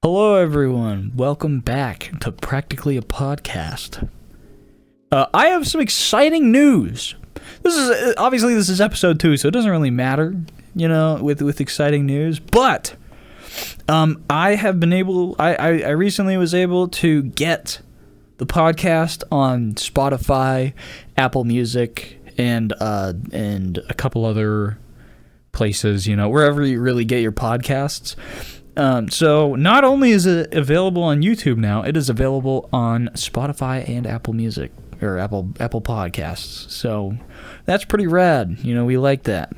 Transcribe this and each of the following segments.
Hello everyone, welcome back to Practically a Podcast. I have some exciting news. This is episode 2, so it doesn't really matter, with exciting news, but I recently was able to get the podcast on Spotify, Apple Music, and a couple other places, wherever you really get your podcasts. So not only is it available on YouTube now, it is available on Spotify and Apple Music, or Apple Podcasts. So that's pretty rad. We like that.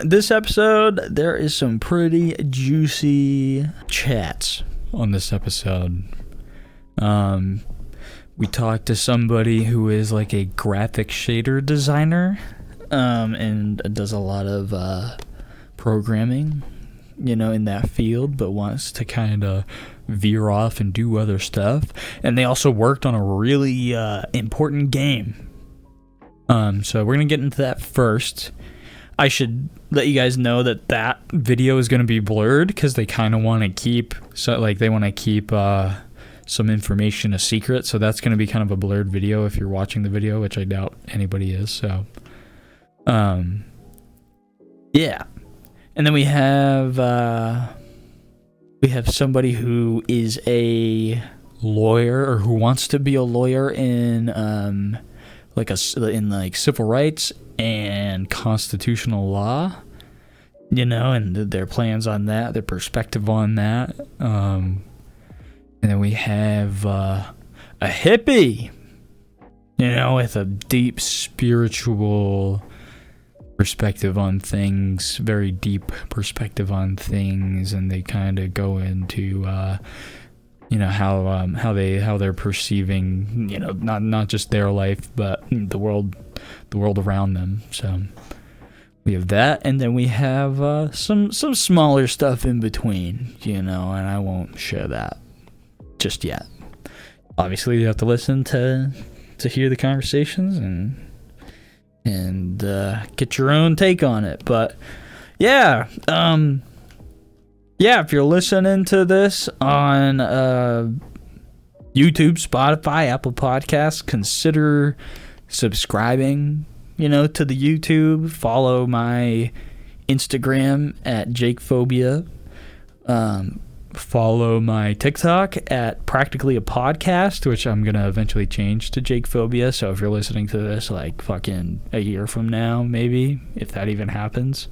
This episode, there is some pretty juicy chats on this episode. We talked to somebody who is like a graphic shader designer, and does a lot of programming, in that field, but wants to kind of veer off and do other stuff. And they also worked on a really important game. So we're going to get into that first. I should let you guys know that video is going to be blurred because they kind of want to keep, some information a secret. So that's going to be kind of a blurred video if you're watching the video, which I doubt anybody is. So, yeah. And then we have somebody who is a lawyer, or who wants to be a lawyer in civil rights and constitutional law, and their plans on that, their perspective on that. And then we have a hippie, with a deep spiritual perspective on things, very deep perspective on things, and they kind of go into how they're perceiving, not just their life, but the world around them. So we have that, and then we have some smaller stuff in between, and I won't share that just yet. Obviously, you have to listen to hear the conversations and get your own take on it. But yeah, if you're listening to this on YouTube, Spotify, Apple Podcasts, consider subscribing, to the YouTube. Follow my Instagram at JakePhobia. Follow my TikTok at Practically a Podcast, which I'm gonna eventually change to JakePhobia. So if you're listening to this like fucking a year from now, maybe, if that even happens,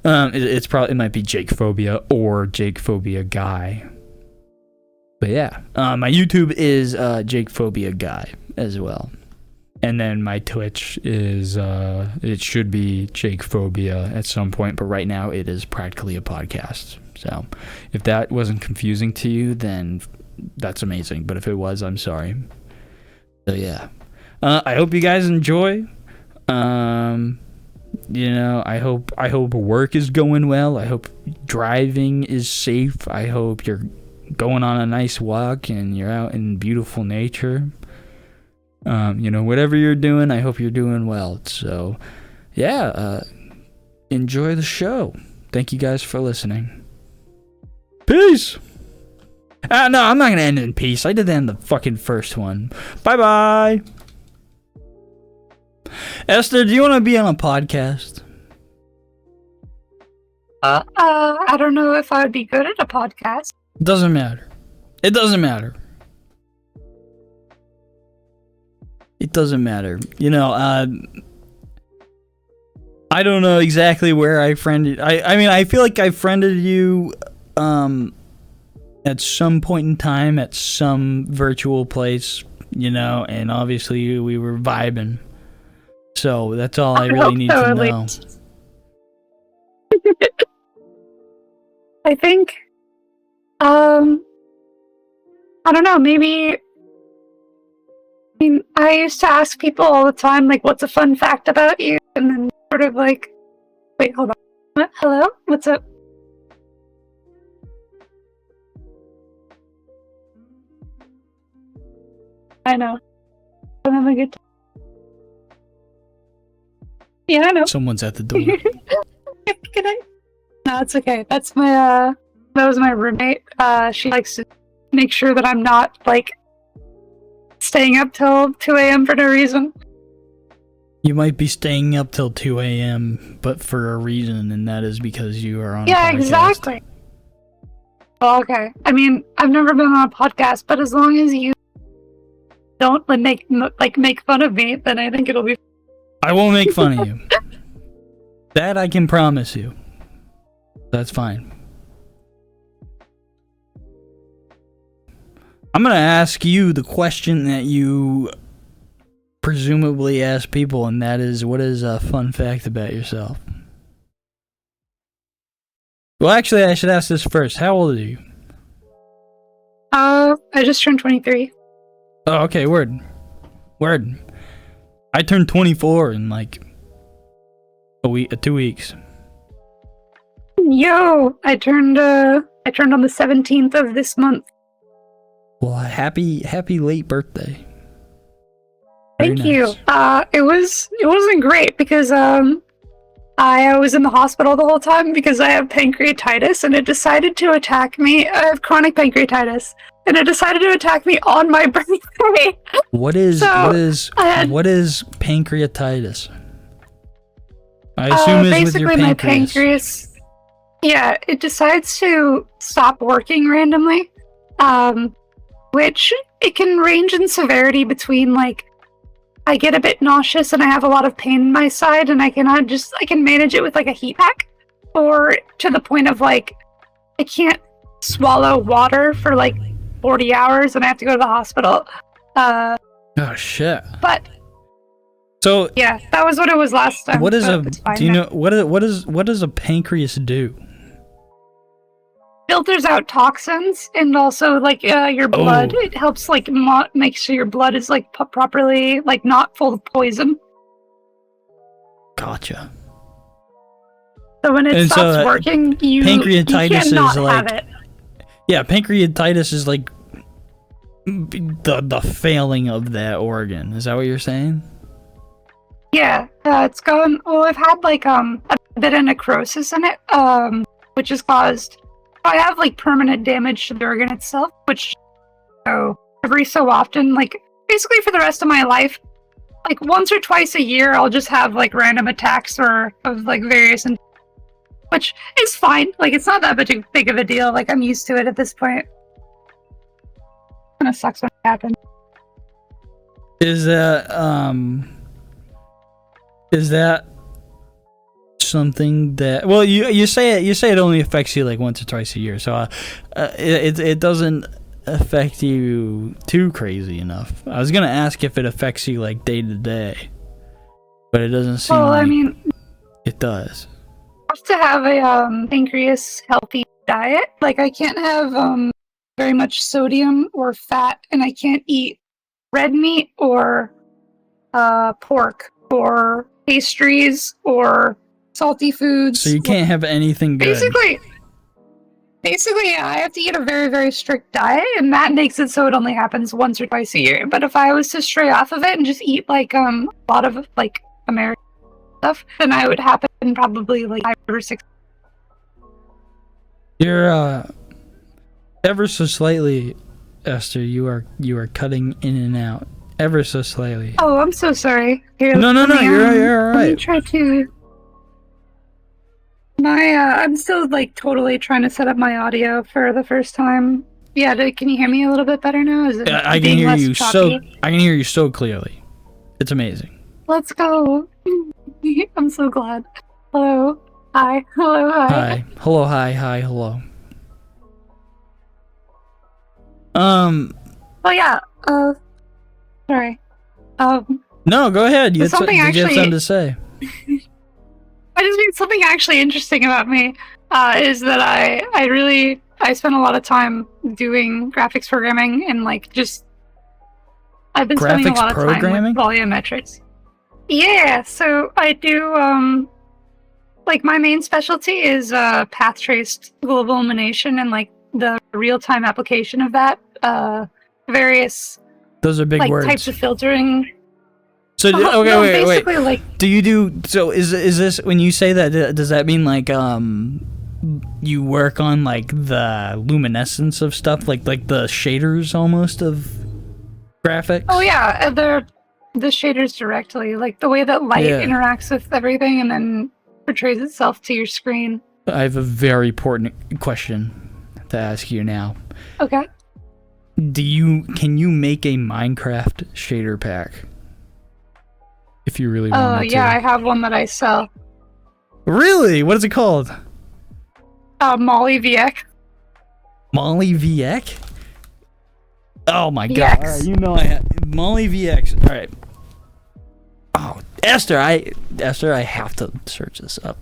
it might be JakePhobia or JakePhobia Guy. But yeah, my YouTube is JakePhobia Guy as well. And then my Twitch is it should be JakePhobia at some point, but right now it is Practically a Podcast. So if that wasn't confusing to you, then that's amazing. But if it was, I'm sorry. So yeah, I hope you guys enjoy. I hope work is going well. I hope driving is safe. I hope you're going on a nice walk and you're out in beautiful nature. Whatever you're doing, I hope you're doing well. So yeah, enjoy the show. Thank you guys for listening. Peace. No, I'm not gonna end in peace. I did that in the fucking first one. Bye. Esther, do you want to be on a podcast? I don't know if I would be good at a podcast. Doesn't matter. It doesn't matter. I don't know exactly where I friended. I feel like I friended you at some point in time at some virtual place, and obviously we were vibing. So that's all I really need to know. I think, I don't know, maybe, I used to ask people all the time, like, what's a fun fact about you? And then sort of like, wait, hold on. What? Hello? What's up? I know. I'm having a good time. Yeah, I know. Someone's at the door. Can I? No, it's okay. That's my that was my roommate. She likes to make sure that I'm not like staying up till 2 a.m. for no reason. You might be staying up till 2 a.m., but for a reason, and that is because you are on a podcast. Yeah, exactly. Well, okay. I mean, I've never been on a podcast, but as long as you don't make fun of me, then I think it'll be. I won't make fun of you. That I can promise you. That's fine. I'm gonna ask you the question that you presumably ask people, and that is, what is a fun fact about yourself? Well, actually, I should ask this first. How old are you? I just turned 23. Oh, okay, word. I turned 24 in like 2 weeks. Yo, I turned on the 17th of this month. Well, happy late birthday. Thank you. It wasn't great because I was in the hospital the whole time because I have pancreatitis and it decided to attack me. I have chronic pancreatitis and it decided to attack me on my birthday. What is pancreatitis? I assume it's with your basically my pancreas. pancreas. Yeah, it decides to stop working randomly. Which it can range in severity between like I get a bit nauseous and I have a lot of pain in my side and I can manage it with like a heat pack, or to the point of like I can't swallow water for like 40 hours and I have to go to the hospital. Oh shit. But so yeah, that was what it was last time. What is what does a pancreas do? Filters out toxins and also like your blood. Oh. It helps like make sure your blood is like properly like not full of poison. Gotcha. So when it stops working, pancreatitis you cannot is like have it. Yeah, pancreatitis is like the failing of that organ. Is that what you're saying? Yeah, it's gone. Well, I've had like a bit of necrosis in it, which has caused. I have like permanent damage to the organ itself, which every so often, like basically for the rest of my life, like once or twice a year, I'll just have like random attacks of like various, which is fine. Like it's not that big of a deal. Like I'm used to it at this point. Kind of sucks when it happens. Is that something that, well, you say it only affects you like once or twice a year, so it doesn't affect you too crazy enough. I was gonna ask if it affects you like day to day, but it doesn't seem like it does. I have to have a pancreas healthy diet. Like I can't have very much sodium or fat, and I can't eat red meat or pork or pastries or salty foods. So you can't have anything good. Basically, yeah, I have to eat a very, very strict diet, and that makes it so it only happens once or twice a year. But if I was to stray off of it and just eat like a lot of like American stuff, then I would happen probably like 5 or 6. You're ever so slightly, Esther. You are cutting in and out ever so slightly. Oh, I'm so sorry. Here, no, you're all right. Let me try to. I'm still like totally trying to set up my audio for the first time. Yeah, can you hear me a little bit better now? Is it I can hear you choppy? I can hear you so clearly. It's amazing. Let's go. I'm so glad. Hello. Hi. Hello. Hi. Hi. Hello. Hi. Hi. Hello. Oh yeah. Sorry. No, go ahead. You have something to say. I just mean something actually interesting about me is that I spend a lot of time doing graphics programming and like just I've been spending a lot of time with volumetrics. Yeah, so I do like my main specialty is path traced global illumination and like the real time application of that. Various those are big like words. Types of filtering. So wait. Like, do you do so? Is this when you say that? Does that mean like you work on like the luminescence of stuff, like the shaders almost of graphics? Oh yeah, they're the shaders directly, like the way that light Yeah. interacts with everything and then portrays itself to your screen. I have a very important question to ask you now. Okay. Can you make a Minecraft shader pack? If you really wanted to. Yeah, I have one that I sell. Really? What is it called? Molly VX. Molly VX? Oh my VX. god. Alright, you know I have Molly VX. Alright. Oh, Esther, I have to search this up.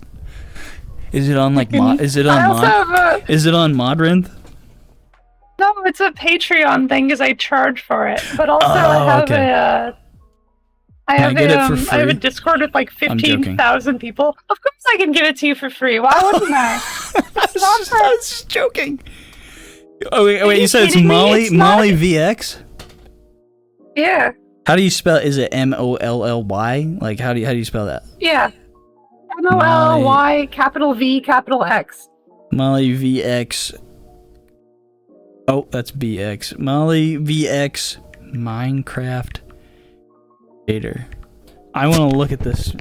Is it on like is it on Modrinth? No, it's a Patreon thing because I charge for it. But also I have a Discord with like 15,000 people. Of course I can give it to you for free. Why wouldn't I? I was just joking. Oh wait, you said it's Molly VX? Yeah. How do you spell it? Is it MOLLY? Like how do you spell that? Yeah. MOLLY, capital V, capital X. Molly VX. Oh, that's BX. Molly VX Minecraft shader. I want to look at this.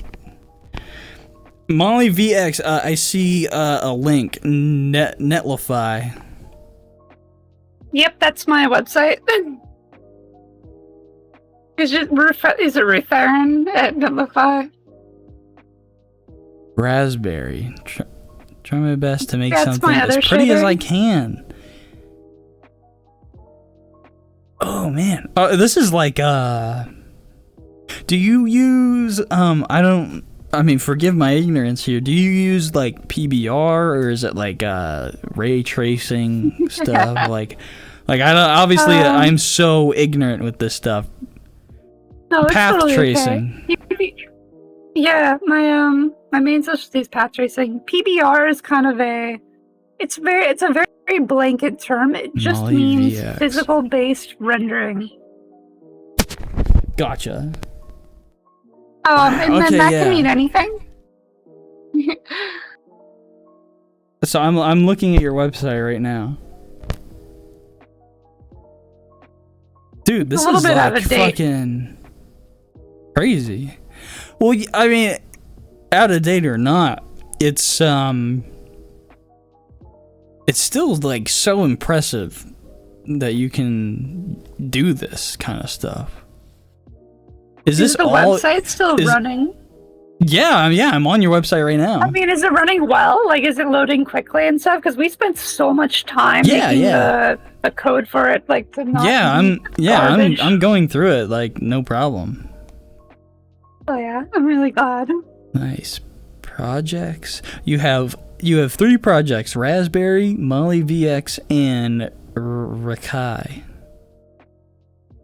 Molly VX. I see a link. Netlify. Yep, that's my website. Is it Rutharin at Netlify? Raspberry. Try my best to make That's something as pretty as I can. Oh man. Oh, this is like do you use I mean, forgive my ignorance here. Do you use like PBR or is it like ray tracing stuff? like I don't obviously I'm so ignorant with this stuff. No, it's path totally tracing. Okay. Yeah, my main specialty is path tracing. PBR is kind of it's a very blanket term. It just Molly means VX. physical based rendering. Gotcha. And then that can mean anything. So I'm looking at your website right now. Dude, this is like fucking crazy. Well, I mean, out of date or not, it's still like so impressive that you can do this kind of stuff. Is the website still running? Yeah, I'm on your website right now. I mean, is it running well? Like, is it loading quickly and stuff? Because we spent so much time making the code for it, like to not. I'm going through it like no problem. Oh yeah, I'm really glad. Nice projects. You have 3 projects: Raspberry, Molly VX, and Rakai.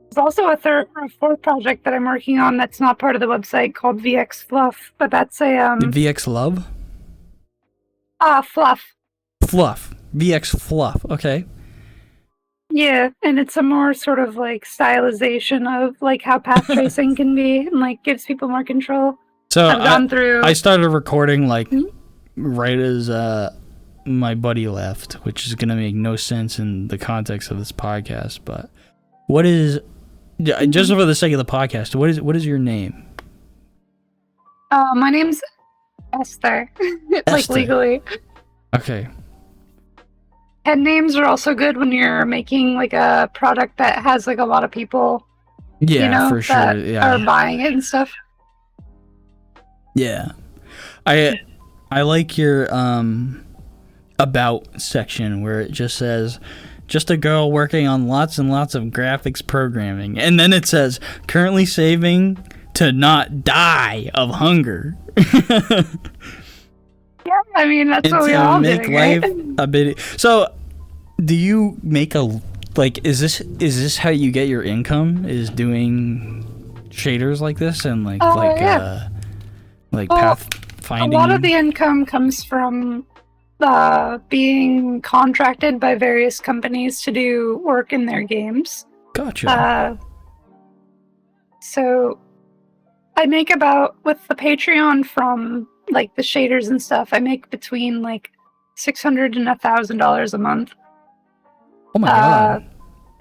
There's also a 4th project that I'm working on that's not part of the website called VX Fluff, but that's a VX Love? Fluff. Fluff. VX Fluff. Okay. Yeah, and it's a more sort of like stylization of like how path tracing can be and like gives people more control. So I've gone through. I started recording like right as my buddy left, which is gonna make no sense in the context of this podcast. But what is just for the sake of the podcast? What is your name? My name's Esther. Like legally. Okay. Pen names are also good when you're making like a product that has like a lot of people. Yeah, for sure. Are buying it and stuff. Yeah, I like your about section where it just says, just a girl working on lots and lots of graphics programming, and then it says currently saving to not die of hunger. Yeah, I mean that's what we all do, right? A bit. So, do you make is this how you get your income? Is doing shaders like this and path finding? A lot of the income comes from being contracted by various companies to do work in their games. Gotcha. So I make about, with the Patreon from like the shaders and stuff, I make between like $600 and $1,000 a month. Oh my god.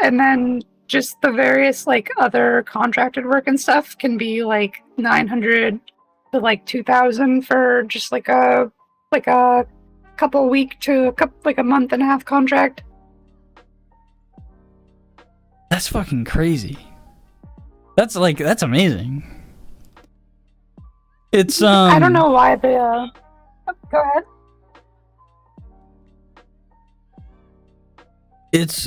And then just the various like other contracted work and stuff can be like 900 to like 2,000 for just like a couple week to a month and a half contract. That's fucking crazy. That's amazing. It's I don't know why the go ahead. It's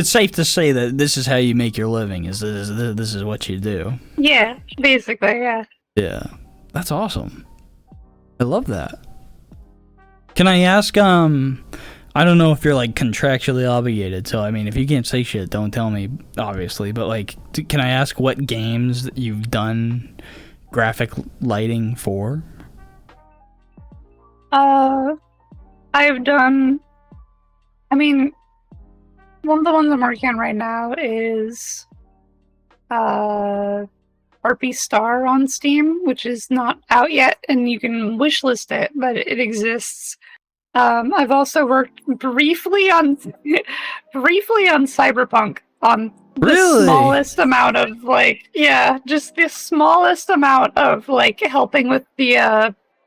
safe to say that this is how you make your living. This is what you do. Yeah, basically, yeah. Yeah, that's awesome. I love that. Can I ask? I don't know if you're like contractually obligated. So I mean, if you can't say shit, don't tell me, obviously. But like, can I ask what games that you've done graphic lighting for? I've done. I mean, one of the ones I'm working on right now is RP Star on Steam, which is not out yet, and you can wishlist it, but it exists. I've also worked briefly on Cyberpunk on the smallest amount of just the smallest amount of like helping with the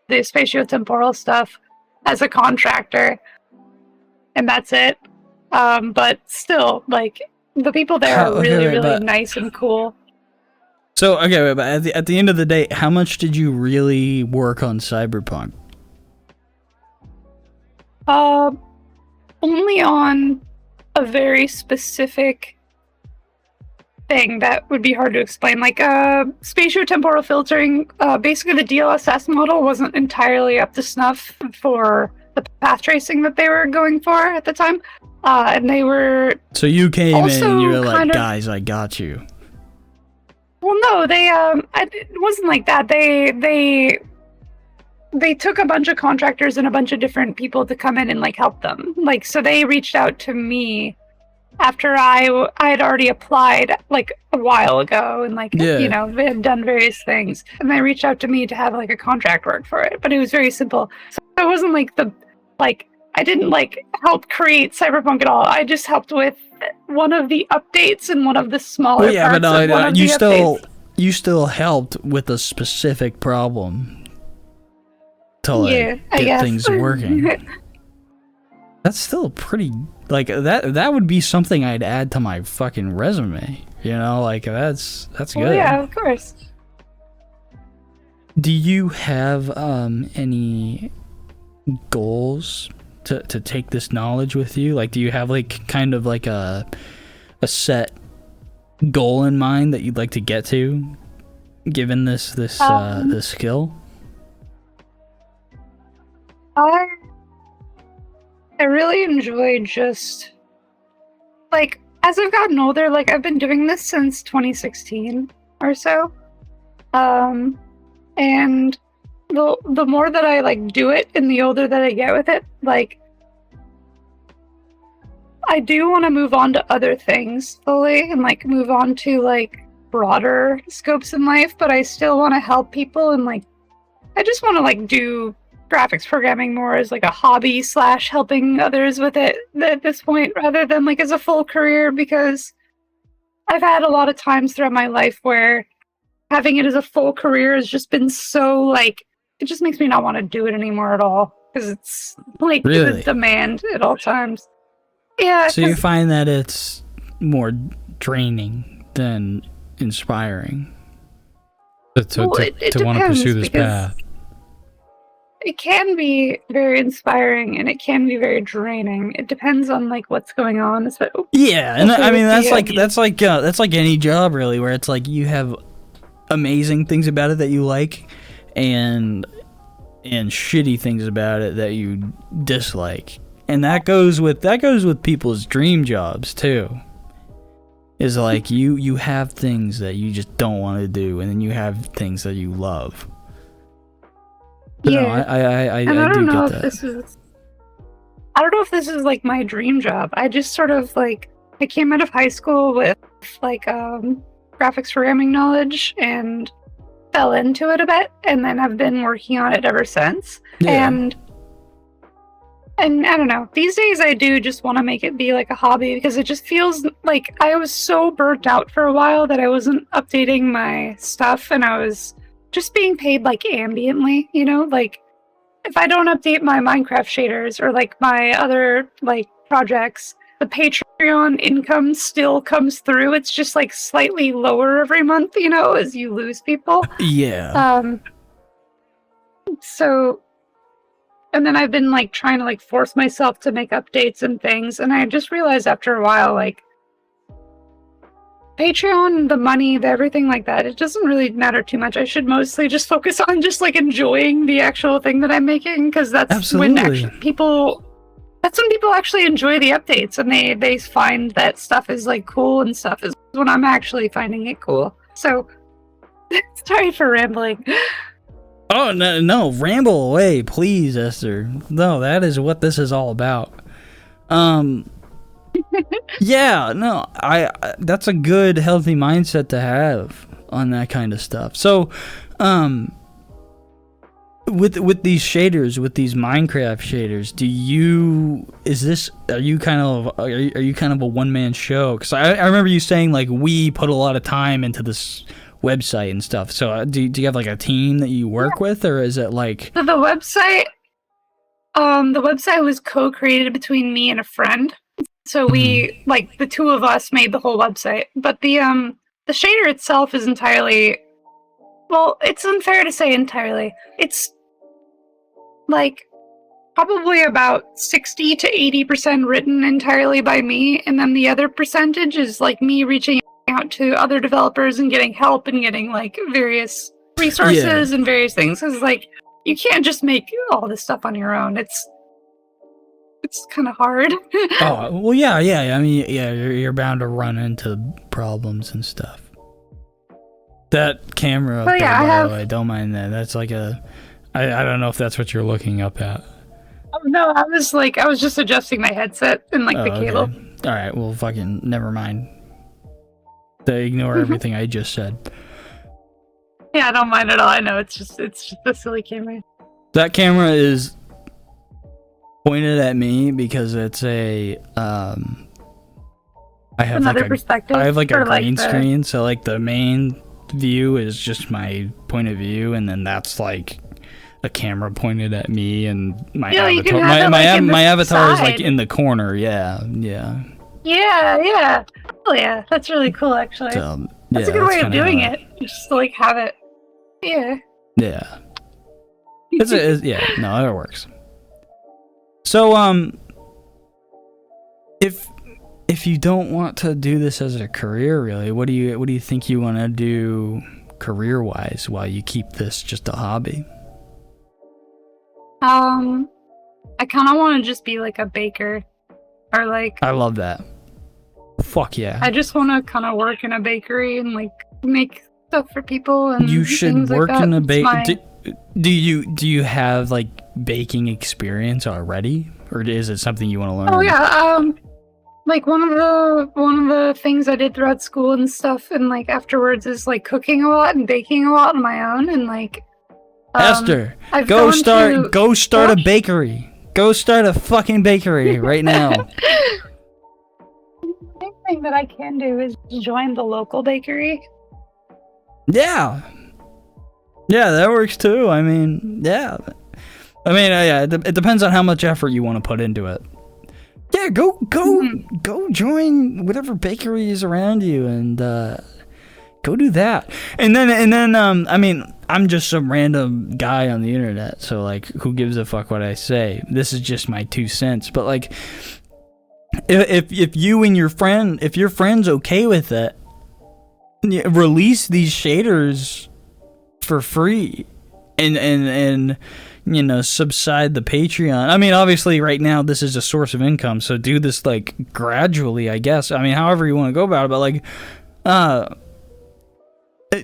spatiotemporal stuff as a contractor, and that's it. But still, like, the people there are really nice and cool. So, okay, but at the end of the day, how much did you really work on Cyberpunk? Only on a very specific thing that would be hard to explain. Like, spatiotemporal filtering, basically the DLSS model wasn't entirely up to snuff for the path tracing that they were going for at the time. And they were. So you came in and you were like, guys, I got you. Well, no, it wasn't like that. They took a bunch of contractors and a bunch of different people to come in and like help them. Like, so they reached out to me after I had already applied like a while ago and they had done various things, and they reached out to me to have like a contract work for it. But it was very simple. So it wasn't like I didn't like help create Cyberpunk at all. I just helped with one of the updates and one of the smaller parts of one of the updates. You still helped with a specific problem to get things working. That's still pretty like that would be something I'd add to my fucking resume. You know, like that's good. Well, yeah, of course. Do you have any goals to take this knowledge with you? Like, do you have like kind of like a set goal in mind that you'd like to get to, given this skill? I really enjoy just like, as I've gotten older, like I've been doing this since 2016 or so, and the more that I like do it and the older that I get with it, like I do want to move on to other things fully and like move on to like broader scopes in life, but I still want to help people, and like I just want to like do graphics programming more as like a hobby / helping others with it at this point, rather than like as a full career, because I've had a lot of times throughout my life where having it as a full career has just been so like, it just makes me not want to do it anymore at all, because it's like the demand at all times. Yeah. So you find that it's more draining than inspiring to want to pursue this path? It can be very inspiring and it can be very draining. It depends on like what's going on. Yeah, and I mean that's like any job really, where it's like you have amazing things about it that you like, and shitty things about it that you dislike, and that goes with people's dream jobs too. Is like you have things that you just don't want to do, and then you have things that you love. But yeah, no, I don't know get if I don't know if this is like my dream job. I just sort of like, I came out of high school with like graphics programming knowledge, and fell into it a bit, and then have been working on it ever since. Yeah. And I don't know. These days, I do just want to make it be like a hobby because it just feels like I was so burnt out for a while that I wasn't updating my stuff, and I was just being paid like ambiently. You know, like if I don't update my Minecraft shaders or like my other like projects, the Patreon income still comes through. It's just like slightly lower every month, you know, as you lose people. Yeah. So, and then I've been like trying to like force myself to make updates and things, and I just realized after a while, like Patreon, the money, the everything like that, it doesn't really matter too much. I should mostly just focus on just like enjoying the actual thing that I'm making, because that's when people actually enjoy the updates, and they find that stuff is like cool and stuff is when I'm actually finding it cool. So sorry for rambling. Oh no, ramble away, please, Esther. No, that is what this is all about. Yeah, no, I that's a good, healthy mindset to have on that kind of stuff. So, with these shaders, with these Minecraft shaders, are you kind of a one-man show? Because I remember you saying like we put a lot of time into this website and stuff. So do you have like a team that you work with, or is it like the website? The website was co-created between me and a friend. So we like the two of us made the whole website. But the shader itself is entirely, well, it's unfair to say entirely. It's like probably about 60 to 80% written entirely by me, and then the other percentage is like me reaching out to other developers and getting help and getting like various resources and various things. Because like you can't just make all this stuff on your own. It's kind of hard. Oh well, yeah. I mean, yeah, you're bound to run into problems and stuff. That camera up there, by the way, don't mind that. That's like I don't know if that's what you're looking up at. Oh no, I was just adjusting my headset and like the cable. Okay. All right, well, fucking never mind. Ignore everything I just said. Yeah, I don't mind at all. I know it's just a silly camera. That camera is pointed at me because it's a I have another like perspective. I have like a green like screen, so like the main view is just my point of view, and then that's like a camera pointed at me, and my avatar. My avatar is like in the corner. Yeah. Oh yeah, that's really cool actually. So, that's a good way of doing it. Just to like have it. Yeah. Yeah. Yeah. No, it works. So if you don't want to do this as a career, really, what do you think you want to do career-wise while you keep this just a hobby? I kind of want to just be like a baker, or like. I love that. Fuck yeah. I just want to kind of work in a bakery and like make stuff for people and. You should work like in a bakery. Do you have like baking experience already, or is it something you want to learn? Oh yeah, like one of the things I did throughout school and stuff, and like afterwards is like cooking a lot and baking a lot on my own, and like. Esther, go start a bakery. Go start a fucking bakery right now. The main thing that I can do is join the local bakery. Yeah, that works too. I mean, yeah. It depends on how much effort you want to put into it. Yeah, go join whatever bakery is around you and go do that. And then I mean, I'm just some random guy on the internet, so like, who gives a fuck what I say? This is just my 2 cents. But like, if you and your friend's okay with it, release these shaders for free, and subside the Patreon. I mean, obviously, right now this is a source of income, so do this like gradually, I guess. I mean, however you want to go about it, but like, I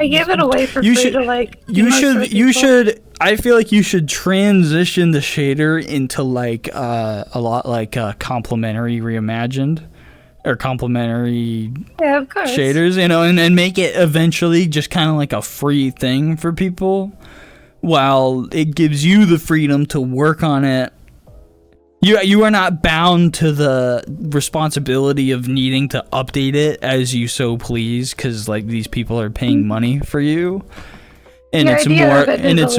give it away for free to like. You should. I feel like you should transition the shader into like a lot like complimentary reimagined, or complimentary Yeah, of course. shaders, you know, and make it eventually just kind of like a free thing for people, while it gives you the freedom to work on it. You are not bound to the responsibility of needing to update it as you so please, because like these people are paying money for you, and it's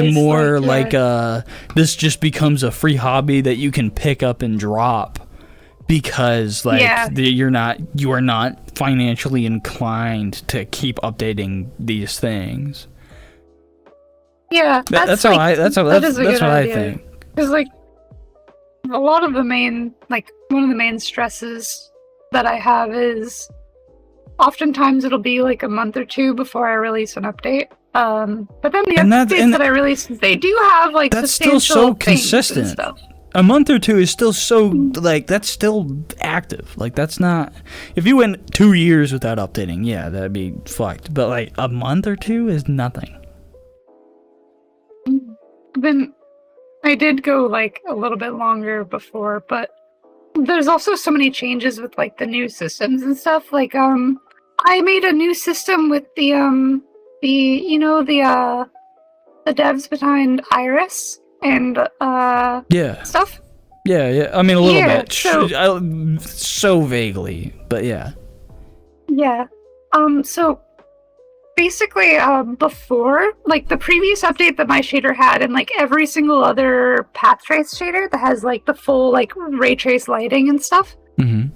more like this just becomes a free hobby that you can pick up and drop, because like you are not financially inclined to keep updating these things. Yeah, that's what I think. Because like a lot of the main, like one of the main stresses that I have is oftentimes it'll be like a month or two before I release an update. But then the updates that I release, they do have like that's still so consistent. Stuff. A month or two is still so like that's still active. Like that's not. If you went 2 years without updating, yeah, that'd be fucked. But like a month or two is nothing. Then I did go like a little bit longer before, but there's also so many changes with like the new systems and stuff. Like I made a new system with the devs behind Iris and stuff. Yeah. I mean a little bit, so vaguely, but yeah. Yeah. So basically, before, like, the previous update that my shader had, and, like, every single other path trace shader that has, like, the full, like, ray trace lighting and stuff, you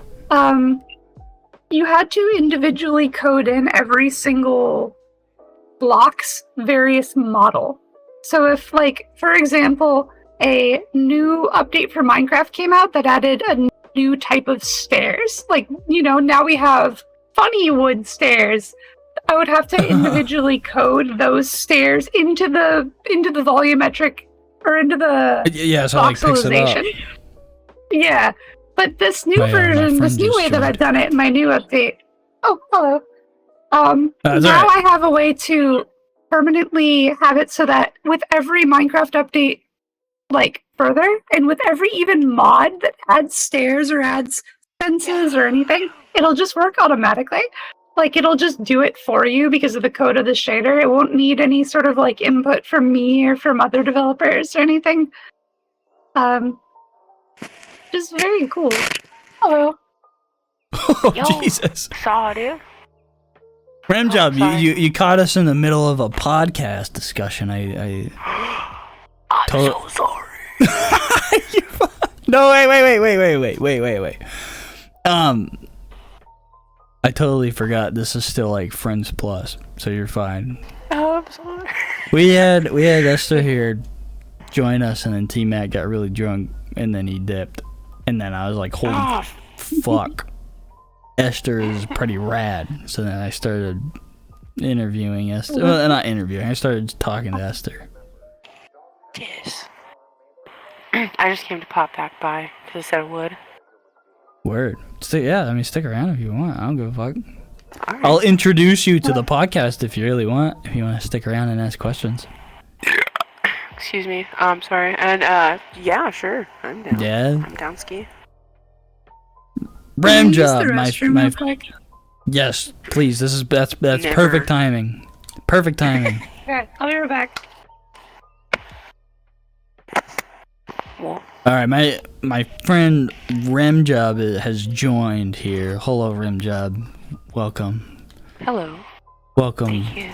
had to individually code in every single block's various model. So if, like, for example, a new update for Minecraft came out that added a new type of stairs, like, you know, now we have funny wood stairs, I would have to individually code those stairs into the volumetric or into the so like picks it up. Yeah, but this new version, this new way that I've done it in my new update. Oh, hello. Now I have a way to permanently have it so that with every Minecraft update, like further, and with every even mod that adds stairs or adds fences or anything, it'll just work automatically. Like, it'll just do it for you because of the code of the shader. It won't need any sort of, like, input from me or from other developers or anything. Just very cool. Hello. Oh, yo, Jesus. Saw, dude. Ramjob, you caught us in the middle of a podcast discussion. I'm so sorry. No, wait. I totally forgot this is still like Friends Plus, so you're fine. Oh, I'm sorry. We had Esther here join us, and then T-Mac got really drunk, and then he dipped. And then I was like, holy fuck. Esther is pretty rad. So then I started interviewing Esther. Well, not interviewing, I started talking to Esther. Yes. I just came to pop back by, because I said I would. Word. Stick around if you want. I don't give a fuck. All right. I'll introduce you to the podcast if you really want. If you want to stick around and ask questions. Excuse me. I'm sorry. And yeah, sure. I'm down. Yeah. I'm down ski. Ramjob, my yes, please. That's perfect timing. Perfect timing. Okay, I'll be right back. Well. All right, my friend Ramjob has joined here. Hello, Ramjob. Welcome. Hello. Welcome. Thank you.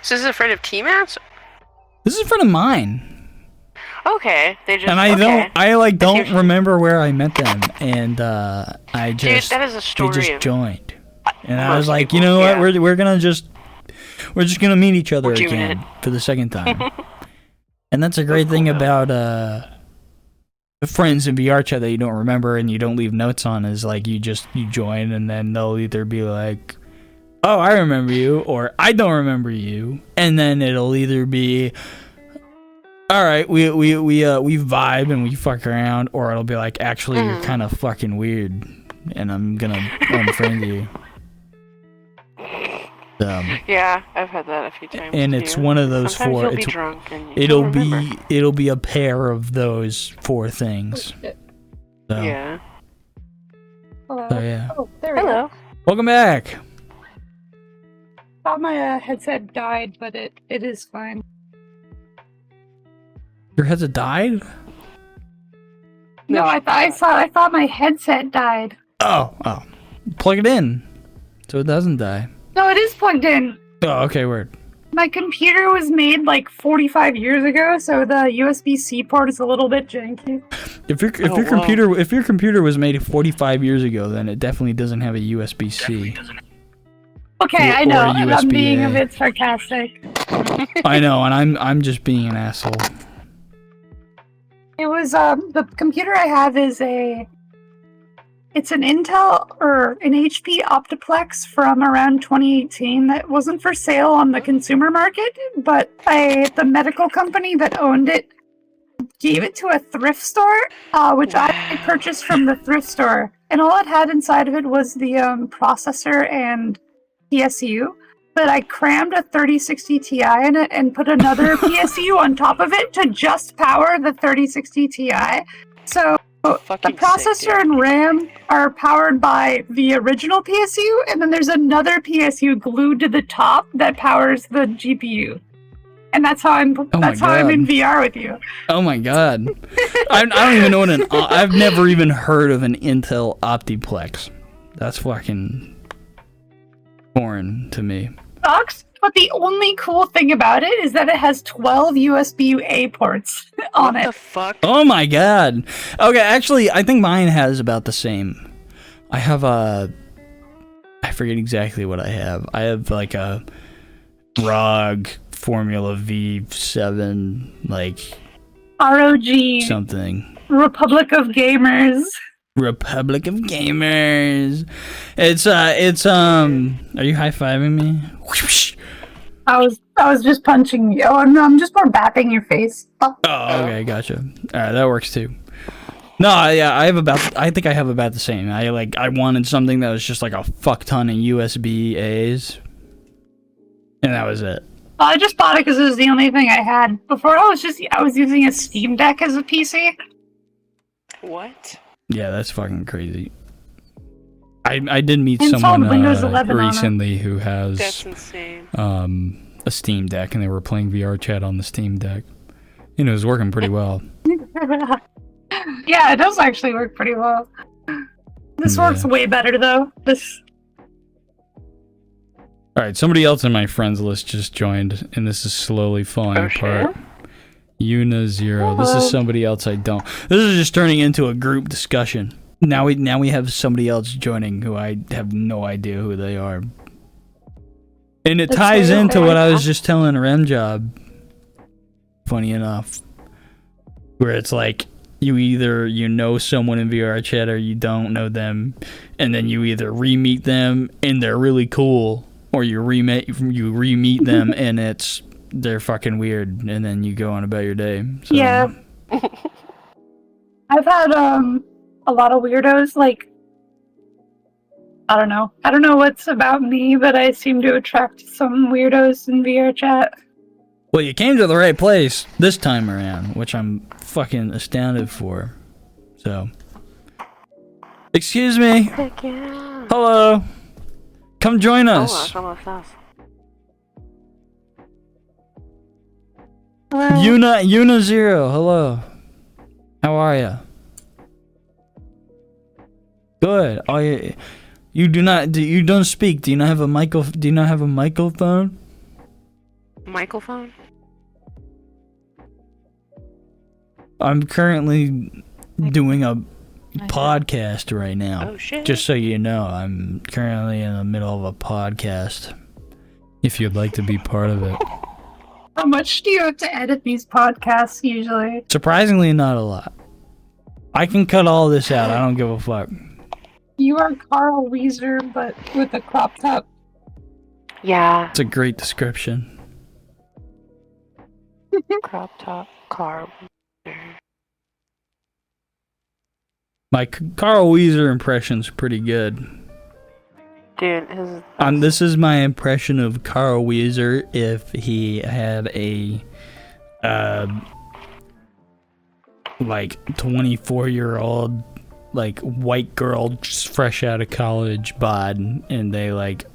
So this is a friend of T-Max? This is a friend of mine. Okay, they just. And I don't remember where I met them, and I just. Dude, that is a story. They just joined, and I was like, you know what? We're just gonna meet each other again for the second time. And that's a great thing about friends in VR chat that you don't remember and you don't leave notes on, is like you join, and then they'll either be like, oh, I remember you, or I don't remember you, and then it'll either be, all right, we vibe and we fuck around, or it'll be like, actually, you're kind of fucking weird, and I'm gonna unfriend you. Yeah, I've had that a few times. And it's one of those Sometimes four. You'll be drunk and it'll be a pair of those four things. So. Yeah. Hello. So yeah. Oh, there we go. Hello. Welcome back. Thought my headset died, but it is fine. Your headset died? No, I thought my headset died. Oh. Plug it in so it doesn't die. No, it is plugged in. Oh, okay, word. My computer was made like 45 years ago, so the USB-C port is a little bit janky. If your computer was made 45 years ago, then it definitely doesn't have a USB-C. Okay, Or I know. a I'm being USB-A. a bit sarcastic. I know, and I'm just being an asshole. It was the computer I have is it's an Intel or an HP Optiplex from around 2018 that wasn't for sale on the consumer market, but the medical company that owned it gave it to a thrift store, which I purchased from the thrift store. And all it had inside of it was the processor and PSU. But I crammed a 3060 Ti in it and put another PSU on top of it to just power the 3060 Ti. So the processor and RAM are powered by the original PSU, and then there's another PSU glued to the top that powers the GPU. And that's how I'm in VR with you. Oh my god. I don't even know what I've never even heard of an Intel Optiplex. That's fucking foreign to me. Sucks, but the only cool thing about it is that it has 12 USB-A ports on it. What the fuck? Oh my god. Okay, actually, I think mine has about the same. I have I forget exactly what I have. I have like a ROG Formula V7, like ROG. something. Republic of Gamers. Republic of Gamers. It's are you high-fiving me? Whoosh. I was just punching you. Oh no, I'm just more bapping your face. Oh. Oh, okay, gotcha. Alright, that works too. No, yeah, I think I have about the same. I wanted something that was just like a fuck ton of USB-As. And that was it. I just bought it because it was the only thing I had. Before I was using a Steam Deck as a PC. What? Yeah, that's fucking crazy. I did meet Installed someone Windows 11 on it. recently who has That's insane. a Steam Deck, and they were playing VR chat on the Steam Deck. And it was working pretty well. Yeah, it does actually work pretty well. This works way better though. Alright, somebody else in my friends list just joined, and this is slowly falling apart. Una Zero. This is somebody else I don't. This is just turning into a group discussion. Now we have somebody else joining who I have no idea who they are. And it ties into what I was just telling Remjob. Funny enough. Where it's like, you either know someone in VR chat or you don't know them, and then you either re-meet them and they're really cool, or you re-meet them and they're fucking weird, and then you go on about your day. So. Yeah. I've had a lot of weirdos, like, I don't know what's about me, but I seem to attract some weirdos in VR chat. Well, you came to the right place this time around, which I'm fucking astounded for. So. Excuse me. Heck yeah. Hello. Come join us. Hello. Una Zero, hello. How are ya? Good. Oh, you don't speak. Do you not have a microphone? Microphone? I'm currently doing a podcast right now. Oh shit. Just so you know, I'm currently in the middle of a podcast. If you'd like to be part of it. How much do you have to edit these podcasts usually? Surprisingly, not a lot. I can cut all this out. I don't give a fuck. You are Carl Weezer, but with a crop top. Yeah. It's a great description. Crop top car. My Carl Weezer impression's pretty good. Dude, this is my impression of Carl Weezer if he had a like 24-year-old like white girl just fresh out of college bod, and they like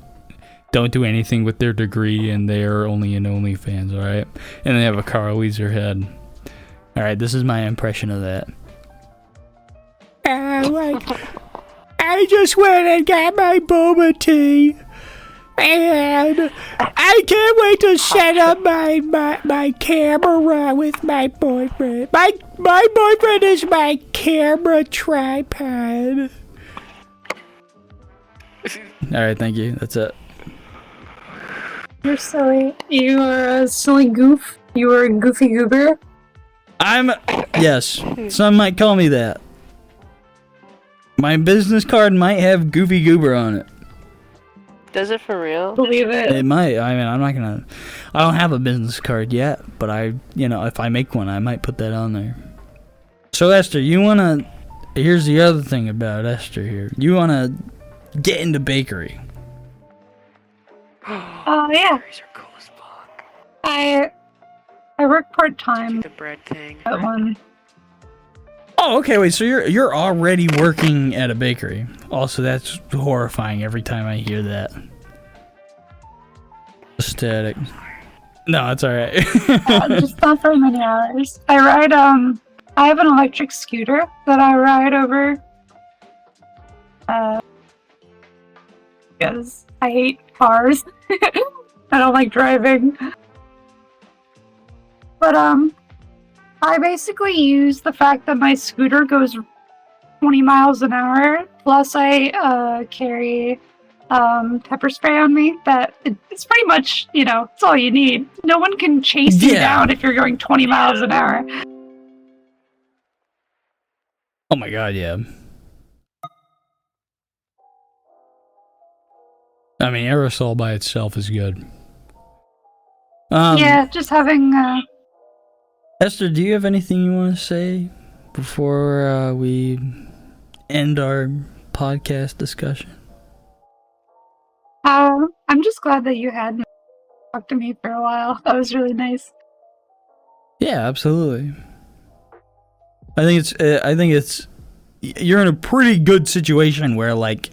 don't do anything with their degree, and they are only in OnlyFans, all right? And they have a car leaves their head. All right, this is my impression of that. I just went and got my boba tea, and I can't wait to set up my camera with my boyfriend. My boyfriend is my camera tripod. All right, thank you. That's it. You're silly. You are a silly goof. You are a goofy goober. Yes, some might call me that. My business card might have Goofy Goober on it. Does it for real? Believe it. It might. I mean, I don't have a business card yet, but if I make one, I might put that on there. So Esther, here's the other thing about Esther here. You wanna get into bakery. Oh, yeah. Bakeries are cool as fuck. I work part-time The bread thing. at one. Oh, okay, wait, so you're already working at a bakery. Also, that's horrifying every time I hear that. Static. No, it's alright. Just not very many hours. I ride, I have an electric scooter that I ride over. Because I hate cars. I don't like driving. But, I basically use the fact that my scooter goes 20 miles an hour, plus I carry pepper spray on me. It's pretty much, it's all you need. No one can chase you down if you're going 20 miles an hour. Oh my god, yeah. I mean, aerosol by itself is good. Yeah, just having... Esther, do you have anything you want to say before we end our podcast discussion? I'm just glad that you had talked to me for a while. That was really nice. Yeah, absolutely. I think it's you're in a pretty good situation where, like,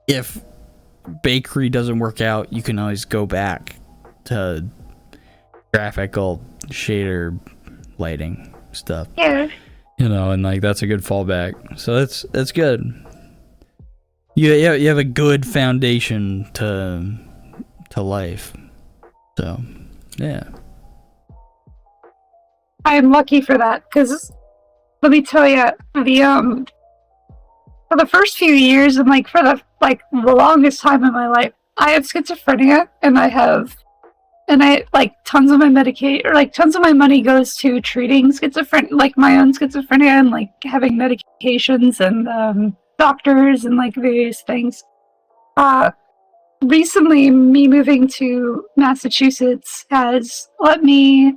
if bakery doesn't work out, you can always go back to graphical shader lighting stuff. Yeah. And like that's a good fallback. So that's good. You have a good foundation to life. So, yeah. I'm lucky for that, because let me tell you, for the first few years and for the longest time in my life, I have schizophrenia, and tons of my tons of my money goes to treating schizophrenia, my own schizophrenia, and having medications and doctors and various things. Recently, me moving to Massachusetts has let me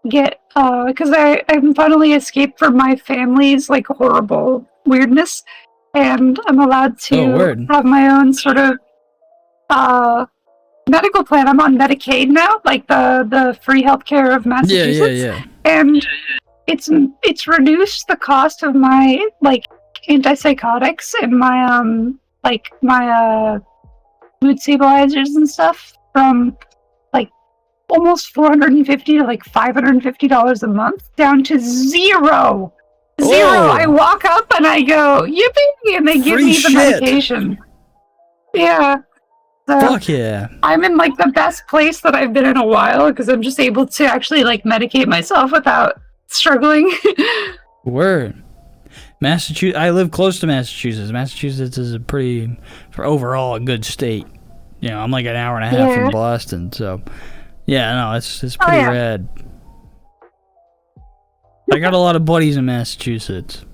get because I'm finally escaped from my family's horrible weirdness, and I'm allowed to have my own sort of medical plan. I'm on Medicaid now, the free healthcare of Massachusetts. Yeah. And it's reduced the cost of my antipsychotics and my my mood stabilizers and stuff from almost $450 to $550 a month down to zero. Whoa. I walk up and I go, yippee, and they give me the medication. Yeah. So fuck yeah. I'm in the best place that I've been in a while, because I'm just able to actually medicate myself without struggling. Word. Massachusetts. I live close to Massachusetts. Massachusetts is overall a good state. I'm like an hour and a half from Boston, so yeah, no, it's pretty rad. I got a lot of buddies in Massachusetts.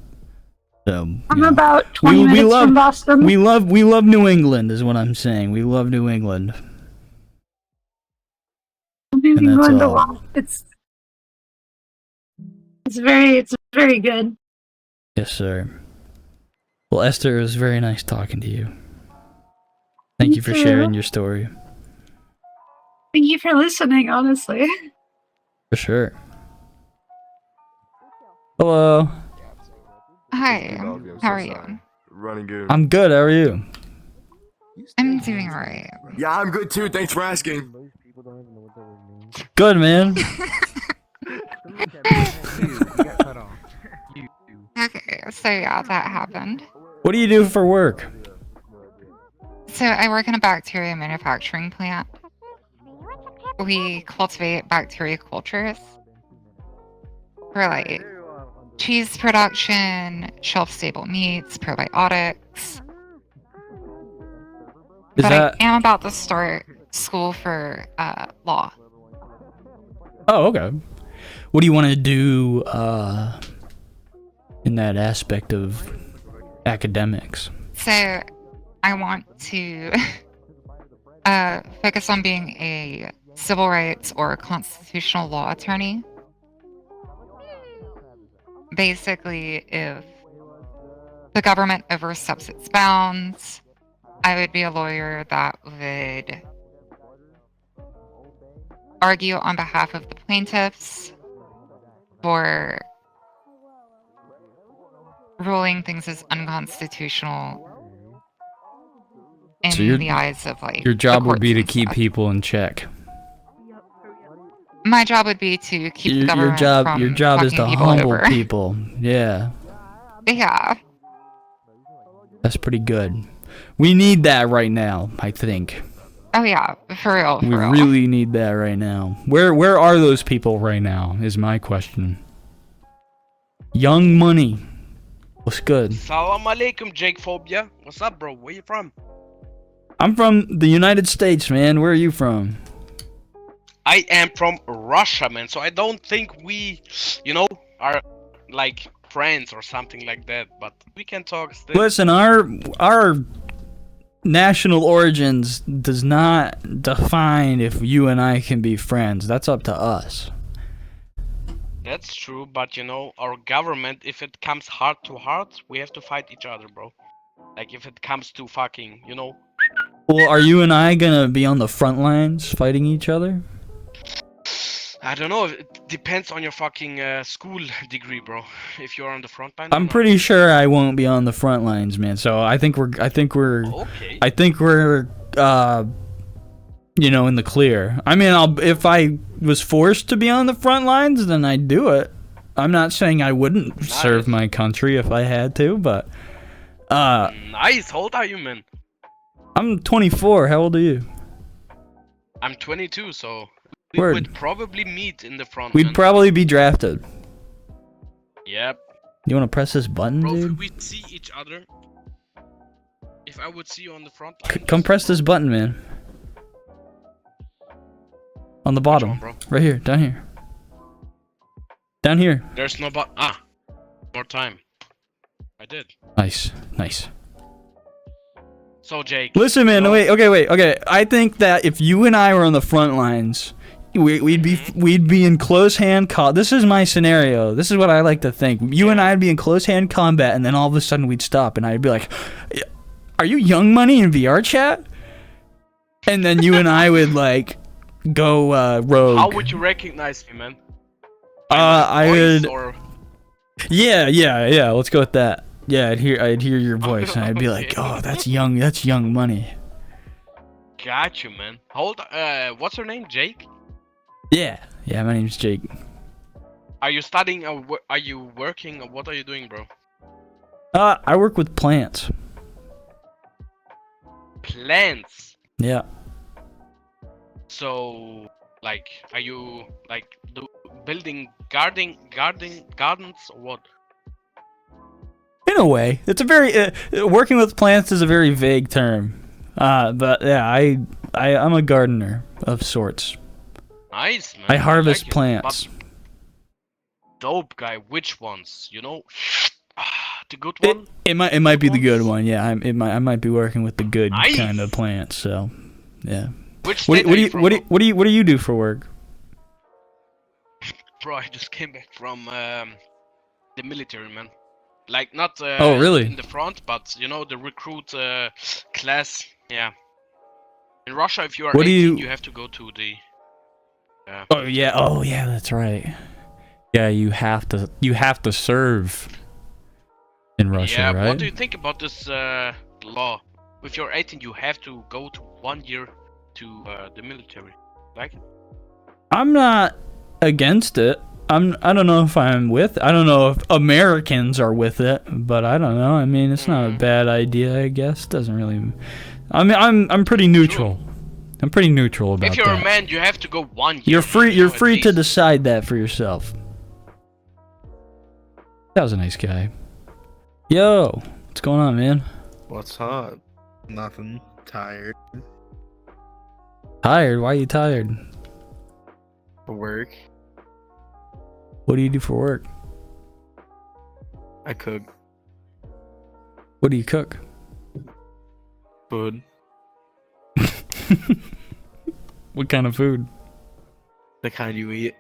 So I'm about 20 minutes from Boston. We love New England, is what I'm saying. We love New England. New England a lot. It's very good. Yes, sir. Well, Esther, it was very nice talking to you. Thank you for sharing your story. Thank you for listening, honestly. For sure. Hello. Hi, I'm how so are you? sorry. Running good. I'm good. How are you? I'm doing alright. Yeah, I'm good too. Thanks for asking. Good, man. Okay, so yeah, that happened. What do you do for work? So I work in a bacteria manufacturing plant. We cultivate bacteria cultures for like cheese production, shelf-stable meats, probiotics. Is But that? I am about to start school for law. Oh, okay. What do you want to do in that aspect of academics? So I want to focus on being a civil rights or constitutional law attorney. Basically, if the government oversteps its bounds, I would be a lawyer that would argue on behalf of the plaintiffs for ruling things as unconstitutional in So your the eyes of like your job the would be courts to and keep stuff. people in check. My job would be to keep the Your government job from your job is fucking to people humble over. people. Yeah, Yeah. that's pretty good. We need that right now, I think. Oh yeah, for real, for We real. really need that right now. Where are those people right now is my question. Young Money. What's good? Salam alaikum, Jake Phobia. What's up, bro? Where you from? I'm from the United States, man. Where are you from? I am from Russia, man. So I don't think we, are like friends or something like that. But we can talk still. Listen, our national origins does not define if you and I can be friends. That's up to us. That's true, but our government, if it comes heart to heart, we have to fight each other, bro. Like if it comes to fucking, Well, are you and I gonna be on the front lines fighting each other? I don't know. It depends on your fucking school degree, bro. If you're on the front line. or I'm not. pretty sure I won't be on the front lines, man. So I think we're Okay. in the clear. I mean, if I was forced to be on the front lines, then I'd do it. I'm not saying I wouldn't serve my country if I had to, but Nice. How old are you, man? I'm 24. How old are you? I'm 22, so we Word. would probably meet in the front. We'd man. probably be drafted. Yep. You want to press this button, Bro, if dude? we see each other, if I would see you on the front C- line, come press this button, man. On the bottom. one, bro? Right here. Down here. Down here. There's no more time. I did. Nice. Nice. So Jake. Listen, man. you know- Wait. Okay. I think that if you and I were on the front lines, we'd be in close hand This is my scenario. This is what I like to think. You and I'd be in close hand combat, and then all of a sudden we'd stop, and I'd be like, "Are you Young Money in VR chat?" And then you and I would like go rogue. How would you recognize me, man? I Voice would. Or... Yeah. Let's go with that. Yeah, I'd hear your voice, and I'd be like, Okay. "Oh, that's Young Money." Got you, man. What's your name, Jake? Yeah, my name's Jake. Are you studying or are you working or what are you doing, bro? I work with plants. Plants. Yeah. So, like, are you like building gardens or what? In a way, it's a very working with plants is a very vague term. But yeah, I'm a gardener of sorts. Nice, man. I harvest like it. plants. But dope guy. Which ones? The good one. It might be the good one. Yeah, I might be working with the good Nice. kind of plants. So, yeah. Which What state do are you you from, what do you do for work? bro? I just came back from the military, man. Like not Oh, really? in the front, but the recruit class. Yeah. In Russia, if you are What do 18, you- you have to go to the. Oh yeah, that's right. Yeah, you have to serve. in Russia, Yeah, right? what do you think about this law? If you're 18, you have to go to 1 year to the military. Like it? I'm not against it. I don't know if I'm with. I don't know if Americans are with it, but I don't know. I mean, it's not a bad idea. I guess doesn't really. I mean, I'm pretty neutral. I'm pretty neutral about If you're that. a man, you have to go 1 year. You're free. you You're know, at free to least. decide that for yourself. That was a nice guy. Yo, what's going on, man? What's up? Nothing. Tired. Tired? Why are you tired? Work. What do you do for work? I cook What do you cook? food. What kind of food? The kind you eat.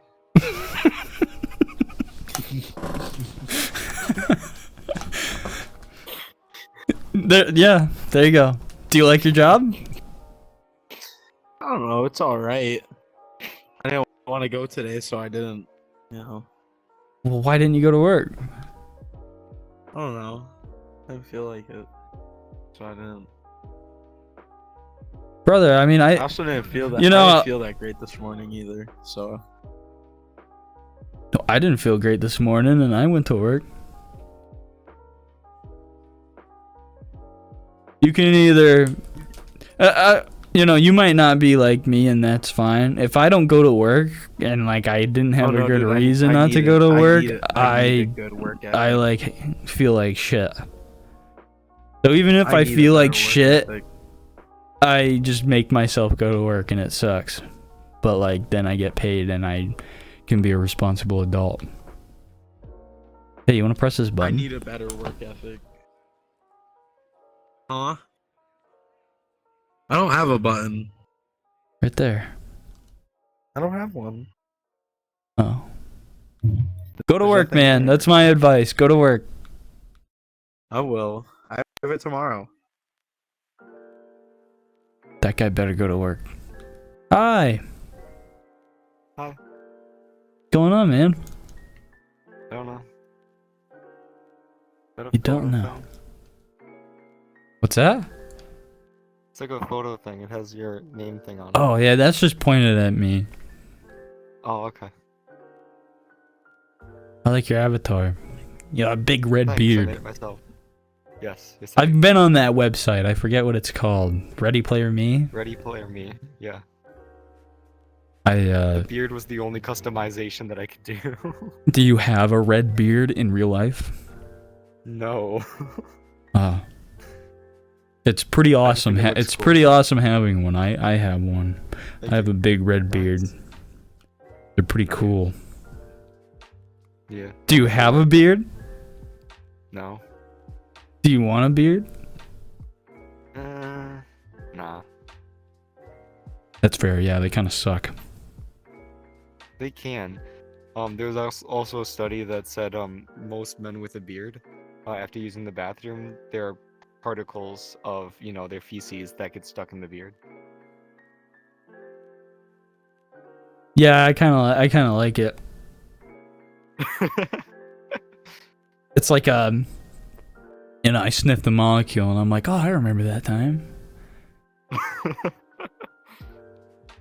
Yeah, there you go. Do you like your job? I don't know. It's all right. I didn't want to go today, so I didn't. You know. Well, why didn't you go to work? I don't know. I didn't feel like it, so I didn't. Brother, I mean, I also didn't feel that. You know, I didn't feel that great this morning either. So. I didn't feel great this morning, and I went to work. You can either, you know, you might not be like me, and that's fine. If I don't go to work and like I didn't have a good reason not to go to work, I like feel like shit. So even if I feel like shit, I just make myself go to work, and it sucks. But like then I get paid, and I can be a responsible adult. Hey, you want to press this I button? need a better work ethic. Huh? I don't have a button. Right there. I don't have one. Oh. Go to There's work, nothing man. there. That's my advice. Go to work. I will. I have it tomorrow. That guy better go to work. Hi. Hi. What's going on, man? I don't know. You don't know. What's that? It's like a photo thing. It has your name thing on it. Oh, yeah, that's just pointed at me. Oh, okay. I like your avatar. You got a big red Thanks, I made beard. it myself. Yes. Yes. I I've been on that website. I forget what it's called. Ready Player Me? Ready Player Me. Yeah. The Beard was the only customization that I could do. do you have a red beard in real life? No. It's pretty awesome. think it looks It's cool. pretty awesome having one. I have one. Thank I have you. a big red beard. Nice. They're pretty cool. Yeah. Do you have a beard? No. Do you want a beard? Nah. That's fair. Yeah, they kind of suck. They can. There was also a study that said most men with a beard, after using the bathroom, there are particles of their feces that get stuck in the beard. Yeah, I kind of like it. It's like I sniff the molecule and I'm like, oh, I remember that time.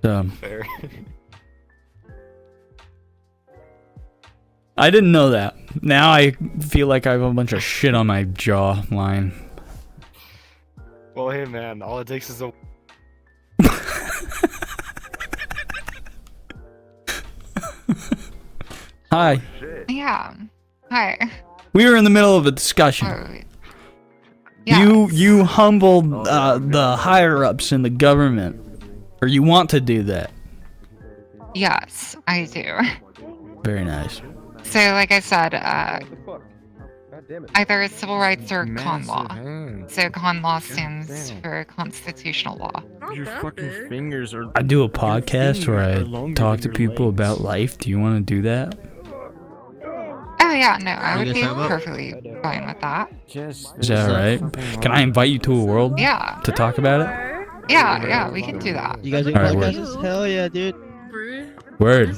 Fair. I didn't know that. Now I feel like I have a bunch of shit on my jawline. Well, hey man, all it takes is a. Hi. Yeah. Hi. We were in the middle of a discussion. Oh, yeah. You humbled the higher ups in the government, or you want to do that. Yes, I do. Very nice. So, like I said, either civil rights or con law. So, con law stands for constitutional law. Your fucking fingers are. I do a podcast where I talk to people about life. Do you want to do that? Oh, yeah, no, I would guys be have a- perfectly fine with that. Is that alright? Can I invite you to a world Yeah. to talk about it? Yeah, we can do that. You guys Alright, podcasts? Hell yeah, dude. Word.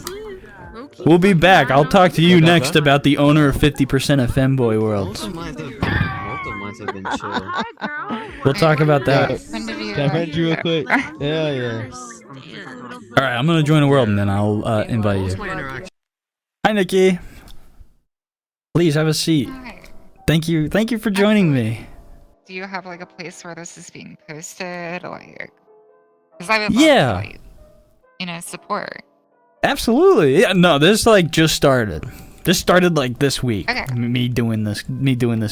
We'll be back. I'll talk to you Okay. next about the owner of 50% of Femboy World. Most of mine have been chill. We'll talk about that. Yeah. Friend of you. Can I friend you real quick? Like, Yeah, yeah. All right, I'm gonna join the world and then I'll invite most you. of my interaction. Hi, Nikki. Please have a seat. Hi. Thank you for joining me. Do you have like a place where this is being posted? Like, because I would love Yeah. to, like, support. Absolutely. Yeah. No, this like just started. This started like this week. Okay. Me doing this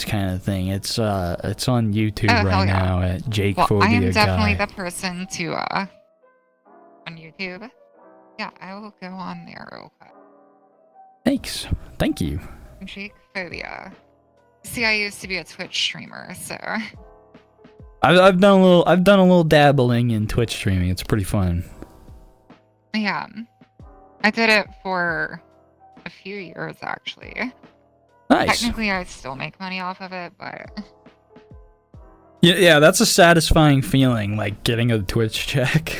kind of thing. It's on YouTube Oh, hell right yeah. now at Jake Well, Phobia I am definitely Guy. the person to on YouTube. Yeah, I will go on there real quick. Thanks. Thank you. Jake Phobia. See, I used to be a Twitch streamer, so I've done a little dabbling in Twitch streaming. It's pretty fun. yeah, I did it for a few years actually. Nice. Technically, I still make money off of it, but Yeah, that's a satisfying feeling, like getting a Twitch check.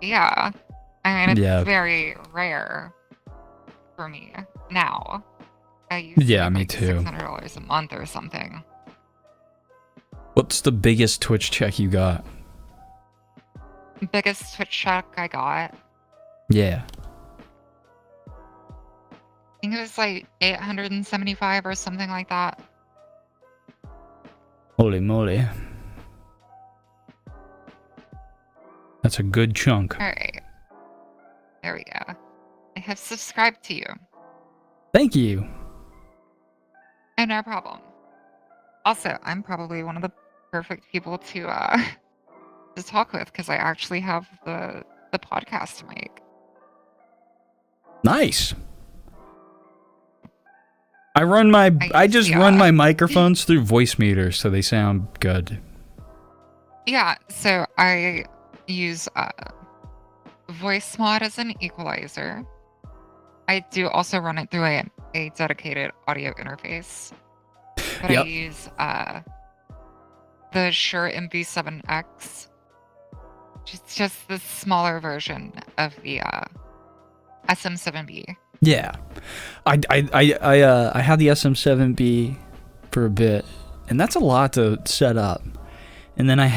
yeah, I mean it's Yeah. very rare for me now. I used to Yeah, make, me like, too. $600 a month or something. What's the biggest Twitch check you got? Biggest Twitch check I got, Yeah. I think it was like 875 or something like that. Holy moly. That's a good chunk. All right, there we go. I have subscribed to you. Thank you. Oh, no problem. Also, I'm probably one of the perfect people to talk with because I actually have the podcast mic. Nice. I just run my microphones through voice meters so they sound good. Yeah, so I use voice mod as an equalizer. I do also run it through a dedicated audio interface. But Yep. I use the Shure MV7X. It's just the smaller version of the SM7B. Yeah. I had the SM7B for a bit, and that's a lot to set up. And then I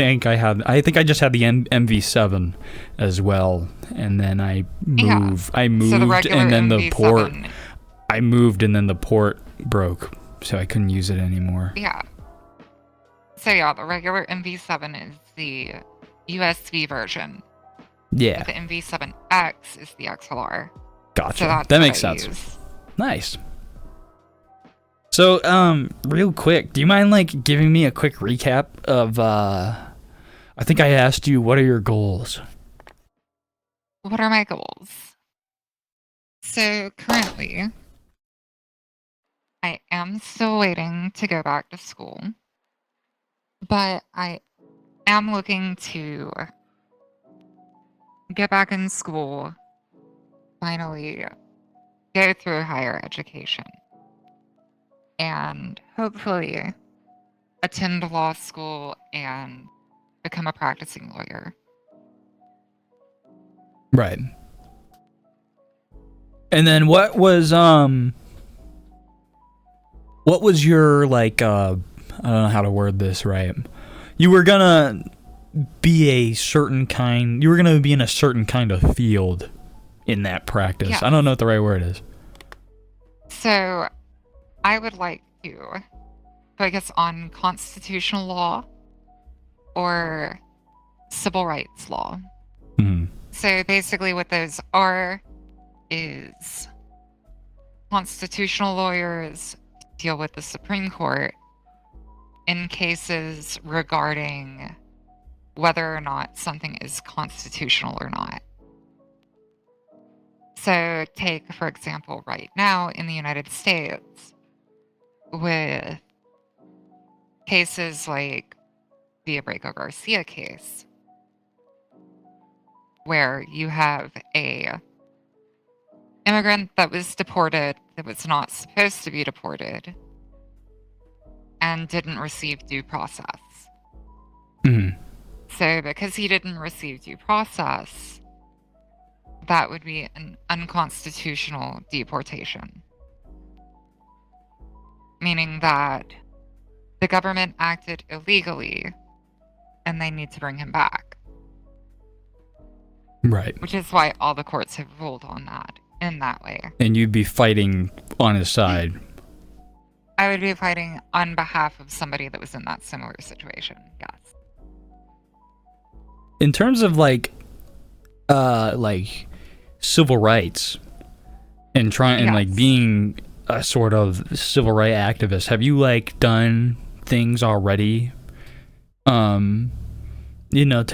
think I just had the MV7 as well, and then I moved So the regular and then the port MV7, I moved and then the port broke, so I couldn't use it anymore. yeah. So yeah, the regular MV7 is the USB version. Yeah. The MV7X is the XLR. Gotcha. So that's That what makes I sense. use. Nice. So, real quick, do you mind like giving me a quick recap of I think I asked you what are your goals? What are my goals? So currently, I am still waiting to go back to school, but I am looking to get back in school, finally go through higher education, and hopefully attend law school and become a practicing lawyer. Right. And then what was your like I don't know how to word this right. You were gonna be you were gonna be in a certain kind of field in that practice. Yes. I don't know what the right word is. So, I would like to focus on constitutional law or civil rights law. Mhm. So, basically, what those are is constitutional lawyers deal with the Supreme Court in cases regarding whether or not something is constitutional or not. So, take, for example, right now in the United States, with cases like the Abrego Garcia case, where you have a immigrant that was deported that was not supposed to be deported and didn't receive due process. Mhm. So, because he didn't receive due process, that would be an unconstitutional deportation. Meaning that the government acted illegally and they need to bring him back. Right. Which is why all the courts have ruled on that in that way. And you'd be fighting on his side. I would be fighting on behalf of somebody that was in that similar situation, yes. In terms of like civil rights and trying and like being a sort of civil rights activist, have you like done things already to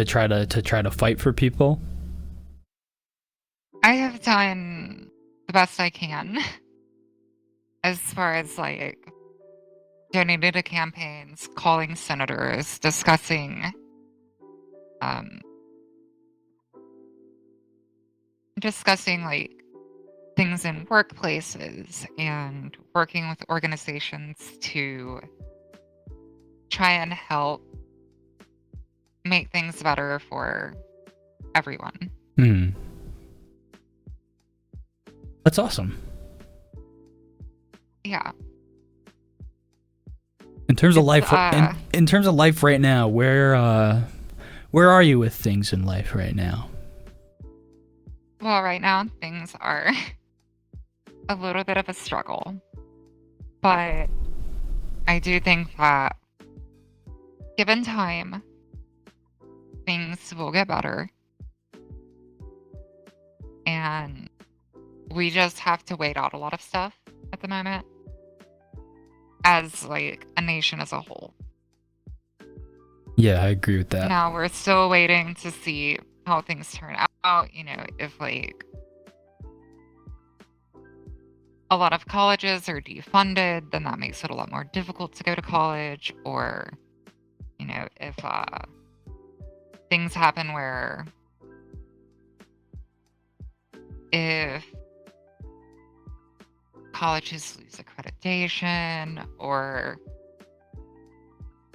try to fight for people? I have done the best I can as far as like donated to campaigns, calling senators, discussing like things in workplaces and working with organizations to try and help make things better for everyone. That's awesome. Yeah. In terms of life, in terms of life right now, where are you with things in life right now? Well, right now things are a little bit of a struggle, but I do think that given time, things will get better, and we just have to wait out a lot of stuff at the moment as like a nation as a whole. Yeah, I agree with that. Now we're still waiting to see how things turn out, if like a lot of colleges are defunded, then that makes it a lot more difficult to go to college, or if things happen where if colleges lose accreditation or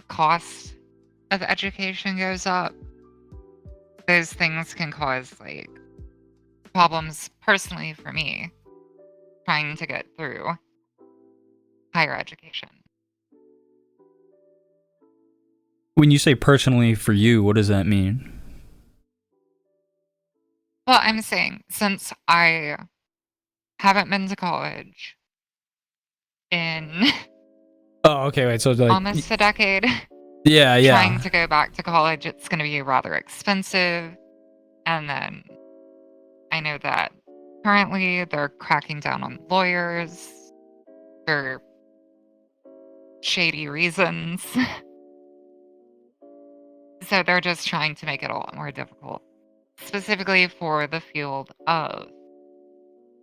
cost of education goes up, those things can cause like problems personally for me trying to get through higher education. When you say personally for you, what does that mean? Well, I'm saying since I haven't been to college in okay, wait. So like almost a decade. Yeah. Trying to go back to college, it's going to be rather expensive. And then I know that currently they're cracking down on lawyers for shady reasons. So they're just trying to make it a lot more difficult, specifically for the field of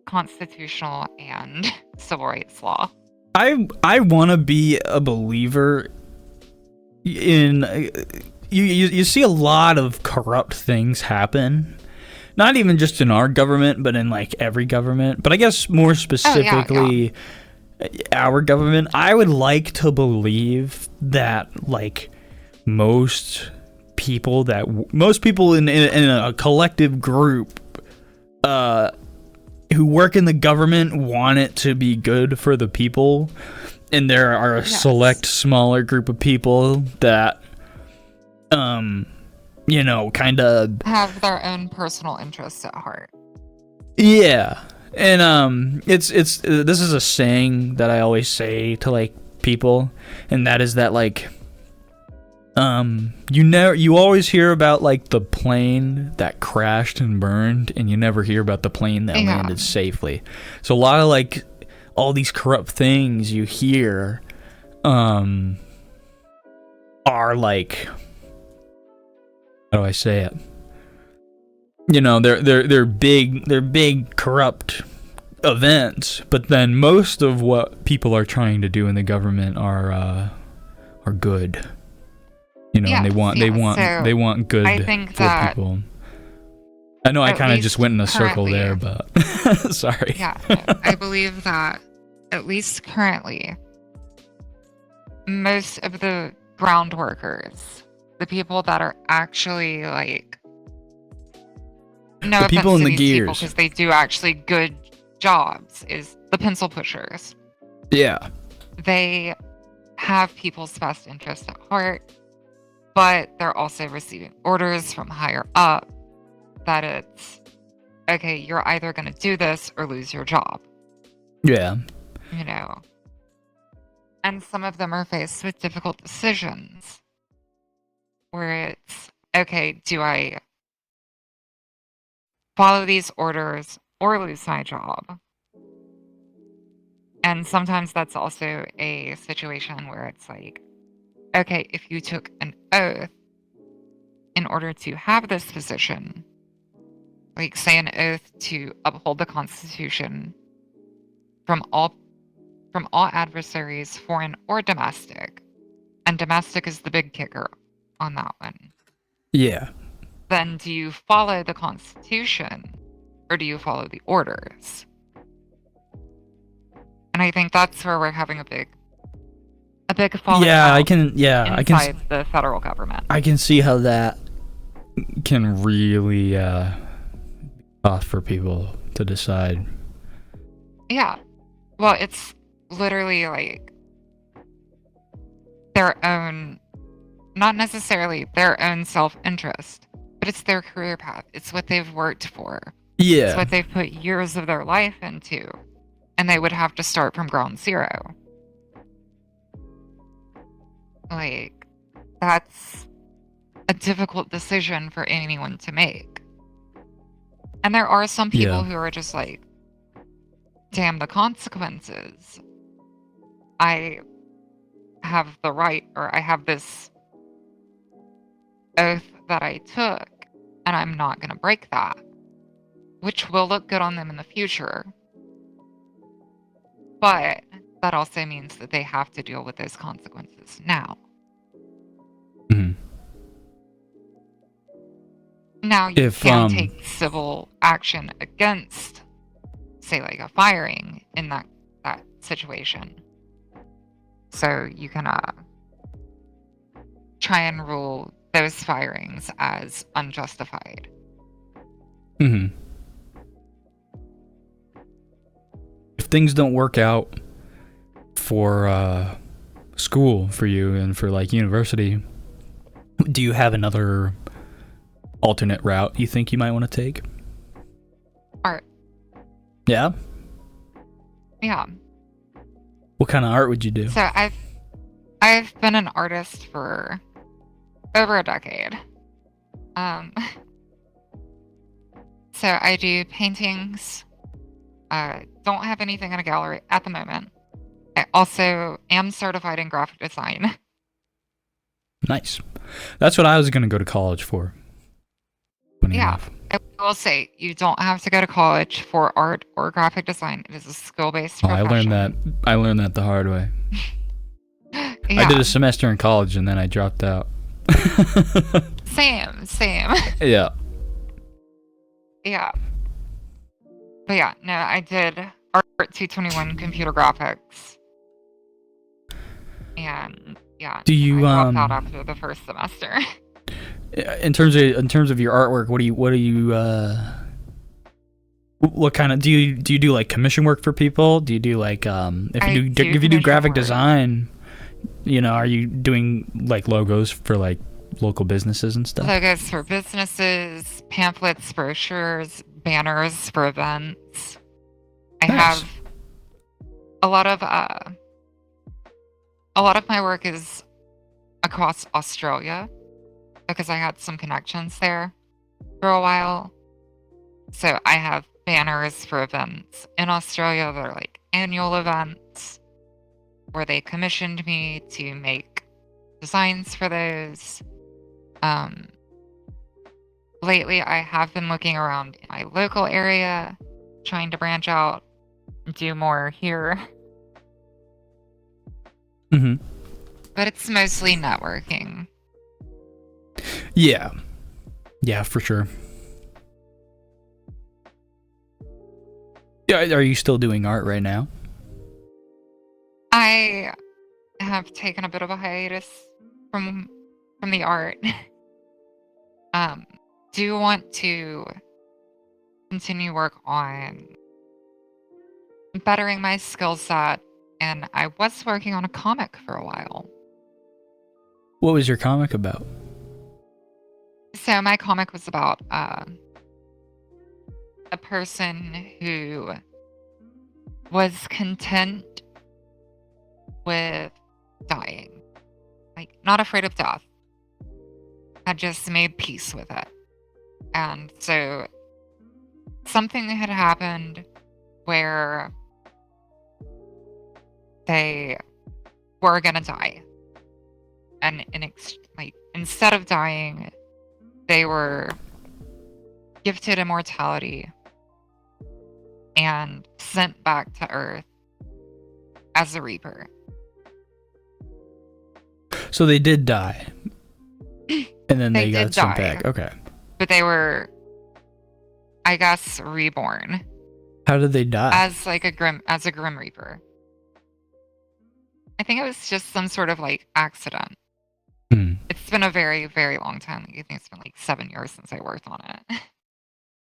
constitutional and civil rights law. I want to be a believer in you see a lot of corrupt things happen, not even just in our government but in like every government, but I guess more specifically our government. I would like to believe that like most people in a collective group who work in the government want it to be good for the people, and there are a select smaller group of people that kind of have their own personal interests at heart. Yeah. And it's this is a saying that I always say to like people, and that is that like you always hear about like the plane that crashed and burned, and you never hear about the plane that landed safely. So a lot of like all these corrupt things you hear are like, how do I say it? They're big corrupt events, but then most of what people are trying to do in the government are good. And they want good I think for that people. I know I kind of just went in a circle there, but sorry. Yeah, I believe that at least currently, most of the ground workers, the people that are actually like no The offense people in to the these people, gears. because they do actually good jobs, is the pencil pushers. Yeah. They have people's best interest at heart, but they're also receiving orders from higher up that it's, okay, you're either going to do this or lose your job, Yeah. you know? And some of them are faced with difficult decisions where it's, okay, do I follow these orders or lose my job? And sometimes that's also a situation where it's like, okay, if you took an oath in order to have this position, like say an oath to uphold the Constitution from all adversaries, foreign or domestic, and domestic is the big kicker on that one, Yeah. then do you follow the Constitution or do you follow the orders? And I think that's where we're having a big falling Yeah, out I can. Yeah, I can. inside the federal government. I can see how that can really tough for people to decide. Yeah. Well, it's literally like their own, not necessarily their own self-interest, but it's their career path. It's what they've worked for. It's Yeah. what they've put years of their life into. And they would have to start from ground zero. Like, that's a difficult decision for anyone to make. And there are some people Yeah. who are just like, damn the consequences. I have the right, or I have this oath that I took, and I'm not going to break that, which will look good on them in the future. But that also means that they have to deal with those consequences now. Mhm. Now, you If, can take civil action against, say, like a firing in that situation. So you can try and rule those firings as unjustified. Mhm. If things don't work out for school for you and for like university, do you have another alternate route you think you might want to take? Art. Yeah? Yeah. What kind of art would you do? So I've been an artist for over a decade. So I do paintings. Don't have anything in a gallery at the moment. I also am certified in graphic design. Nice. That's what I was going to go to college for. Funny Yeah. enough. I will say, you don't have to go to college for art or graphic design. It is a skill-based Oh, profession. I learned that the hard way. Yeah. I did a semester in college and then I dropped out. Same. Yeah. Yeah. But yeah, no, I did Art 221 computer graphics. And yeah, Do you I dropped out after the first semester. in terms of your artwork, what kind of do you do like commission work for people? Do you do like if you do graphic design, are you doing like logos for like local businesses and stuff? Logos for businesses, pamphlets, brochures, banners for events. I Nice. have a lot of my work is across Australia because I had some connections there for a while. So I have banners for events in Australia that are like annual events where they commissioned me to make designs for those. Lately, I have been looking around in my local area, trying to branch out, do more here. Mm-hmm. But it's mostly networking. Yeah. Yeah, for sure. Yeah, are you still doing art right now? I have taken a bit of a hiatus from the art. Do want to continue work on bettering my skill set, and I was working on a comic for a while. What was your comic about? So my comic was about a person who was content with dying, like not afraid of death, had just made peace with it. And so something had happened where they were gonna die, and instead of dying, they were gifted immortality and sent back to Earth as a Reaper. So they did die. And then they got did sent die, back. Okay. but they were, I guess, reborn How did they die? as a Grim Reaper. I think it was just some sort of like accident. Hmm. It's been a very, very long time. I think it's been like 7 years since I worked on it.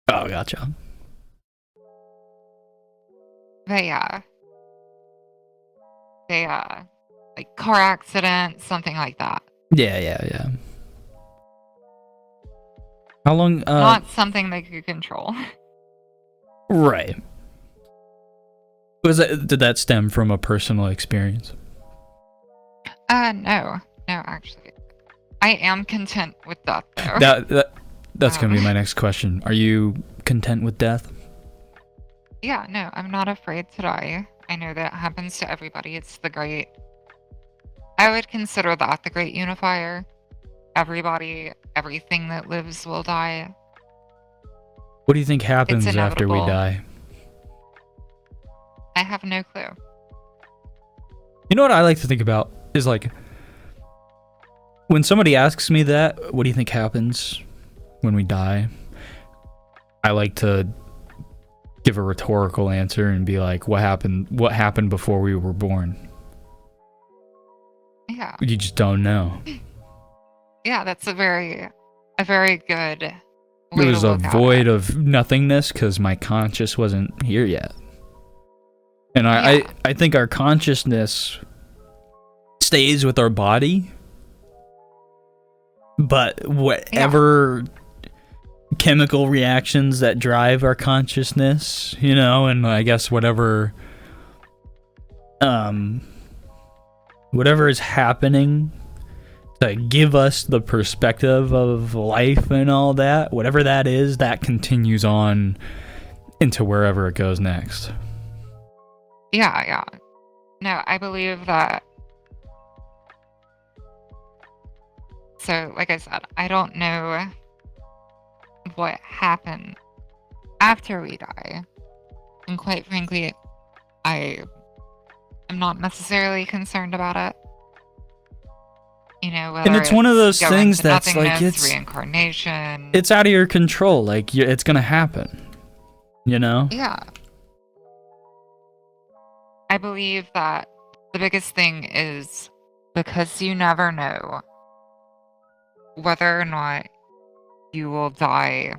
Oh, gotcha. But yeah, they like car accident, something like that. Yeah. How long? Not something they could control. Right. Did that stem from a personal experience? No, actually, I am content with death though. That's gonna be my next question. Are you content with death? Yeah, no, I'm not afraid to die. I know that happens to everybody. I would consider that the great unifier. Everything that lives will die. What do you think happens after we inevitable. die? I have no clue. You know what I like to think about is like when somebody asks me that, what do you think happens when we die? I like to give a rhetorical answer and be like, what happened before we were born? Yeah. You just don't know. Yeah, that's a very good way It was to a look at void it. of nothingness because my conscious wasn't here yet. And I think our consciousness stays with our body, but whatever chemical reactions that drive our consciousness, and I guess whatever is happening to give us the perspective of life and all that, whatever that is, that continues on into wherever it goes next. Yeah. No, I believe that. So, like I said, I don't know what happened after we die. And quite frankly, I am not necessarily concerned about it. Whether And it's one of those going things to that's like nothingness, reincarnation. it's out of your control. Like it's gonna happen. Yeah. I believe that the biggest thing is because you never know whether or not you will die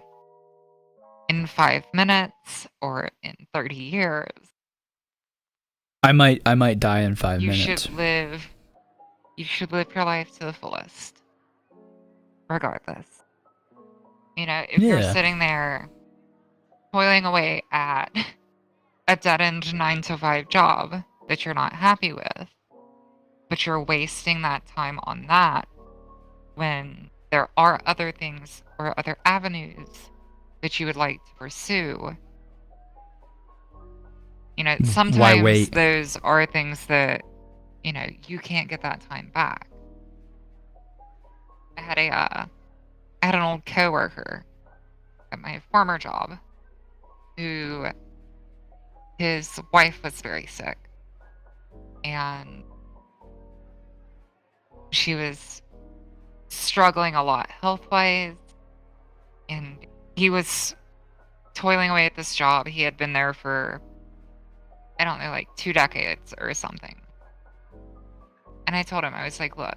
in 5 minutes or in 30 years. I might die in 5 You minutes. should live your life to the fullest. Regardless. If you're sitting there toiling away at a dead-end 9-to-5 job that you're not happy with, but you're wasting that time on that when there are other things or other avenues that you would like to pursue. Sometimes Why wait? those are things that, you can't get that time back. I had an old coworker at my former job who his wife was very sick, and she was struggling a lot health-wise, and he was toiling away at this job. He had been there for, I don't know, like 2 decades or something. And I told him, I was like, look,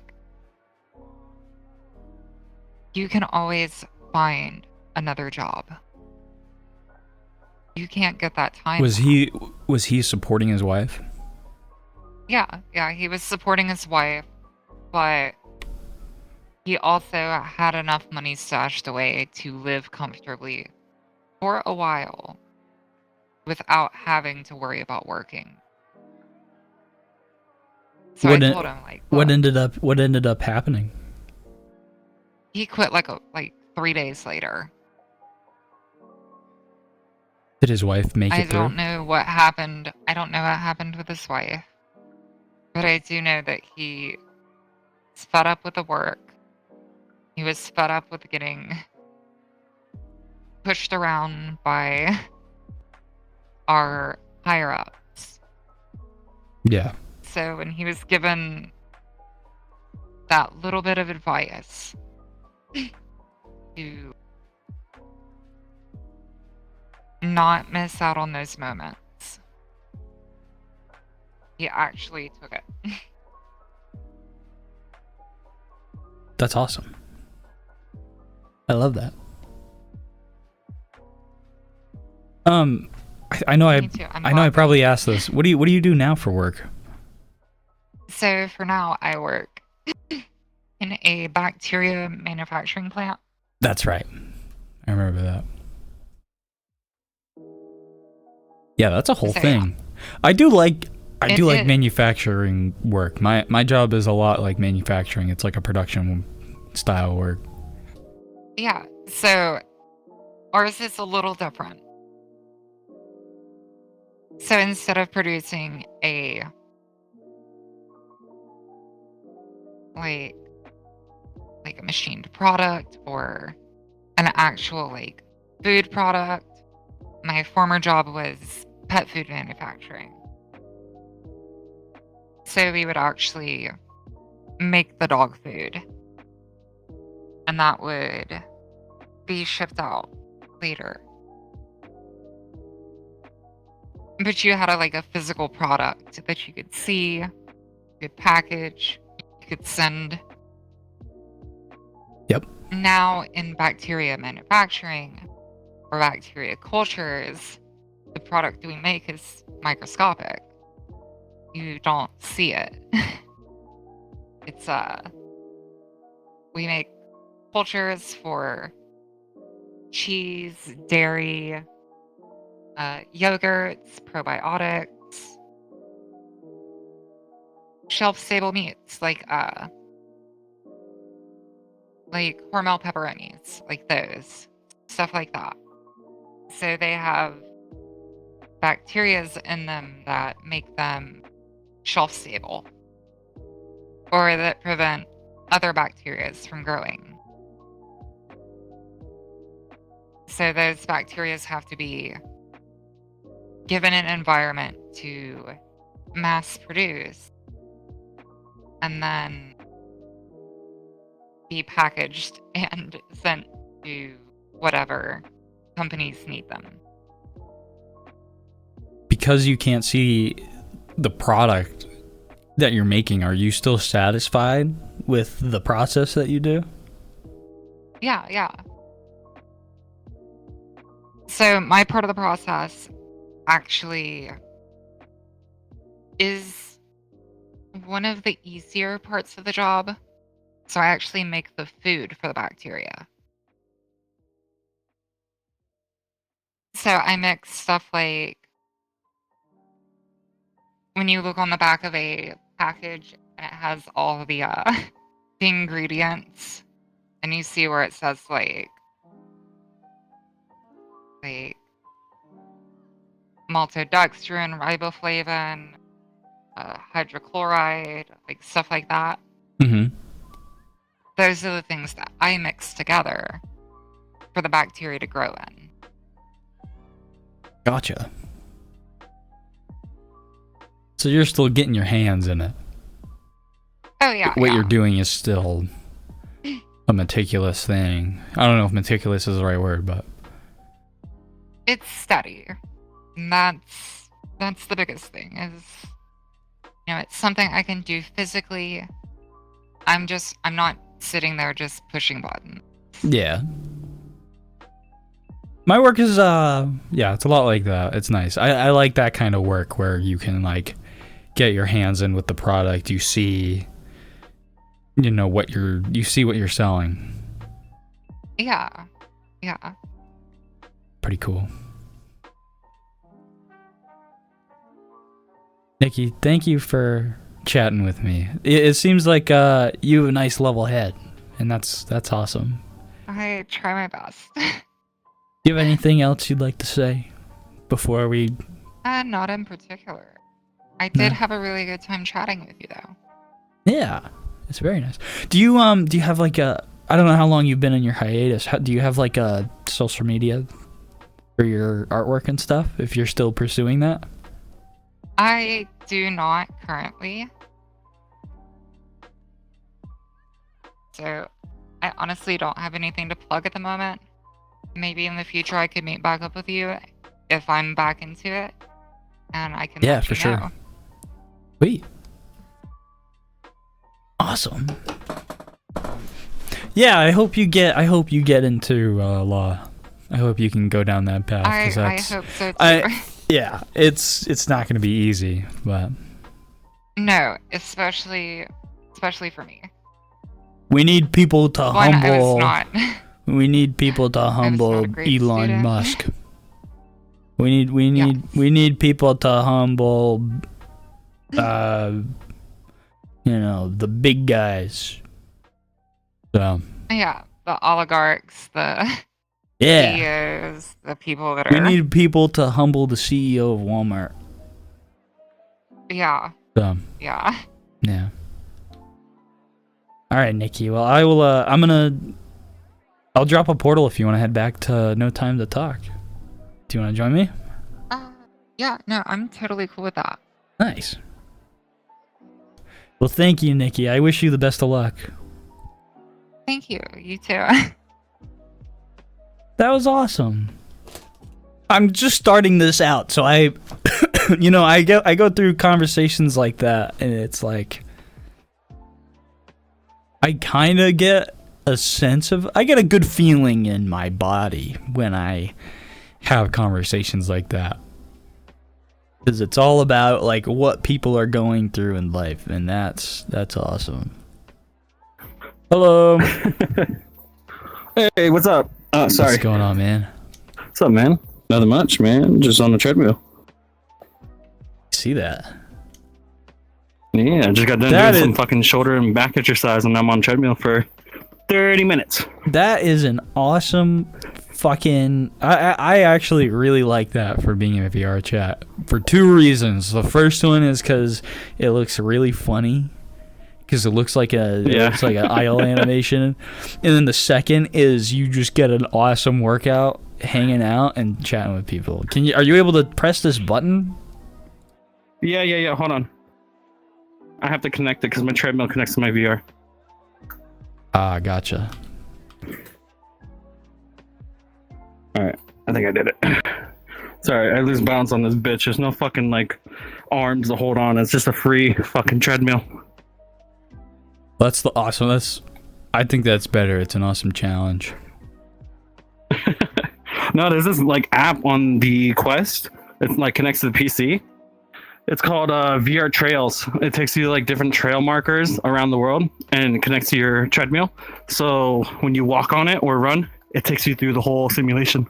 you can always find another job. you can't get that time. Was he supporting his wife? Yeah, he was supporting his wife, but he also had enough money stashed away to live comfortably for a while without having to worry about working. So I told him, like, what look, ended up happening? he quit like 3 days later. Did his wife make I it through? don't know what happened. I don't know what happened with his wife. But I do know that he was fed up with the work. He was fed up with getting pushed around by our higher ups. Yeah. So when he was given that little bit of advice to not miss out on those moments, he actually took it. That's awesome. I love that. I know Me too. I'm I know I glad probably asked this. What do you do now for work? So for now, I work in a bacteria manufacturing plant. That's right. I remember that. Yeah, that's a whole So, thing. I do like It- manufacturing work. My job is a lot like manufacturing. It's like a production style work. Yeah, so ours is a little different. So instead of producing a like a machined product or an actual like food product, my former job was pet food manufacturing. So we would actually make the dog food, and that would be shipped out later. But you had a physical product that you could see, you could package, you could send. Yep. Now in bacteria manufacturing or bacteria cultures, the product we make is microscopic. You don't see it. It's we make cultures for cheese, dairy, yogurts, probiotics, shelf-stable meats like Hormel pepperonis, like those, stuff like that. So they have bacterias in them that make them shelf-stable, or that prevent other bacterias from growing. So those bacterias have to be given an environment to mass produce and then be packaged and sent to whatever companies need them. Because you can't see the product that you're making, are you still satisfied with the process that you do? Yeah. So my part of the process actually is one of the easier parts of the job. So I actually make the food for the bacteria. So I mix stuff like when you look on the back of a package and it has all the the ingredients, and you see where it says like maltodextrin, riboflavin, hydrochloride, like stuff like that. Mm-hmm. Those are the things that I mix together for the bacteria to grow in. Gotcha. So you're still getting your hands in it. Oh yeah. What you're doing is still a meticulous thing. I don't know if meticulous is the right word, but It's steady. And that's the biggest thing is, it's something I can do physically. I'm not sitting there just pushing buttons. yeah. My work is yeah, it's a lot like that. It's nice. I like that kind of work where you can like get your hands in with the product. You see, you know, you see what you're selling. Yeah. Yeah. Pretty cool. Nikki, thank you for chatting with me. It seems like you have a nice level head, and that's awesome. I try my best. Do you have anything else you'd like to say before we? Not in particular. I did No? have a really good time chatting with you, though. Yeah, it's very nice. Do you have like a? I don't know how long you've been in your hiatus. Do you have like a social media for your artwork and stuff? If you're still pursuing that. I do not currently. So, I honestly don't have anything to plug at the moment. Maybe in the future I could meet back up with you if I'm back into it, and I can let For you sure. know. Sweet. Awesome. Yeah, I hope you get into law. I hope you can go down that path. I hope so too. Yeah, it's not going to be easy, but No, especially for me. we need people to One, I was humble. not. We need people to humble a great Elon student. Musk. We need people to humble, you know, the big guys. So Yeah, the oligarchs, the yeah, CEOs, the people that we are. need people to humble the CEO of Walmart. Yeah, So yeah. yeah. All right, Nikki. Well, I will. I'll drop a portal if you want to head back to No Time to Talk. Do you want to join me? Yeah, no, I'm totally cool with that. Nice. Well, thank you, Nikki. I wish you the best of luck. Thank you. You too. That was awesome. I'm just starting this out, so I, you know, I go through conversations like that, and it's like, I kind of get I get a good feeling in my body when I have conversations like that. Because it's all about like what people are going through in life, and that's awesome. Hello. Hey, what's up? Sorry. What's going on, man? What's up, man? Nothing much, man. Just on the treadmill. See that? Yeah, I just got done doing some fucking shoulder and back exercise, and I'm on treadmill for 30 minutes. That is an awesome fucking... I actually really like that for being in a VR chat. For two reasons. The first one is because it looks really funny. Because it looks like an idle animation. And then the second is you just get an awesome workout hanging out and chatting with people. Are you able to press this button? Yeah. Hold on. I have to connect it because my treadmill connects to my VR. Ah, gotcha. Alright, I think I did it. Sorry, I lose balance on this bitch. There's no fucking, like, arms to hold on. It's just a free fucking treadmill. That's the awesome. I think that's better. It's an awesome challenge. No, there's this, like, app on the Quest. It's, like, connects to the PC. It's called VR Trails. It takes you to like different trail markers around the world and connects to your treadmill. So when you walk on it or run, it takes you through the whole simulation,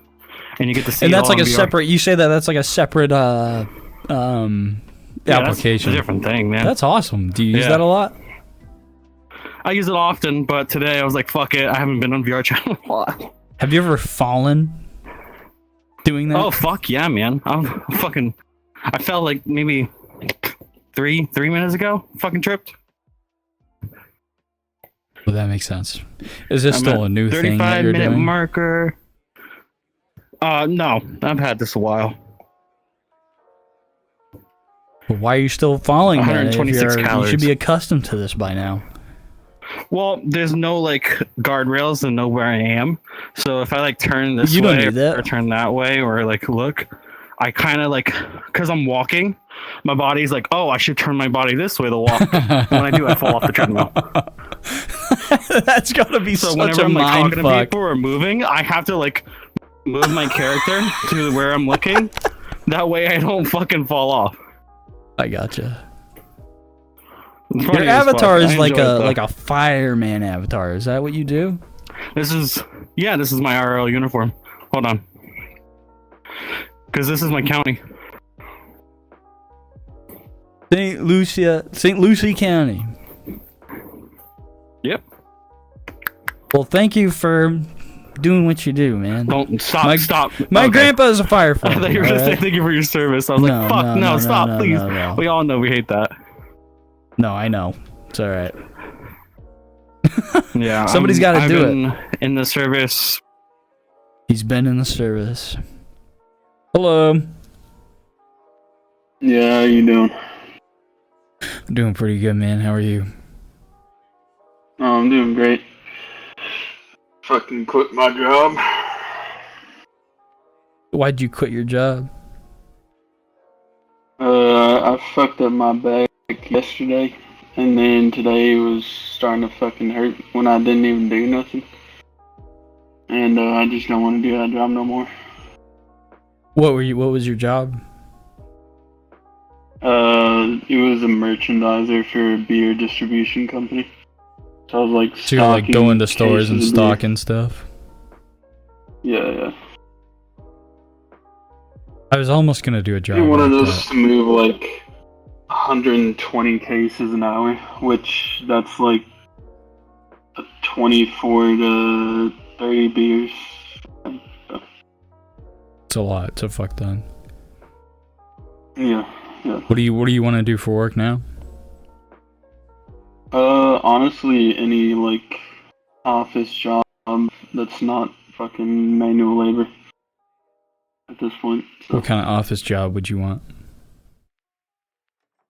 and you get to see. And that's it all like a in VR. separate. You say that's like a separate Yeah, application. That's a different thing, man. That's awesome. Do you use that a lot? I use it often, but today I was like, fuck it. I haven't been on VR chat in a while. Have you ever fallen doing that? Oh fuck yeah, man! I fell like maybe three minutes ago. Fucking tripped. Well, that makes sense. Is this still a new thing that 35 you're minute doing? marker. No, I've had this a while. Well, why are you still falling? then? 126 You calories. should be accustomed to this by now. Well, there's no like guardrails to know where I am. So if I like turn this You don't way need that. or turn that way or like look, I kind of like, because I'm walking, my body's like, oh, I should turn my body this way to walk. And when I do, I fall off the treadmill. That's gotta be So such whenever a I'm like mind talking to fuck. people or moving, I have to like move my character to where I'm looking. That way I don't fucking fall off. I gotcha. It's Your funny as fuck. avatar I is like enjoy it, a though. like a fireman avatar. Is that what you do? This is my RL uniform. Hold on. Because this is my county. St. Lucie County. Yep. Well, thank you for doing what you do, man. Don't stop. My Okay. grandpa is a I firefighter. thought you were gonna say alright? thank you for your service. I was like, fuck, no, stop, please. No. We all know we hate that. No, I know. It's alright. Yeah. Somebody's got to I've do been it. in the service. He's been in the service. Hello. Yeah, how you doing? I'm doing pretty good, man. How are you? Oh, I'm doing great. Fucking quit my job. Why'd you quit your job? I fucked up my back yesterday, and then today was starting to fucking hurt when I didn't even do nothing. And I just don't want to do that job no more. What was your job? It was a merchandiser for a beer distribution company. So I was like, So you're like going to stocking stores and cases of beer. stocking stuff? Yeah. I was almost gonna do a job One of like those that. to move like 120 cases an hour, which that's like 24 to 30 beers. It's a lot. It's a fuck ton. Yeah. What do you want to do for work now? Honestly, any like office job that's not fucking manual labor at this point. So. What kind of office job would you want?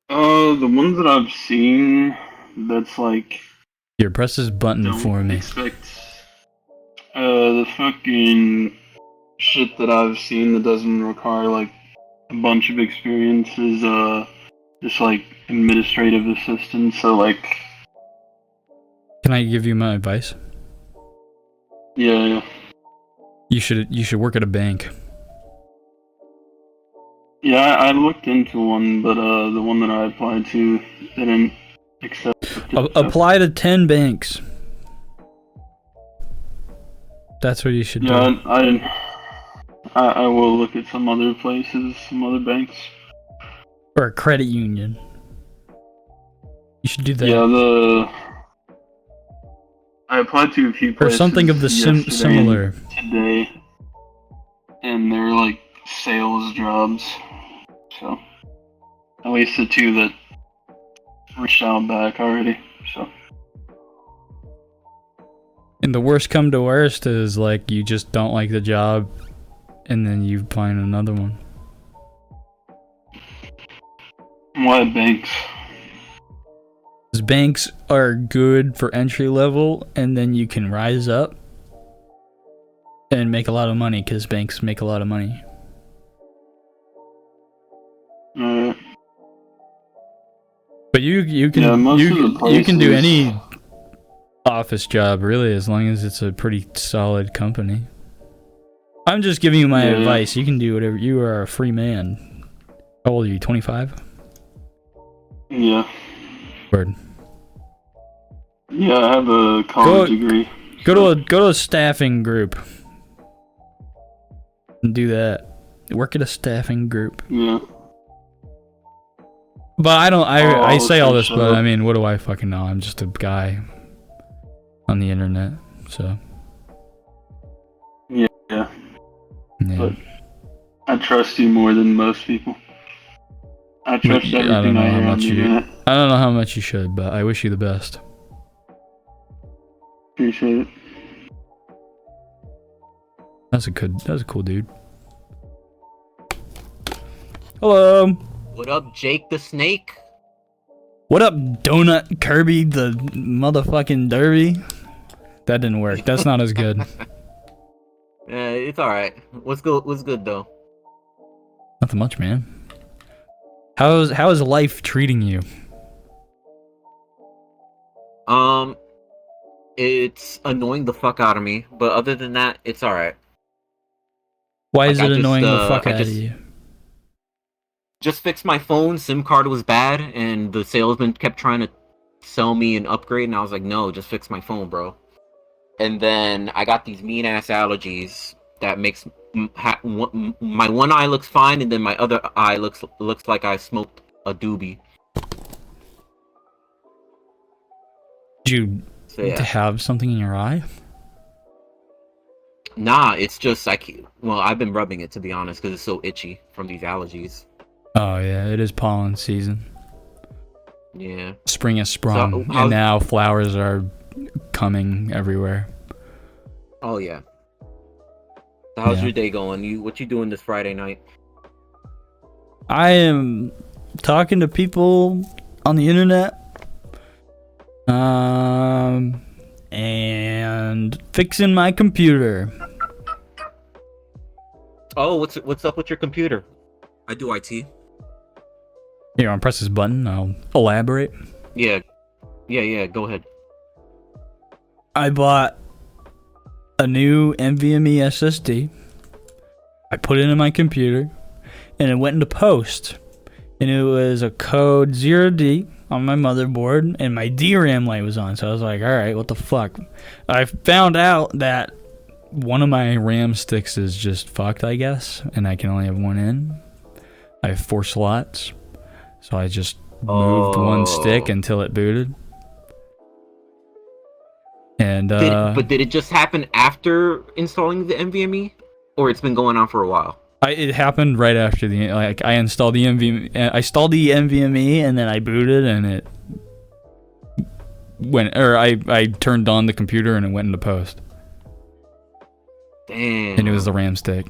The ones that I've seen, that's like. Here, press this button for me. The fucking shit that I've seen that doesn't require like a bunch of experience is just like administrative assistant. So like. Can I give you my advice? Yeah. You should work at a bank. Yeah, I looked into one, but the one that I applied to didn't accept it. Apply to 10 banks. That's what you should do. Yeah, I will look at some other places, some other banks. Or a credit union. You should do that. Yeah, I applied to a few Or places. something of the yesterday and similar. today, and they're like sales jobs. So, at least the two that reached out back already. So. And the worst come to worst is like you just don't like the job, and then you find another one. Why banks? Because banks are good for entry level, and then you can rise up and make a lot of money. Because banks make a lot of money. But you can you can do any office job really, as long as it's a pretty solid company. I'm just giving you my advice. You can do whatever. You are a free man. How old are you? 25? Yeah. Word. Yeah, I have a college degree. Go to a staffing group and do that. Work at a staffing group. Yeah. But I don't. I say all this, shut but up. I mean, what do I fucking know? I'm just a guy on the internet, so. Yeah. Yeah. But I trust you more than most people. I trust I everything don't know I how hear on much the you. internet. I don't know how much you should, but I wish you the best. Appreciate it. That's a cool dude. Hello. What up, Jake the Snake? What up, Donut Kirby the motherfucking Derby? That didn't work. That's not as good. It's alright. What's good though? Nothing much, man. How is life treating you? It's annoying the fuck out of me, but other than that, it's alright. Why is Like, it I just, annoying the fuck I out of just- you? Just fixed my phone. SIM card was bad, and the salesman kept trying to sell me an upgrade, and I was like, no, just fix my phone, bro. And then I got these mean ass allergies that makes my one eye looks fine, and then my other eye looks like I smoked a doobie. Did you So, yeah. have something in your eye? Nah, it's just well, I've been rubbing it, to be honest, because it's so itchy from these allergies. Oh yeah, it is pollen season. Yeah. Spring has sprung, So, and now flowers are coming everywhere. Oh yeah. So how's Yeah. your day going? What you doing this Friday night? I am talking to people on the internet, and fixing my computer. Oh, what's up with your computer? I do IT. Here, I'll press this button. I'll elaborate. Yeah. Go ahead. I bought a new NVMe SSD. I put it in my computer, and it went into post. And it was a code 0D on my motherboard, and my DRAM light was on. So I was like, all right, what the fuck? I found out that one of my RAM sticks is just fucked, I guess, and I can only have one in. I have 4 slots. So I just moved one stick until it booted. And But did it just happen after installing the NVMe, or it's been going on for a while? It happened right after I installed the NVMe. I installed the NVMe and then I booted and it I turned on the computer and it went into post. Damn. And it was the RAM stick.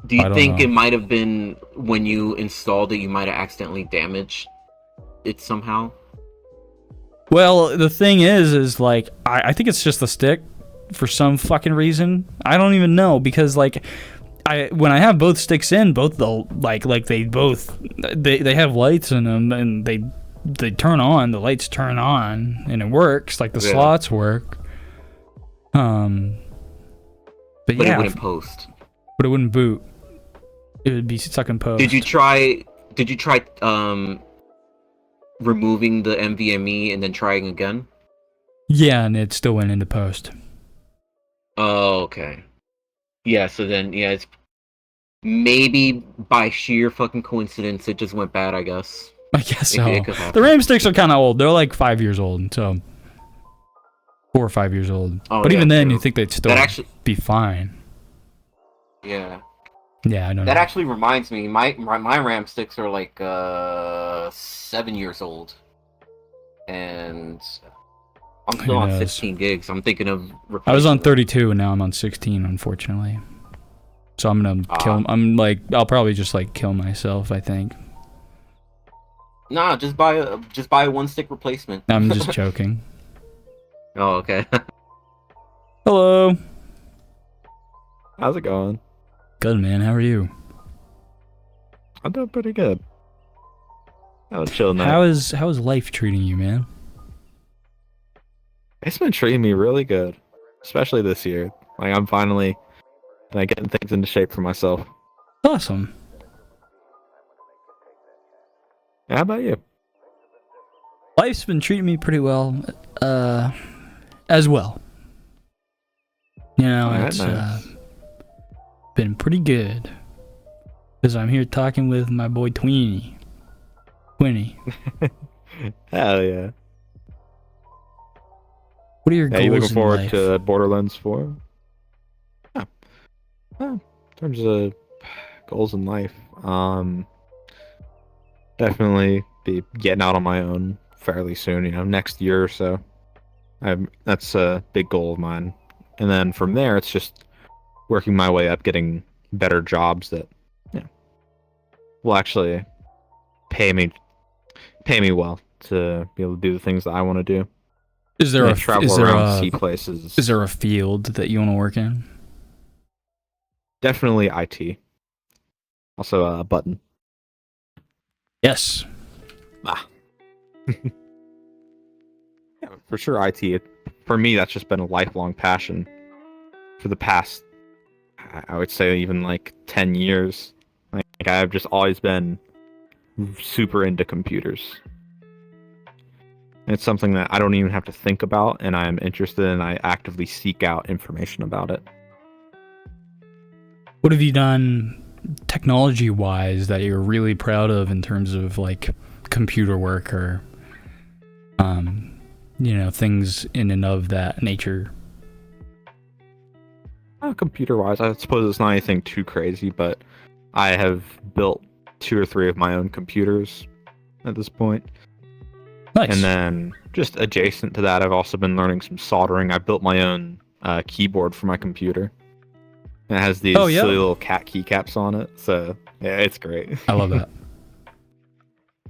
Do you think it might have been when you installed it, you might have accidentally damaged it somehow? Well, the thing is like I think it's just the stick for some fucking reason. I don't even know because like when I have both sticks in, both the they have lights in them and they turn on, the lights turn on and it works, like the slots work. But yeah, it wouldn't post. But it wouldn't boot. It would be stuck in post. Did you try removing the NVMe and then trying again? Yeah, and it still went into post. Oh, okay. Yeah, so then it's maybe by sheer fucking coincidence it just went bad, I guess. I guess so. It could happen. The RAM sticks are kind of old. They're like 5 years old, so 4 or 5 years old. Oh, but yeah, even then, true. you think they'd still be fine. Yeah. Yeah, I don't know. That actually reminds me, my RAM sticks are like 7 years old, and I'm still on 16 gigs. I'm thinking of. I was on 32 and now I'm on 16, unfortunately. So I'm gonna kill. I'll probably just like kill myself, I think. Nah, just buy a one stick replacement. I'm just joking. Oh, okay. Hello. How's it going? Good, man. How are you? I'm doing pretty good. I was chilling. How is life treating you, man? It's been treating me really good, especially this year. Like I'm finally getting things into shape for myself. Awesome. How about you? Life's been treating me pretty well, as well. You know, it's been pretty good. Because I'm here talking with my boy Twinny. Hell yeah. What are your goals you looking in forward life? to Borderlands 4? Yeah. In terms of goals in life, definitely be getting out on my own fairly soon, next year or so. That's a big goal of mine. And then from there, it's just working my way up, getting better jobs that will actually pay me well to be able to do the things that I want to do. Is there travel around, see places? Is there a field that you want to work in? Definitely IT. Also a button. Yes. Yeah, for sure IT. For me, that's just been a lifelong passion for the past, I would say even like 10 years. Like I've just always been super into computers. It's something that I don't even have to think about, and I'm interested in. I actively seek out information about it. What have you done technology-wise that you're really proud of in terms of like computer work or, things in and of that nature? Computer-wise, I suppose it's not anything too crazy, but I have built 2 or 3 of my own computers at this point. Nice. And then, just adjacent to that, I've also been learning some soldering. I built my own keyboard for my computer. And it has these silly little cat keycaps on it, so yeah, it's great. I love that.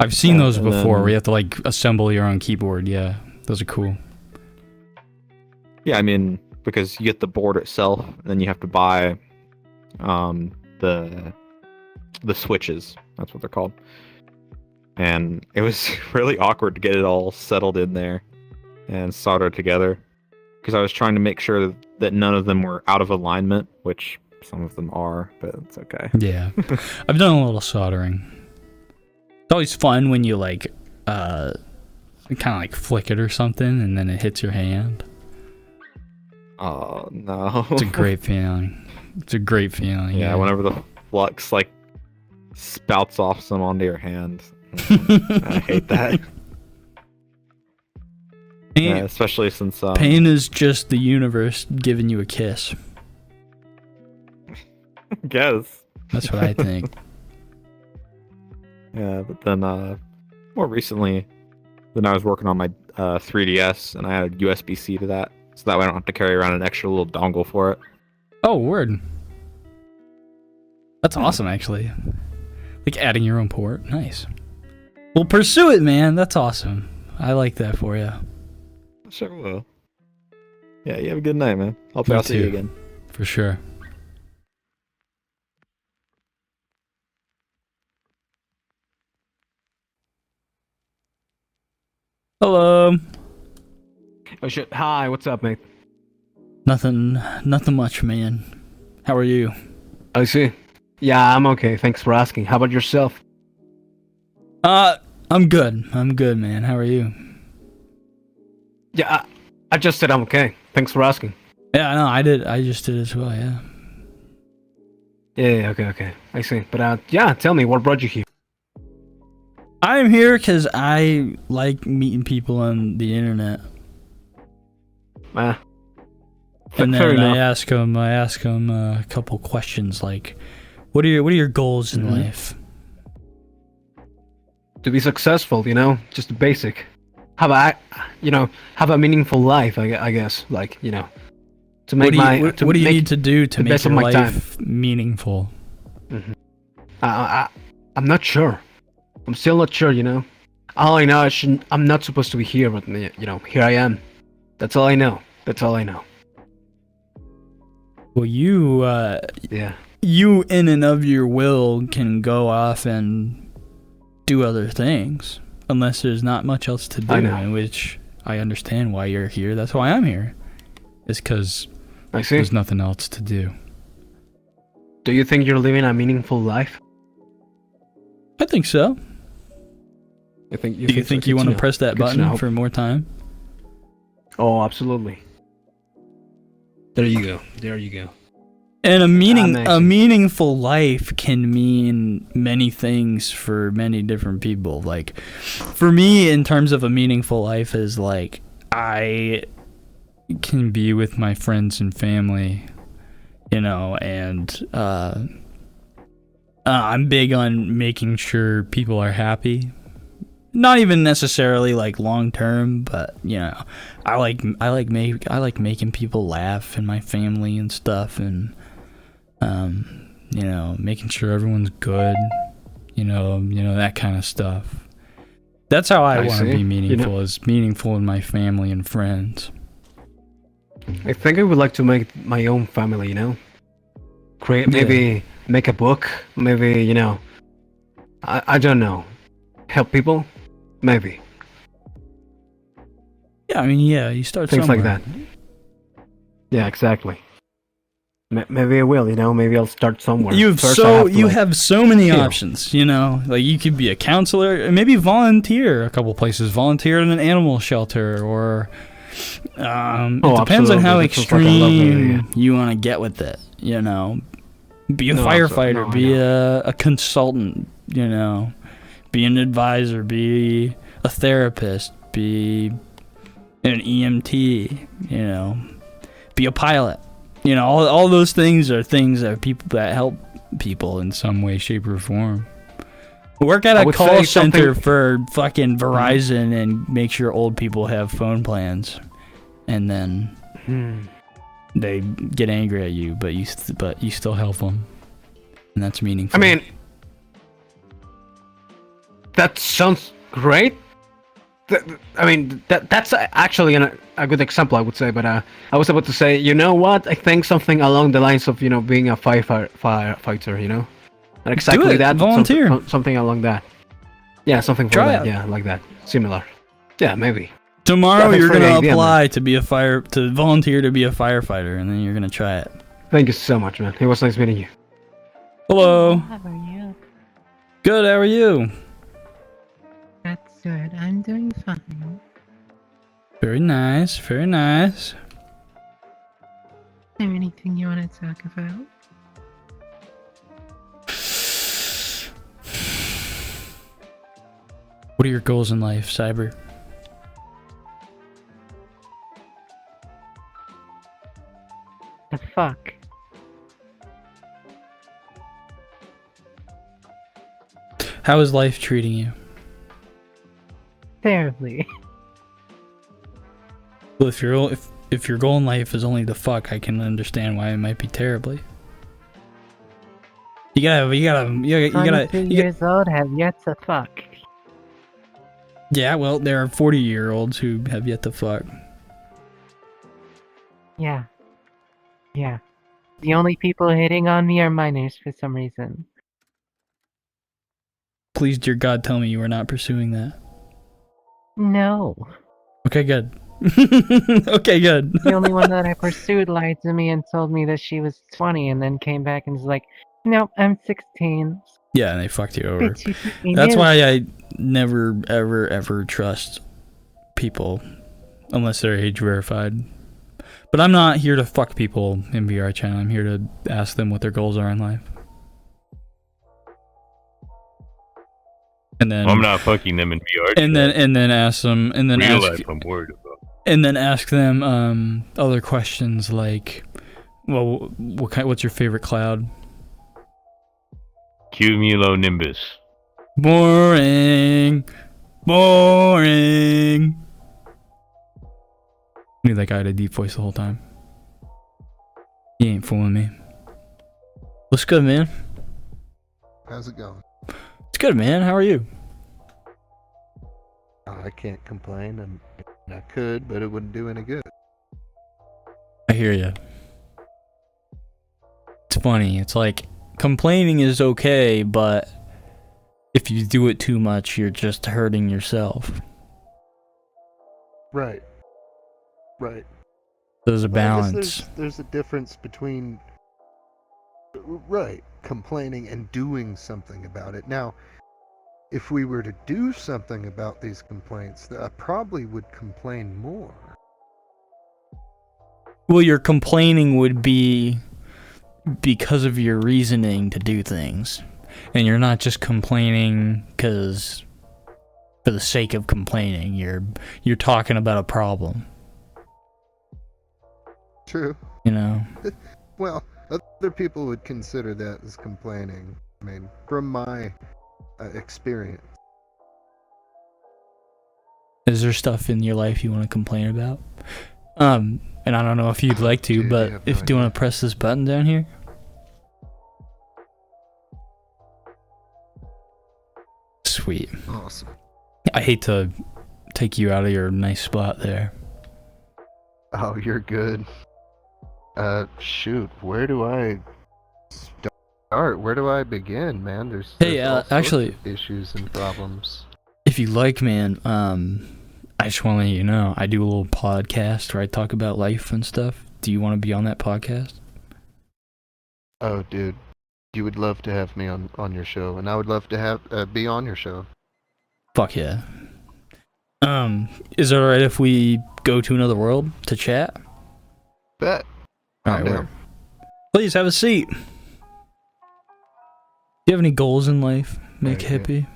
I've seen those before, where you have to like assemble your own keyboard. Yeah, those are cool. Yeah, I mean, because you get the board itself, and then you have to buy the switches. That's what they're called. And it was really awkward to get it all settled in there and soldered together, because I was trying to make sure that none of them were out of alignment, which some of them are, but it's okay. Yeah, I've done a little soldering. It's always fun when you like kind of like flick it or something, and then it hits your hand. Oh no! It's a great feeling. It's a great feeling. Yeah, whenever the flux like spouts off some onto your hand, I hate that. Yeah, especially since pain is just the universe giving you a kiss. I guess. That's what I think. Yeah, but then more recently, then I was working on my 3DS, and I had a USB-C to that, so that way I don't have to carry around an extra little dongle for it. Oh, word. That's awesome, actually. Like adding your own port. Nice. Well, pursue it, man. That's awesome. I like that for you. Sure will. Yeah, you have a good night, man. Hopefully I'll see you again. For sure. Hello. Oh shit. Hi, what's up, mate? Nothing much, man. How are you? I see. Yeah, I'm okay. Thanks for asking. How about yourself? I'm good. I'm good, man. How are you? Yeah, I just said I'm okay. Thanks for asking. Yeah, no, I did. I just did as well, yeah. Yeah, okay. I see. But yeah, tell me, what brought you here? I'm here because I like meeting people on the internet. And then fair enough. I ask them a couple questions like, what are your goals in life? To be successful, just the basic. Have a meaningful life, I guess. Like, to make what do you need to do to make your life time meaningful? I'm not sure. I'm still not sure, All I know is I'm not supposed to be here, but here I am. That's all I know. Well, you you in and of your will can go off and do other things, unless there's not much else to do. In which I understand why you're here. That's why I'm here. It's because there's nothing else to do. Do you think you're living a meaningful life? I think so. Do you think you want to press that button for more time? Oh, absolutely. There you go. And a meaningful life can mean many things for many different people. Like, for me, in terms of a meaningful life, is like I can be with my friends and family, and I'm big on making sure people are happy. Not even necessarily like long term, but I like making people laugh in my family and stuff, and making sure everyone's good, that kind of stuff. That's how I want to be meaningful, is meaningful in my family and friends. I think I would like to make my own family, create, maybe make a book, maybe, I don't know, help people, maybe. Yeah, I mean, you start things somewhere. like that. Yeah, exactly. Maybe I will. Maybe I'll start somewhere. You have First, I have to, you like, have so many heal. options. Like you could be a counselor, maybe volunteer a couple places, volunteer in an animal shelter, or it depends on absolutely. how This is like a lovely idea. extreme you want to get with it. Be a No, firefighter, no, I be a consultant. Be an advisor, be a therapist, be an EMT. Be a pilot. All those things are things that people that help people in some way, shape, or form. Work at a call center for fucking Verizon and make sure old people have phone plans, and then they get angry at you, but you still help them, and that's meaningful. I mean, that sounds great. That's actually a good example, I would say. But I was about to say, you know what? I think something along the lines of being a firefighter. Not exactly it, that. volunteer. Something along that. Yeah, something for Try that. it. Yeah, like that. Similar. Yeah, maybe. Tomorrow thanks you're for the gonna idea, apply to volunteer to be a firefighter, and then you're gonna try it. Thank you so much, man. It was nice meeting you. Hello. How are you? Good. How are you? That's good. I'm doing fine. Very nice. Very nice. Is there anything you want to talk about? What are your goals in life, Cyber? The fuck? How is life treating you? Terribly. Well, if your goal in life is only to fuck, I can understand why it might be terribly. You gotta. 22 years old, have yet to fuck. Yeah, well, there are 40-year-olds who have yet to fuck. Yeah. Yeah. The only people hitting on me are minors for some reason. Please, dear God, tell me you are not pursuing that. No. Okay, good. Okay, good. The only one that I pursued lied to me and told me that she was 20 and then came back and was like, nope, I'm 16. Yeah, and they fucked you over. Bitch, you took me That's new. why I never, ever, ever trust people unless they're age verified. But I'm not here to fuck people in VR channel. I'm here to ask them what their goals are in life. And then I'm not fucking them in VR. and then ask them and then Real ask life I'm worried about. and then ask them other questions like, well, what's your favorite cloud? Cumulonimbus. Boring. Boring. I knew that guy had a deep voice the whole time. He ain't fooling me. What's good, man? How's it going? It's good, man. How are you? I can't complain, and I could, but it wouldn't do any good. I hear you. It's funny. It's like complaining is okay, but if you do it too much, you're just hurting yourself. Right. Right. There's a Well, I guess balance. there's a difference between complaining and doing something about it. Now, if we were to do something about these complaints, I probably would complain more. Well, your complaining would be because of your reasoning to do things. And you're not just complaining because for the sake of complaining. You're talking about a problem. True. You know? Well, other people would consider that as complaining. I mean, from my experience. Is there stuff in your life you want to complain about? And I don't know if you'd like to, Dude, but I have if do you want to press this button down here? Sweet. Awesome. I hate to take you out of your nice spot there. Oh, you're good. Shoot, where do I start? Where do I begin, man? There's Hey, all sorts actually, of issues and problems. if you like, man, I just want to let you know, I do a little podcast where I talk about life and stuff. Do you want to be on that podcast? Oh, dude, you would love to have me on your show, and I would love to have be on your show. Fuck yeah. Is it alright if we go to another world to chat? Bet. Alright, word. Please have a seat. Do you have any goals in life, Make Hippie?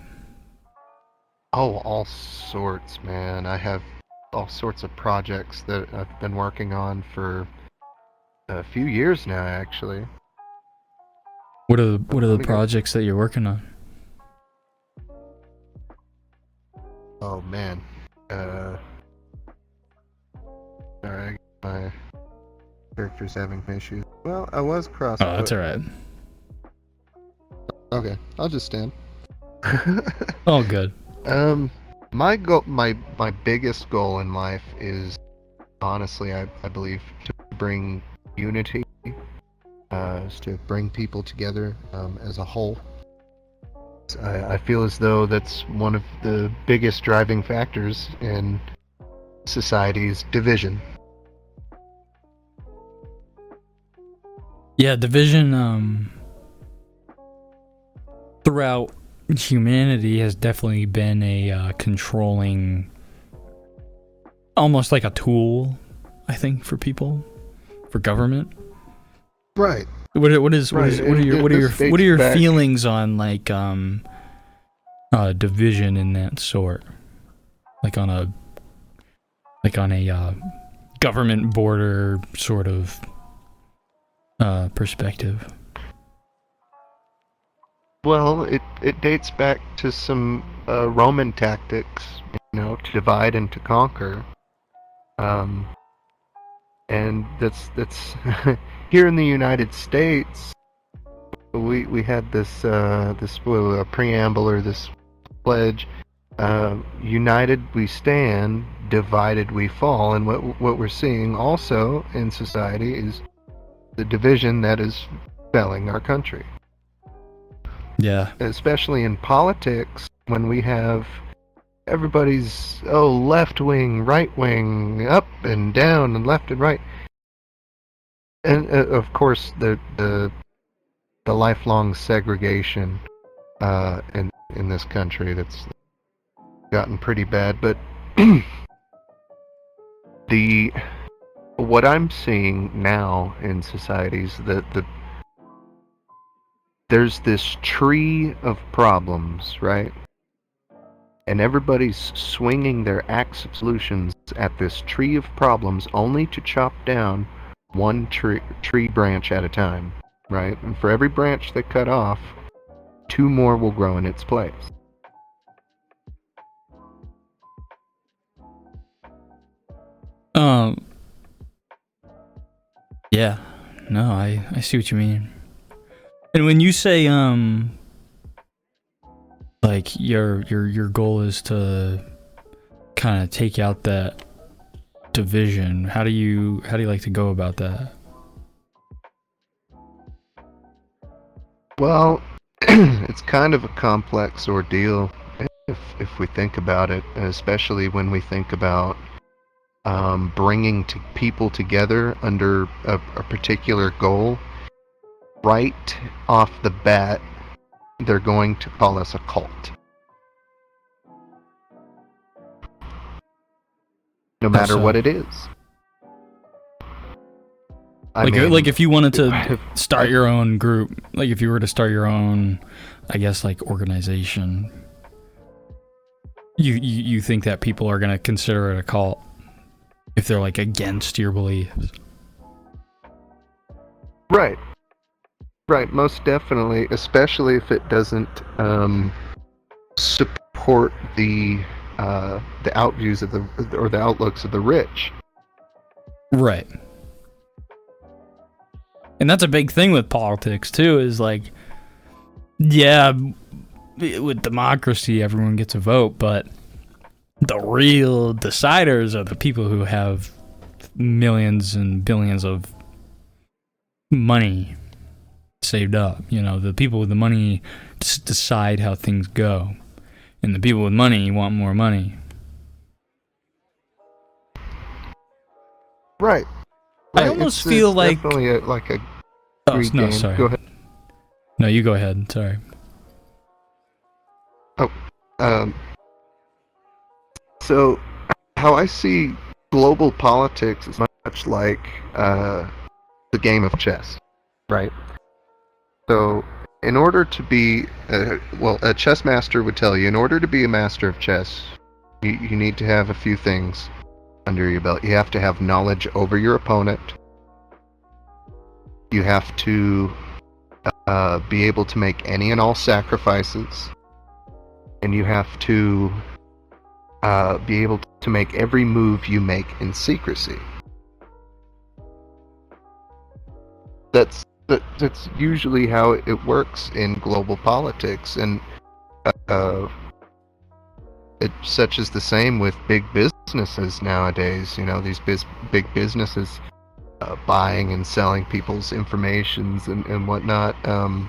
Oh, all sorts, man. I have all sorts of projects that I've been working on for a few years now, actually. What are the projects that you're working on? Oh man. Sorry, my character's having issues. Well, I was cross. Oh, that's alright. Okay, I'll just stand. Oh, good. My goal, my biggest goal in life is, honestly, I believe, to bring unity, is to bring people together as a whole. I feel as though that's one of the biggest driving factors in society's division. Yeah, division throughout humanity has definitely been a controlling, almost like a tool, I think, for people, for government. Right. What are your feelings on like division in that sort, like on a government border sort of perspective? Well, it dates back to some Roman tactics, to divide and to conquer. And that's here in the United States. We had this preamble, or this pledge: united we stand, divided we fall. And what we're seeing also in society is the division that is failing our country. Yeah. Especially in politics, when we have everybody's left wing, right wing, up and down, and left and right, and of course the lifelong segregation in this country that's gotten pretty bad. But what I'm seeing now in societies, there's this tree of problems, right? And everybody's swinging their axe of solutions at this tree of problems, only to chop down one tree branch at a time, right? And for every branch they cut off, 2 more will grow in its place. Yeah. No, I see what you mean. And when you say like your goal is to kind of take out that division, how do you like to go about that? Well, it's kind of a complex ordeal if we think about it, especially when we think about bringing people together under a particular goal. Right off the bat, they're going to call us a cult. No matter what it is. Like if you wanted to start your own group, like if you were to start your own, I guess, like organization, you think that people are going to consider it a cult if they're like against your beliefs? Right, most definitely, especially if it doesn't support the outviews of the outlooks of the rich. Right. And that's a big thing with politics too, is like, yeah, with democracy everyone gets a vote, but the real deciders are the people who have millions and billions of money saved up. The people with the money just decide how things go, and the people with money want more money. Right. I almost feel it's like definitely like Oh, free no, game. sorry. Go ahead. No, you go ahead. Sorry. Oh, so how I see global politics is much like the game of chess, right? So, in order to be, a chess master would tell you, in order to be a master of chess, you need to have a few things under your belt. You have to have knowledge over your opponent. You have to be able to make any and all sacrifices. And you have to be able to make every move you make in secrecy. That's usually how it works in global politics, and it such is the same with big businesses nowadays. You know, these big businesses buying and selling people's informations and whatnot. And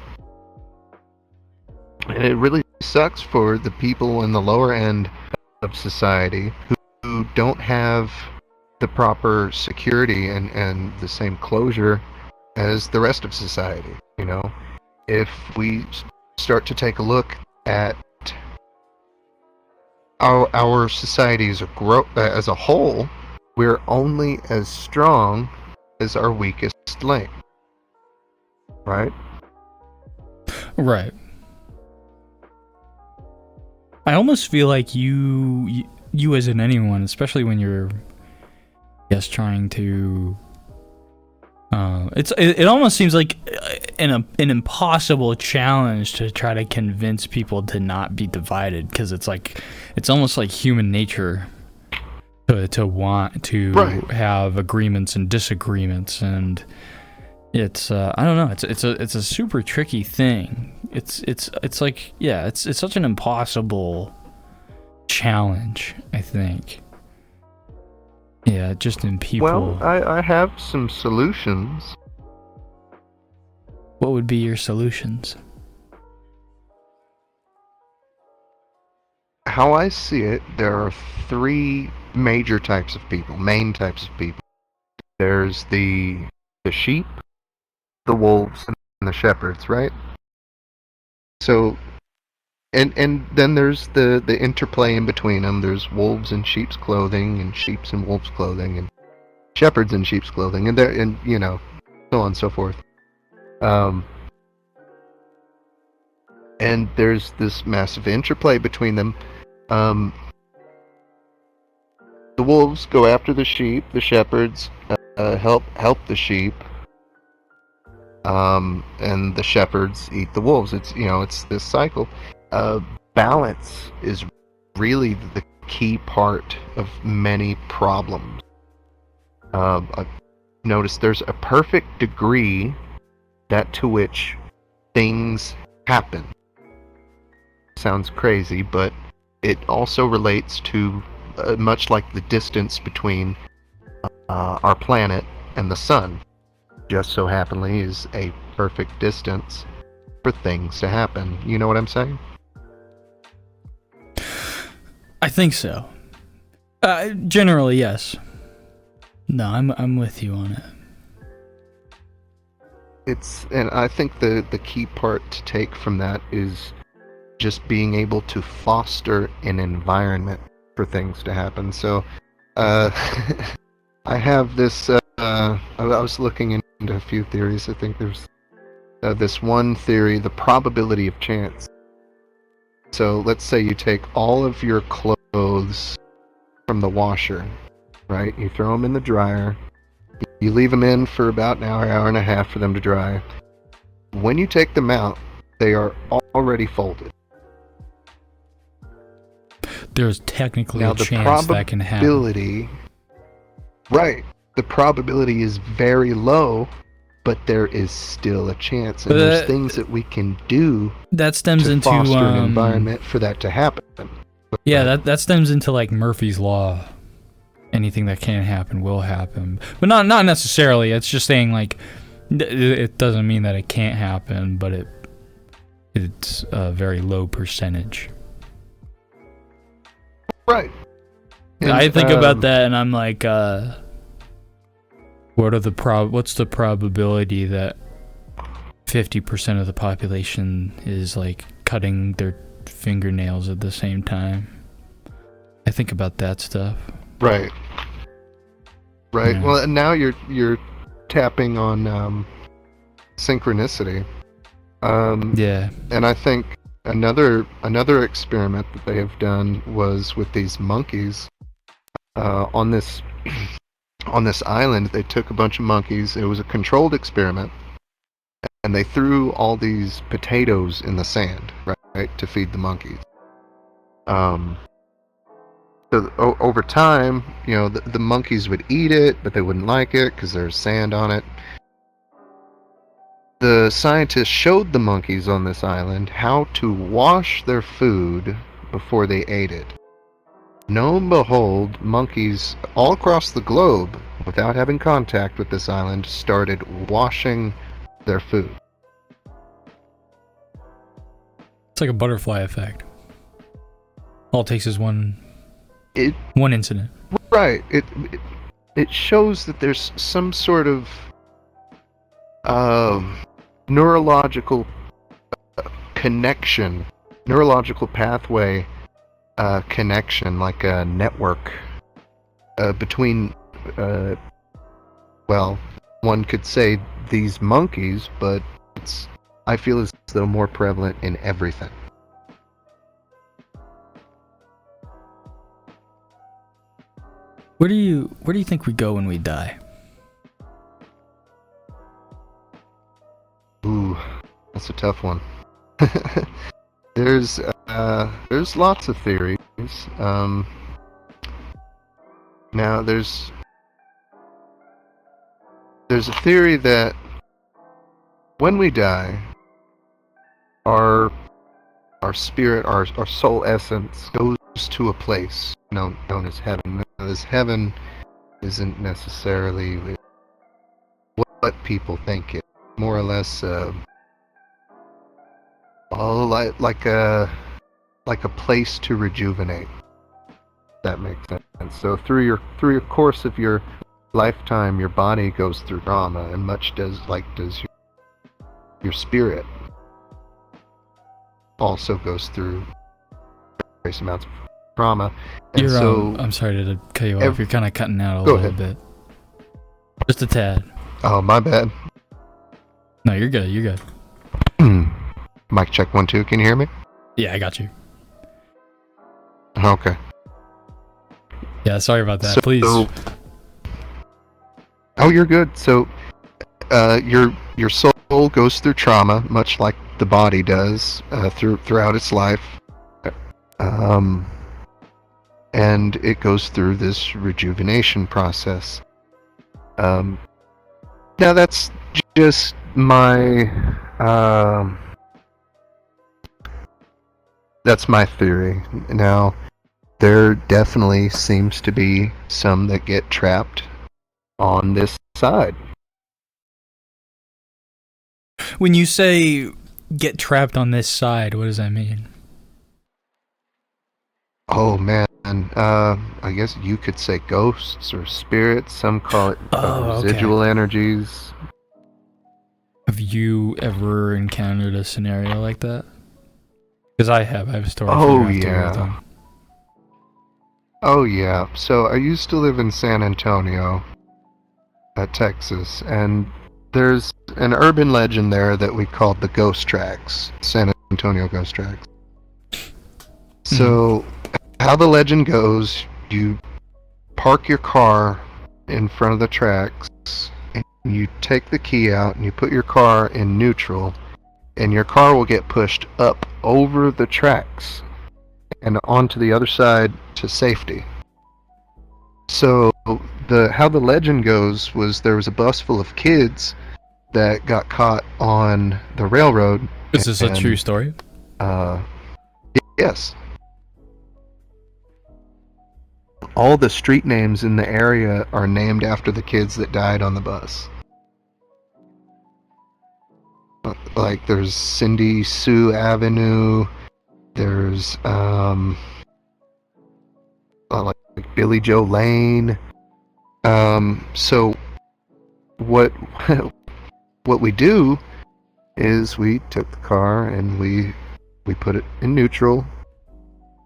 it really sucks for the people in the lower end of society who don't have the proper security and the same closure as the rest of society. You know, if we start to take a look at our society as a whole, we're only as strong as our weakest link, right? Right. I almost feel like you as in anyone, especially when you're, trying to. It almost seems like an impossible challenge to try to convince people to not be divided, because it's almost like human nature to want to have agreements and disagreements, and it's I don't know, it's a super tricky thing. It's like, it's such an impossible challenge, I think. Yeah, just in people. Well, I have some solutions. What would be your solutions? How I see it, there are three major types of people, main types of people. There's the sheep, the wolves, and the shepherds, right? So, and then there's the interplay in between them. There's wolves in sheep's clothing, and sheep's in wolves' clothing, and shepherds in sheep's clothing, and so on and so forth. And there's this massive interplay between them. The wolves go after the sheep. The shepherds help the sheep. And the shepherds eat the wolves. It's this cycle. Balance is really the key part of many problems. I've noticed there's a perfect degree to which things happen. Sounds crazy, but it also relates to much like the distance between our planet and the sun. Just so happenly is a perfect distance for things to happen. You know what I'm saying? I think so. Generally, yes. No, I'm with you on it. And I think the key part to take from that is just being able to foster an environment for things to happen. So, I have this. I was looking into a few theories. I think there's this one theory, the probability of chance. So let's say you take all of your clothes from the washer, right? You throw them in the dryer. You leave them in for about an hour and a half for them to dry. When you take them out, they are already folded. There's technically a chance that can happen. Probability, right? The probability is very low, but there is still a chance, and there's things that we can do that stems to into foster an environment for that to happen. Yeah, that stems into like Murphy's Law. Anything that can happen will happen, but not necessarily. It's just saying like it doesn't mean that it can't happen, but it's a very low percentage. Right. And, I think about that, and I'm like, what's the probability that 50% of the population is like cutting their fingernails at the same time. I think about that stuff. Right. Right. Yeah. Well, and now you're tapping on synchronicity. Yeah. And I think another experiment that they have done was with these monkeys on this on this island. They took a bunch of monkeys. It was a controlled experiment, and they threw all these potatoes in the sand, right, to feed the monkeys. So over time, you know, the monkeys would eat it, but they wouldn't like it because there's sand on it. The scientists showed the monkeys on this island how to wash their food before they ate it. Lo and behold, monkeys all across the globe, without having contact with this island, started washing their food. It's like a butterfly effect. All it takes is one incident. Right. It shows that there's some sort of neurological connection, neurological pathway connection, like a network between, well, one could say these monkeys, but I feel as though more prevalent in everything. Where do you think we go when we die? Ooh, that's a tough one. There's lots of theories. Now there's a theory that when we die, our spirit, our soul essence goes to a place known as heaven. Now, this heaven isn't necessarily what people think it. More or less, like a place to rejuvenate. If that makes sense. So through your course of your lifetime, your body goes through trauma, and much does your spirit also goes through various amounts of trauma. And I'm sorry to cut you off. You're kind of cutting out a Go little ahead. bit. Just a tad. Oh, my bad. No, you're good. You're good. Mic check 1 2. Can you hear me? Yeah, I got you. Okay. Yeah, sorry about that. So- Please. Oh, you're good. So, your soul goes through trauma, much like the body does throughout its life, and it goes through this rejuvenation process. Now, that's just my theory. Now, there definitely seems to be some that get trapped on this side. When you say get trapped on this side, what does that mean? Oh man, I guess you could say ghosts or spirits. Some call it residual energies. Have you ever encountered a scenario like that? Because I have. I have a story. Oh for you after we're yeah. done. Oh yeah. So I used to live in San Antonio, Texas, and there's an urban legend there that we called the Ghost Tracks, San Antonio Ghost Tracks. So, how the legend goes, you park your car in front of the tracks, and you take the key out, and you put your car in neutral, and your car will get pushed up over the tracks and onto the other side to safety. So, how the legend goes was there was a bus full of kids that got caught on the railroad. Is this a true story? Yes. All the street names in the area are named after the kids that died on the bus. Like there's Cindy Sue Avenue, there's like Billy Joe Lane. So what what we do is we took the car and we put it in neutral,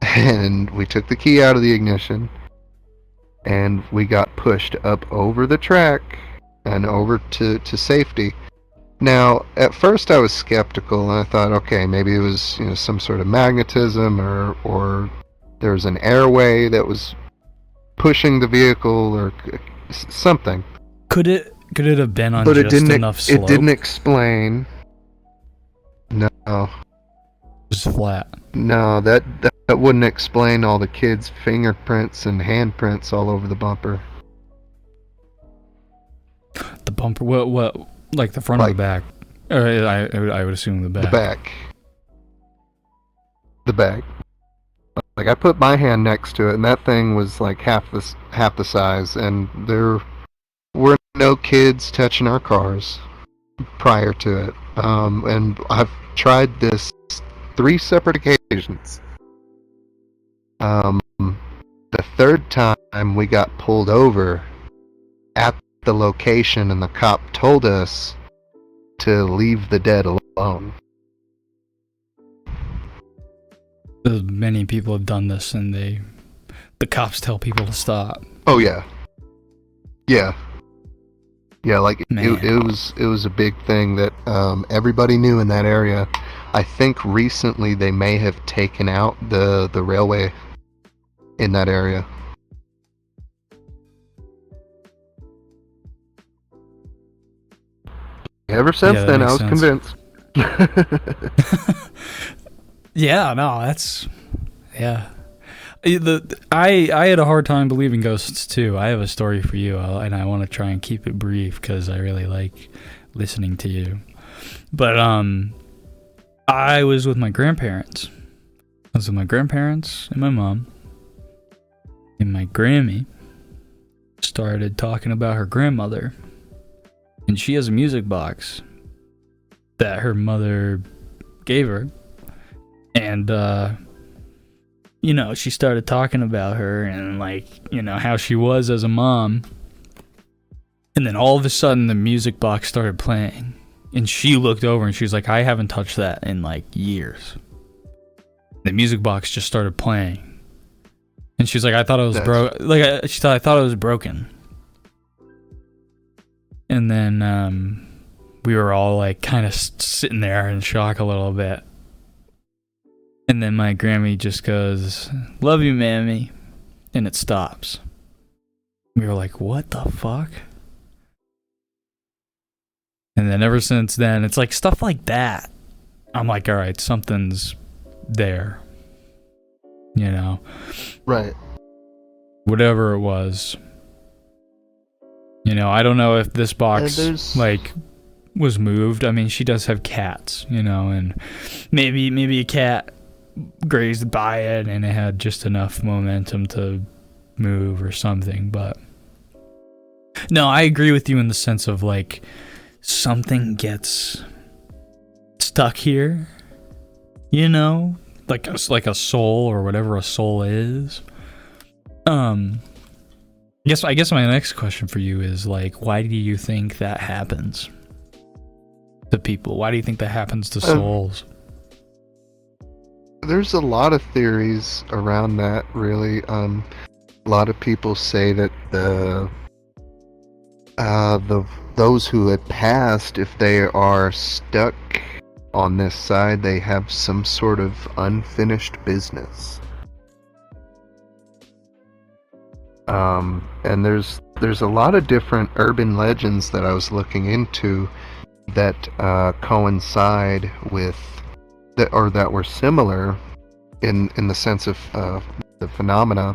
and we took the key out of the ignition, and we got pushed up over the track and over to safety. Now, at first I was skeptical, and I thought, okay, maybe it was some sort of magnetism, or there was an airway that was pushing the vehicle, or something. Could it have been on But just it didn't. enough slope? It didn't explain. No. Just flat. No, that wouldn't explain all the kids' fingerprints and handprints all over the bumper. The bumper? What? Like the front or the back? I would assume the back. The back. The back. Like, I put my hand next to it, and that thing was like half the size, and there were no kids touching our cars prior to it. And I've tried this 3 separate occasions. The third time we got pulled over at the location, and the cop told us to leave the dead alone. Many people have done this, and the cops tell people to stop. Oh yeah. Like it was a big thing that everybody knew in that area. I think recently they may have taken out the railway in that area. Ever since then, I was convinced. Yeah, no, that's yeah. I had a hard time believing ghosts too. I have a story for you, and I want to try and keep it brief because I really like listening to you. But I was with my grandparents. I was with my grandparents and my mom, and my Grammy started talking about her grandmother, and she has a music box that her mother gave her. And, she started talking about her and, how she was as a mom. And then all of a sudden, the music box started playing. And she looked over and she was like, I haven't touched that in, years. The music box just started playing. And she's like, I thought it was I thought it was broken. And then, we were all, kind of sitting there in shock a little bit. And then my Grammy just goes, love you, mammy. And it stops. We were like, what the fuck? And then ever since then, it's like stuff like that. I'm like, all right, something's there. Right. Whatever it was. I don't know if this box, was moved. I mean, she does have cats, and maybe a cat grazed by it and it had just enough momentum to move or something. But no, I agree with you in the sense of something gets stuck here, like a soul or whatever a soul is. I guess my next question for you is why do you think that happens to people? Why do you think that happens to souls? There's a lot of theories around that, really. A lot of people say that those who had passed, if they are stuck on this side, they have some sort of unfinished business. And there's a lot of different urban legends that I was looking into that coincide with that were similar in the sense of the phenomena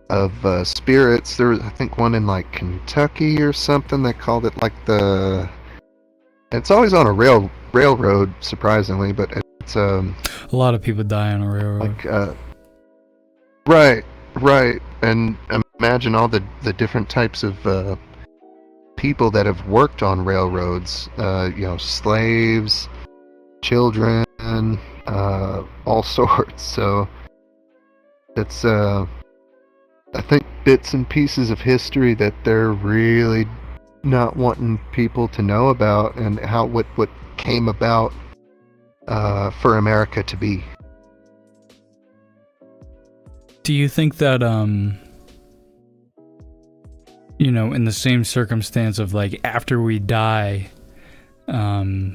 of spirits. There was, I think, one in Kentucky or something. They called it it's always on a railroad, surprisingly, but it's a lot of people die on a railroad. Right, and imagine all the different types of people that have worked on railroads. Slaves, children, all sorts. So it's I think bits and pieces of history that they're really not wanting people to know about, and what came about for America to be. Do you think that in the same circumstance of like after we die, do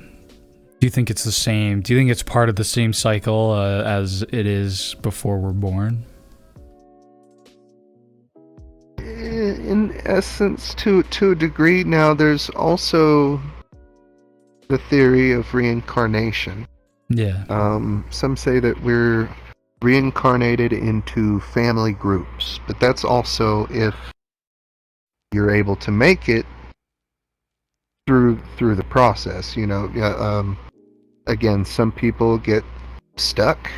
you think it's the same? Do you think it's part of the same cycle as it is before we're born? In essence, to a degree. Now, there's also the theory of reincarnation. Yeah. Some say that we're reincarnated into family groups, but that's also if you're able to make it through the process. Again, some people get stuck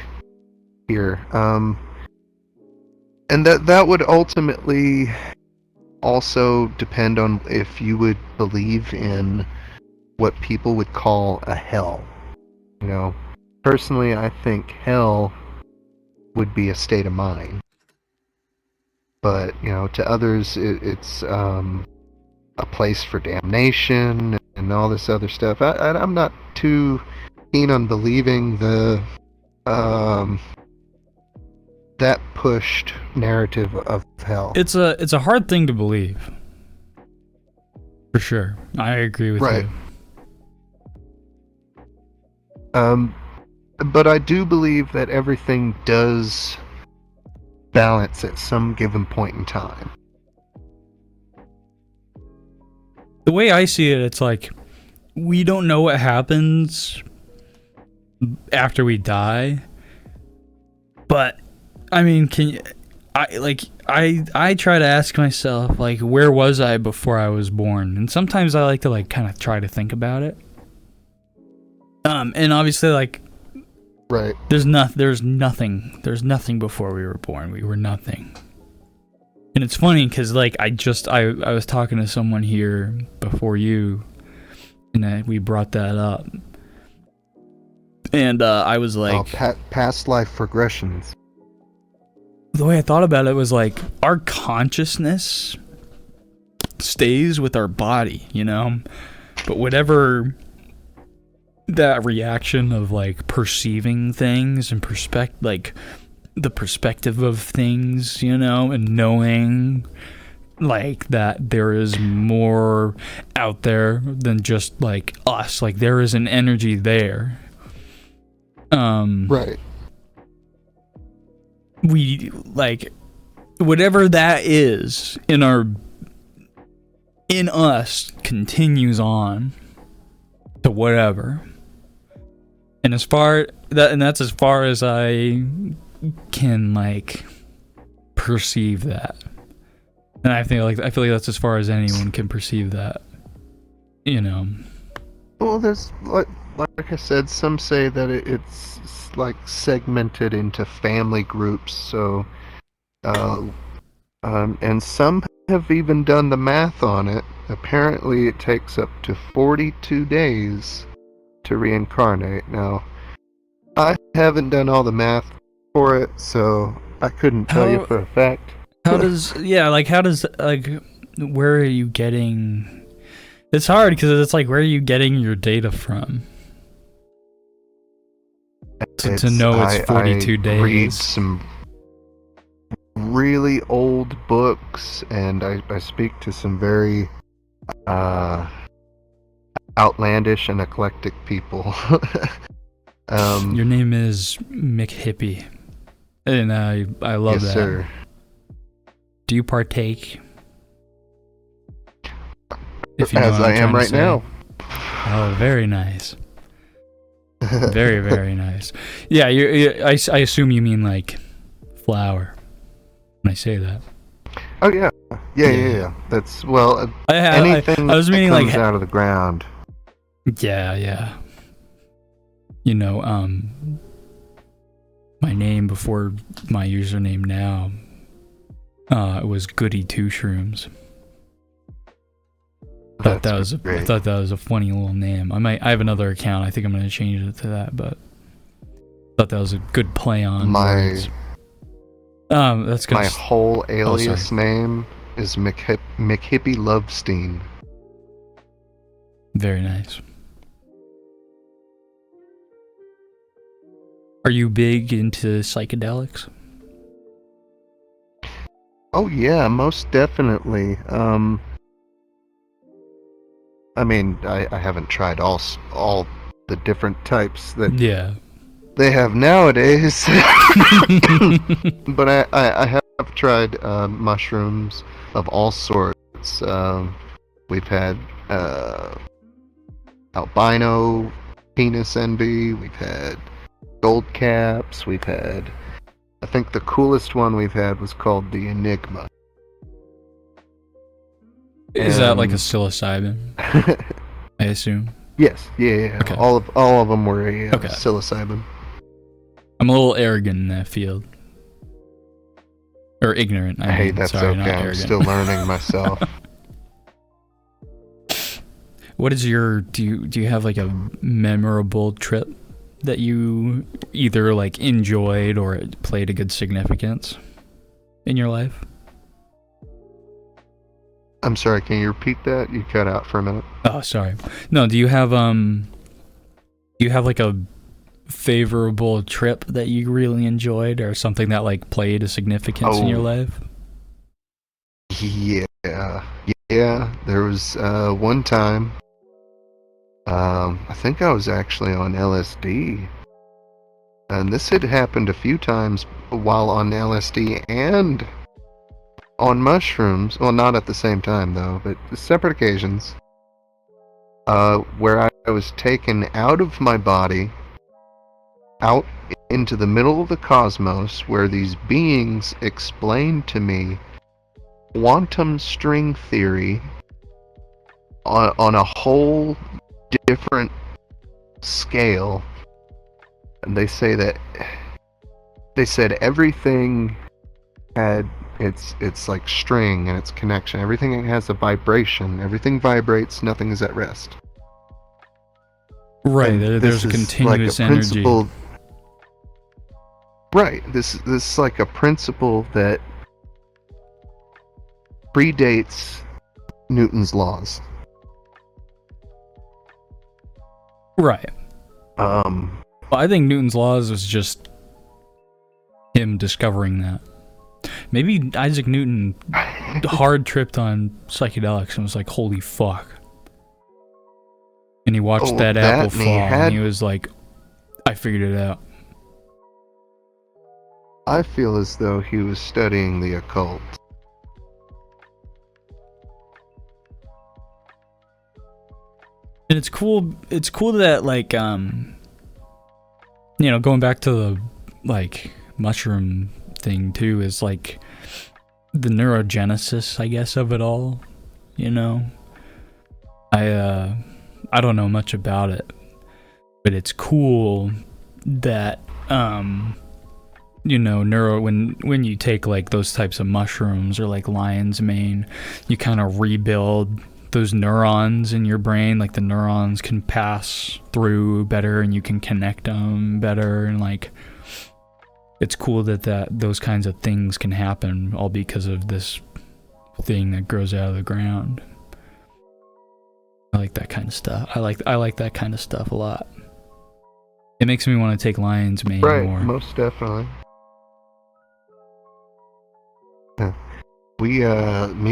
here, and that would ultimately also depend on if you would believe in what people would call a hell. Personally, I think hell would be a state of mind, but to others it's a place for damnation and all this other stuff. I'm not too keen on believing that pushed narrative of hell. It's a hard thing to believe. For sure. I agree with you. But I do believe that everything does balance at some given point in time. The way I see it, it's like we don't know what happens after we die. But I mean, I try to ask myself, like, where was I before I was born? And sometimes I like to like kind of try to think about it. And obviously, like, right, there's nothing before we were born. We were nothing. And it's funny because like I was talking to someone here before you, and we brought that up, and I was like, past life regressions. The way I thought about it was like our consciousness stays with our body, but whatever that reaction of like perceiving things and the perspective of things, and knowing like that there is more out there than just like us, like there is an energy there. Right. We like whatever that is in us continues on to whatever. And that's as far as I can like perceive that. And I feel like that's as far as anyone can perceive that. Well, there's like I said, some say that it's like segmented into family groups. So, and some have even done the math on it. Apparently, it takes up to 42 days to reincarnate. Now, I haven't done all the math for it, so I couldn't tell you for a fact. Where are you getting? It's hard because it's like, where are you getting your data from? To know it's 42 days. I read some really old books, and I speak to some very outlandish and eclectic people. Your name is McHippie, and I love that. Yes, sir. Do you partake? If you know As what I I'm am trying to right say. now. Oh, very nice. Very, very nice. Yeah, I assume you mean like flower when I say that. Oh yeah, yeah. That's anything I was meaning that comes like out of the ground. Yeah. My name before my username now, it was Goody Two Shrooms. I thought that was a funny little name. I have another account. I think I'm gonna change it to that, but I thought that was a good play on words. That's good. My whole alias name is McHippie Lovestein. Very nice. Are you big into psychedelics? Oh yeah, most definitely. I mean, I haven't tried all the different types that Yeah. they have nowadays, but I have tried mushrooms of all sorts. We've had albino penis envy. We've had gold caps. We've had. I think the coolest one we've had was called the Enigma. Is that like a And- psilocybin? I assume. Yes, yeah. Okay. All of them were a Okay. psilocybin. I'm a little arrogant in that field. Or ignorant. I Hey, mean. that's Sorry, not okay. I'm arrogant. still learning myself. What is your do you have like a memorable trip that you either like enjoyed or it played a good significance in your life? I'm sorry, can you repeat that? You cut out for a minute. Oh, sorry. No, do you have like a favorable trip that you really enjoyed or something that like played a significance in your Oh. life? Yeah. There was one time. I think I was actually on LSD, and this had happened a few times while on LSD and on mushrooms. Well, not at the same time though, but separate occasions. Where I was taken out of my body, out into the middle of the cosmos, where these beings explained to me quantum string theory on a whole different scale. And they said everything had it's like string and its connection. Everything has a vibration. Everything vibrates. Nothing is at rest. Right, And there's this a is continuous like a energy. principle. Right. This is like a principle that predates Newton's laws. Right. Well, I think Newton's laws was just him discovering that. Maybe Isaac Newton hard tripped on psychedelics and was like, holy fuck. And he watched that apple and he fall had- and he was like, I figured it out. I feel as though he was studying the occult. And it's cool that like going back to the like mushroom thing too is like the neurogenesis, I guess, of it all, I don't know much about it, but it's cool that when you take like those types of mushrooms or like lion's mane, you kind of rebuild those neurons in your brain. Like the neurons can pass through better and you can connect them better, and like it's cool that those kinds of things can happen all because of this thing that grows out of the ground. I like that kind of stuff. I like that kind of stuff a lot. It makes me want to take lion's mane Right, more. most definitely. Me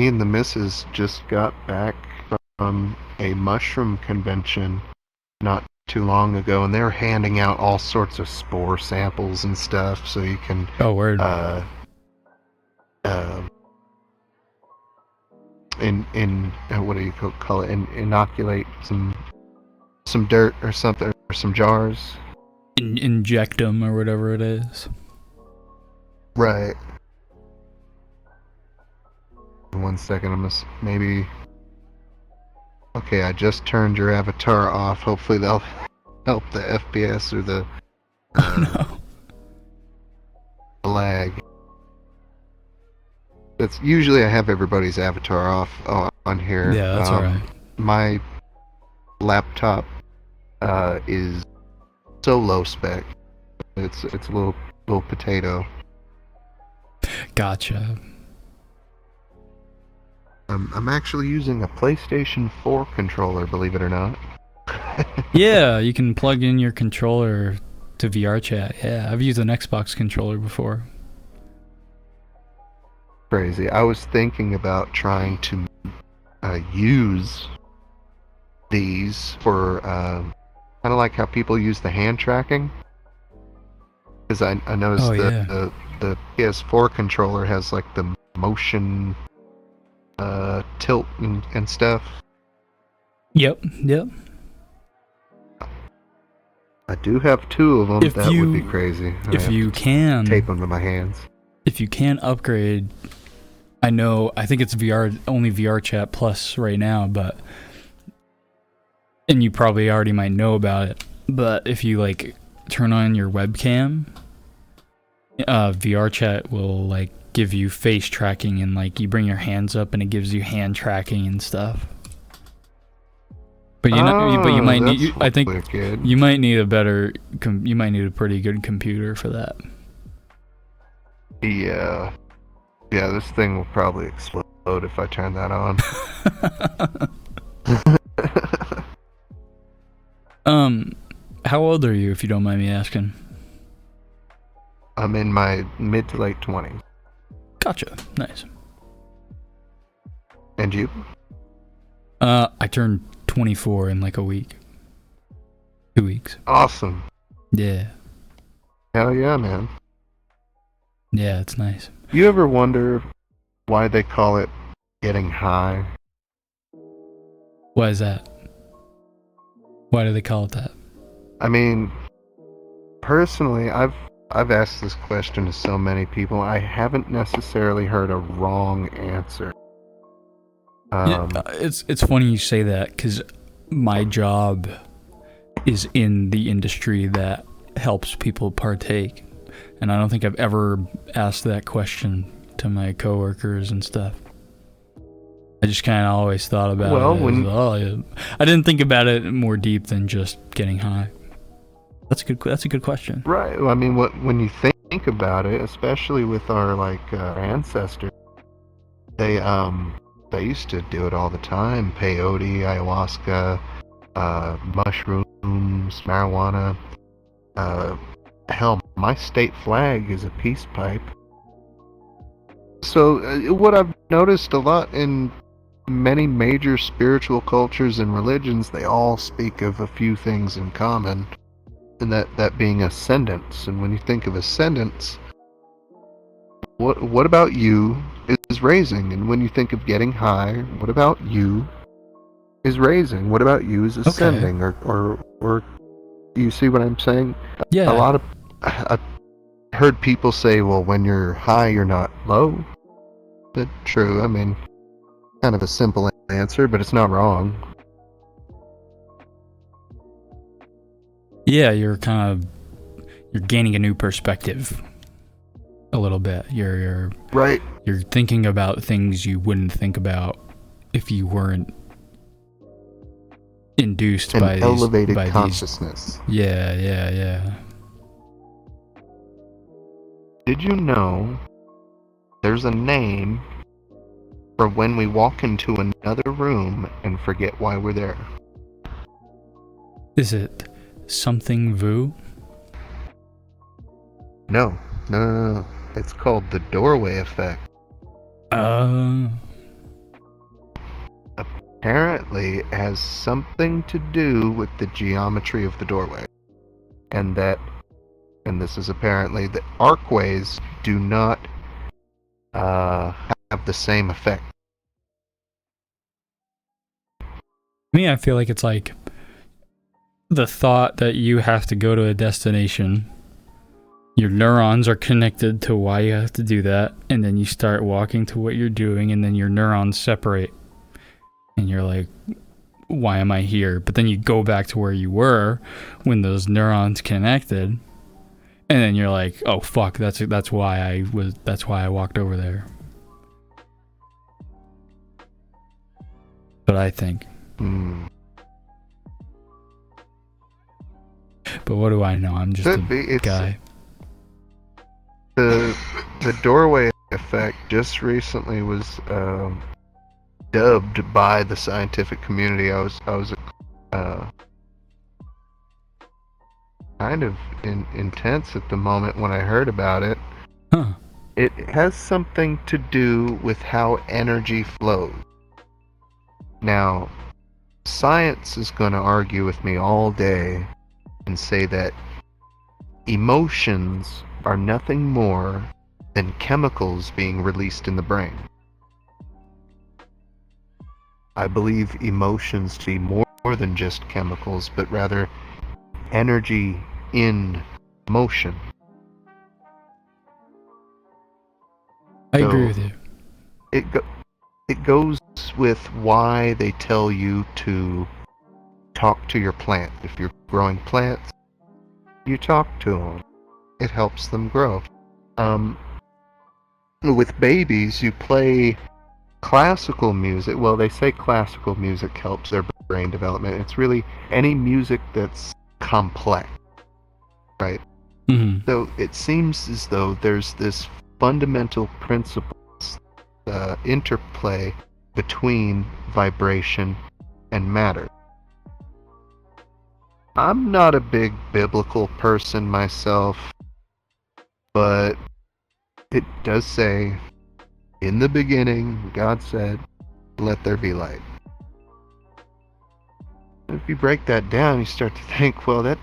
and the missus just got back from a mushroom convention not too long ago, and they're handing out all sorts of spore samples and stuff, so you can word. What do you call it? Inoculate some dirt or something, or some jars. Inject them or whatever it is. Right. 1 second, I'm maybe. Okay, I just turned your avatar off. Hopefully that'll help the FPS or the lag. That's usually I have everybody's avatar off on here. Yeah, that's alright. My laptop is so low spec. It's a little potato. Gotcha. I'm actually using a PlayStation 4 controller, believe it or not. Yeah, you can plug in your controller to VR chat. Yeah, I've used an Xbox controller before. Crazy. I was thinking about trying to use these for kind of like how people use the hand tracking. Because I noticed the PS4 controller has like the motion tilt and stuff. Yep. I do have 2 of them. If that you- would be crazy. If you can tape them to my hands. If you can upgrade, I think it's only VR chat plus right now, and you probably already might know about it, but if you like turn on your webcam, VR chat will like give you face tracking, and like you bring your hands up and it gives you hand tracking and stuff. But you might need. I think wicked. you might need a better. You might need a pretty good computer for that. Yeah, this thing will probably explode if I turn that on. How old are you, if you don't mind me asking? I'm in my mid to late 20s. Gotcha. Nice. And you? I turned 24 in like a week. 2 weeks. Awesome. Yeah. Hell yeah, man. Yeah, it's nice. You ever wonder why they call it getting high? Why is that? Why do they call it that? I mean, personally, I've asked this question to so many people. I haven't necessarily heard a wrong answer. It's funny you say that, because my job is in the industry that helps people partake, and I don't think I've ever asked that question to my coworkers and stuff. I just kind of always thought about it. I didn't think about it more deep than just getting high. That's a good question. Right. I mean, when you think about it, especially with our ancestors, they used to do it all the time. Peyote, ayahuasca, mushrooms, marijuana. Hell, my state flag is a peace pipe. So what I've noticed a lot in many major spiritual cultures and religions, they all speak of a few things in common, and that being ascendance. And when you think of ascendance, what about you is raising? And when you think of getting high, what about you is raising? What about you is ascending? Or you see what I'm saying? Yeah. A lot of I've heard people say, well, when you're high, you're not low. That's true. I mean, kind of a simple answer, but it's not wrong. Yeah, you're gaining a new perspective a little bit. You're right. You're thinking about things you wouldn't think about if you weren't induced An by elevated these consciousness. Yeah. Did you know there's a name for when we walk into another room and forget why we're there? Is it something Vu? No. It's called the doorway effect. Apparently, it has something to do with the geometry of the doorway. And this is apparently, the archways do not have the same effect. Me, I feel like it's like the thought that you have to go to a destination. Your neurons are connected to why you have to do that, and then you start walking to what you're doing, and then your neurons separate. And you're like, why am I here? But then you go back to where you were when those neurons connected, and then you're like, oh fuck, that's why I walked over there. But I think. But what do I know? I'm just a guy. The doorway effect just recently was dubbed by the scientific community. I was kind of intense at the moment when I heard about it. Huh. It has something to do with how energy flows. Now, science is going to argue with me all day and say that emotions are nothing more than chemicals being released in the brain. I believe emotions to be more than just chemicals, but rather energy in motion. I agree with you. It goes with why they tell you to talk to your plant. If you're growing plants, you talk to them. It helps them grow. With babies, you play classical music. Well, they say classical music helps their brain development. It's really any music that's complex, right? Mm-hmm. So it seems as though there's this fundamental principle, interplay between vibration and matter. I'm not a big biblical person myself, but it does say, in the beginning, God said, let there be light. If you break that down, you start to think, well, that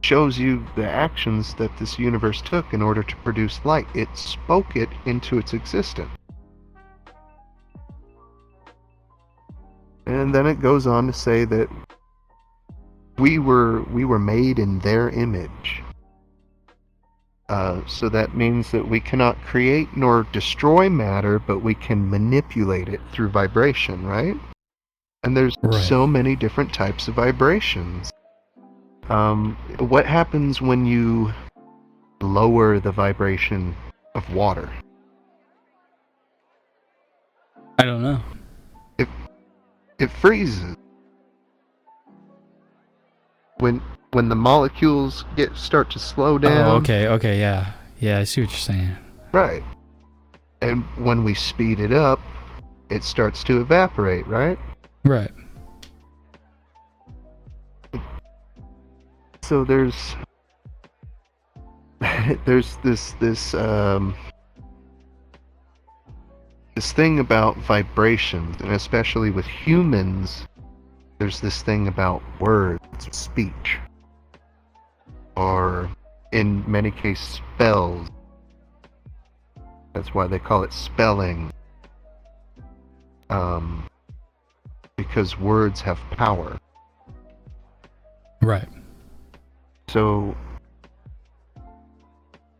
shows you the actions that this universe took in order to produce light. It spoke it into its existence. And then it goes on to say that we were made in their image. So that means that we cannot create nor destroy matter, but we can manipulate it through vibration, right? And there's so many different types of vibrations. What happens when you lower the vibration of water? I don't know. It freezes. When the molecules start to slow down. Oh, okay, yeah. Yeah, I see what you're saying. Right. And when we speed it up, it starts to evaporate, right? Right. So there's this thing about vibrations, and especially with humans, there's this thing about words, speech, or in many cases spells. That's why they call it spelling. Because words have power. Right. So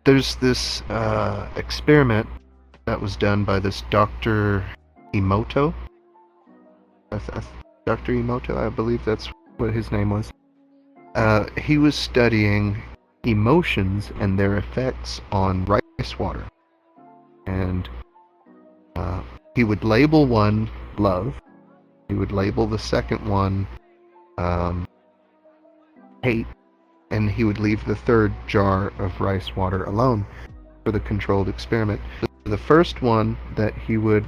there's this experiment that was done by this Dr. Emoto. Dr. Emoto, I believe that's what his name was. He was studying emotions and their effects on rice water. And he would label one love. He would label the second one hate. And he would leave the third jar of rice water alone for the controlled experiment. The first one that he would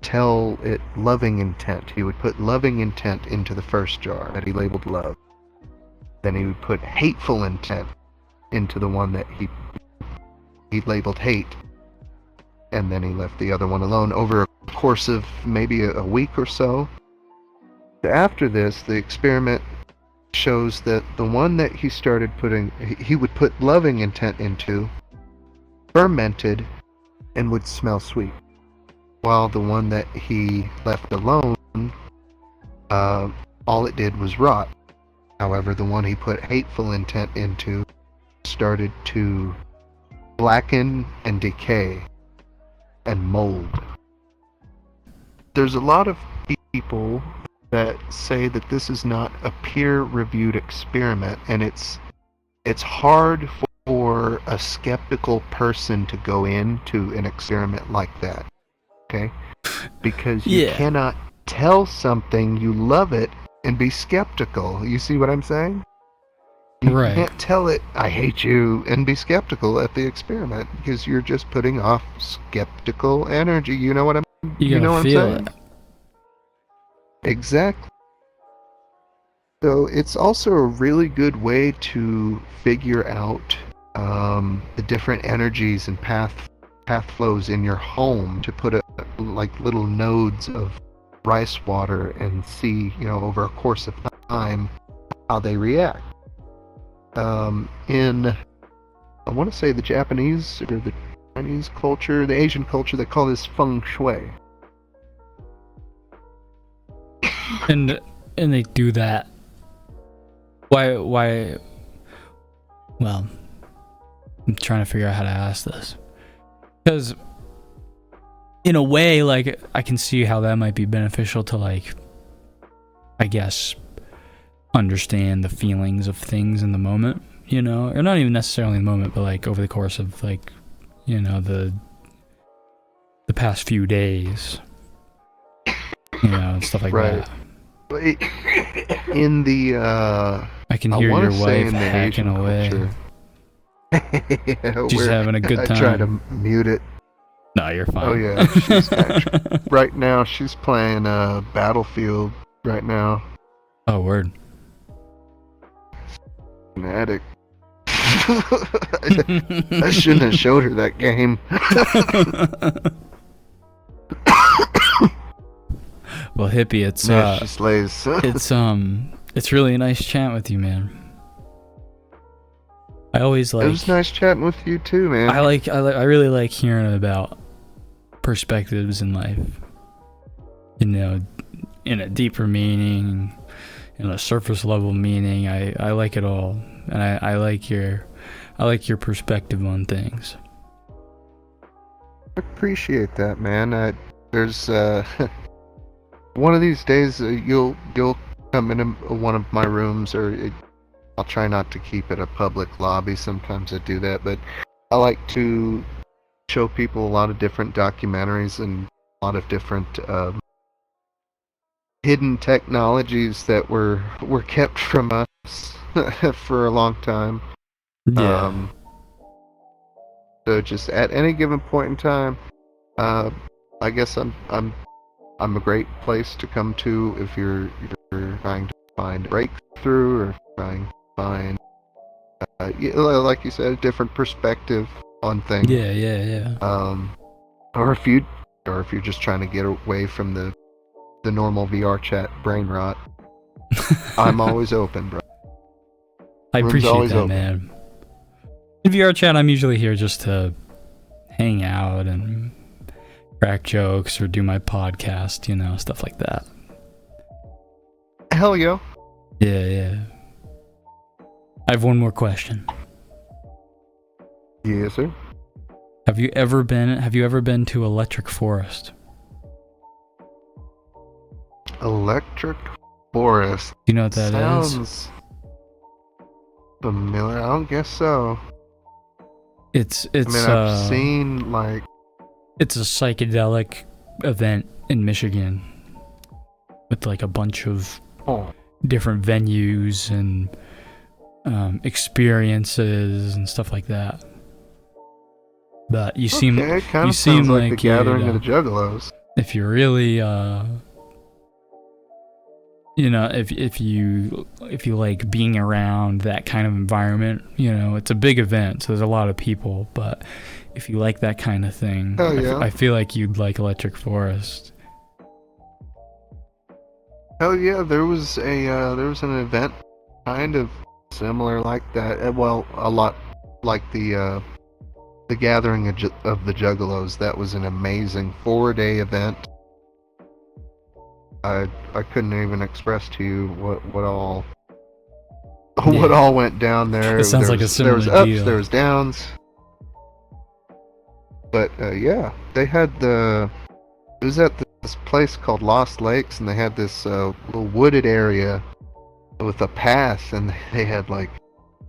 tell it loving intent. He would put loving intent into the first jar that he labeled love. Then he would put hateful intent into the one that he labeled hate. And then he left the other one alone over a course of maybe a week or so. After this, the experiment shows that the one that he would put loving intent into, fermented and would smell sweet, while the one that he left alone, all it did was rot. However, the one he put hateful intent into started to blacken and decay and mold. There's a lot of people that say that this is not a peer-reviewed experiment, and it's hard for a skeptical person to go into an experiment like that, okay? Because you cannot tell something you love it and be skeptical. You see what I'm saying? You can't tell it, I hate you, and be skeptical at the experiment, because you're just putting off skeptical energy. You know what I'm You know what I'm feel saying? it. Exactly. So it's also a really good way to figure out the different energies and path flows in your home, to put like little nodes of rice water and see, over a course of time how they react. In, I want to say, the Japanese or the Chinese culture, the Asian culture, they call this feng shui. And they do that. Why? Well, I'm trying to figure out how to ask this. Because, in a way, like, I can see how that might be beneficial to, like, I guess, understand the feelings of things in the moment, or not even necessarily in the moment, but, like, over the course of, like, the past few days, and stuff like Right. that. In the I can hear your wife hacking away. Yeah, She's having a good I time. try to mute it. No, you're fine. Oh yeah, she's right now she's playing Battlefield right now. Oh, word. An addict. I shouldn't have showed her that game. Well, Hippie, it's Yeah, she slays. it's really a nice chat with you, man. I always like. It was nice chatting with you too, man. I really like hearing about perspectives in life. In a deeper meaning, in a surface level meaning. I like it all, and I like your perspective on things. I appreciate that, man. There's one of these days you'll come into one of my rooms, or I'll try not to keep it a public lobby. Sometimes I do that, but I like to show people a lot of different documentaries and a lot of different hidden technologies that were kept from us for a long time. Yeah. So just at any given point in time, I guess I'm a great place to come to if you're trying to find a breakthrough, or trying to find, like you said, a different perspective on things. Yeah. Or if you're just trying to get away from the normal VR chat brain rot, I'm always open, bro. I Room's appreciate always that, open. man. In VR chat, I'm usually here just to hang out and crack jokes or do my podcast, stuff like that. Hell yeah. Yeah. I have one more question. Yes, sir. Have you ever been to Electric Forest? Electric Forest. Do you know what that is? Sounds familiar. I don't guess so. It's I've seen, like, it's a psychedelic event in Michigan with like a bunch of different venues and experiences and stuff like that. But you seem it kind you of seem sounds like the like Gathering of the Juggalos. If you're really if you like being around that kind of environment, it's a big event, so there's a lot of people, but if you like that kind of thing, Hell yeah. I feel like you'd like Electric Forest. Hell yeah, there was an event kind of similar like that. Well, a lot like the Gathering of the Juggalos. That was an amazing 4-day event. I couldn't even express to you what all went down there. It sounds like a similar There was ups, deal. there was downs. But yeah, they had it was at this place called Lost Lakes, and they had this little wooded area with a path, and they had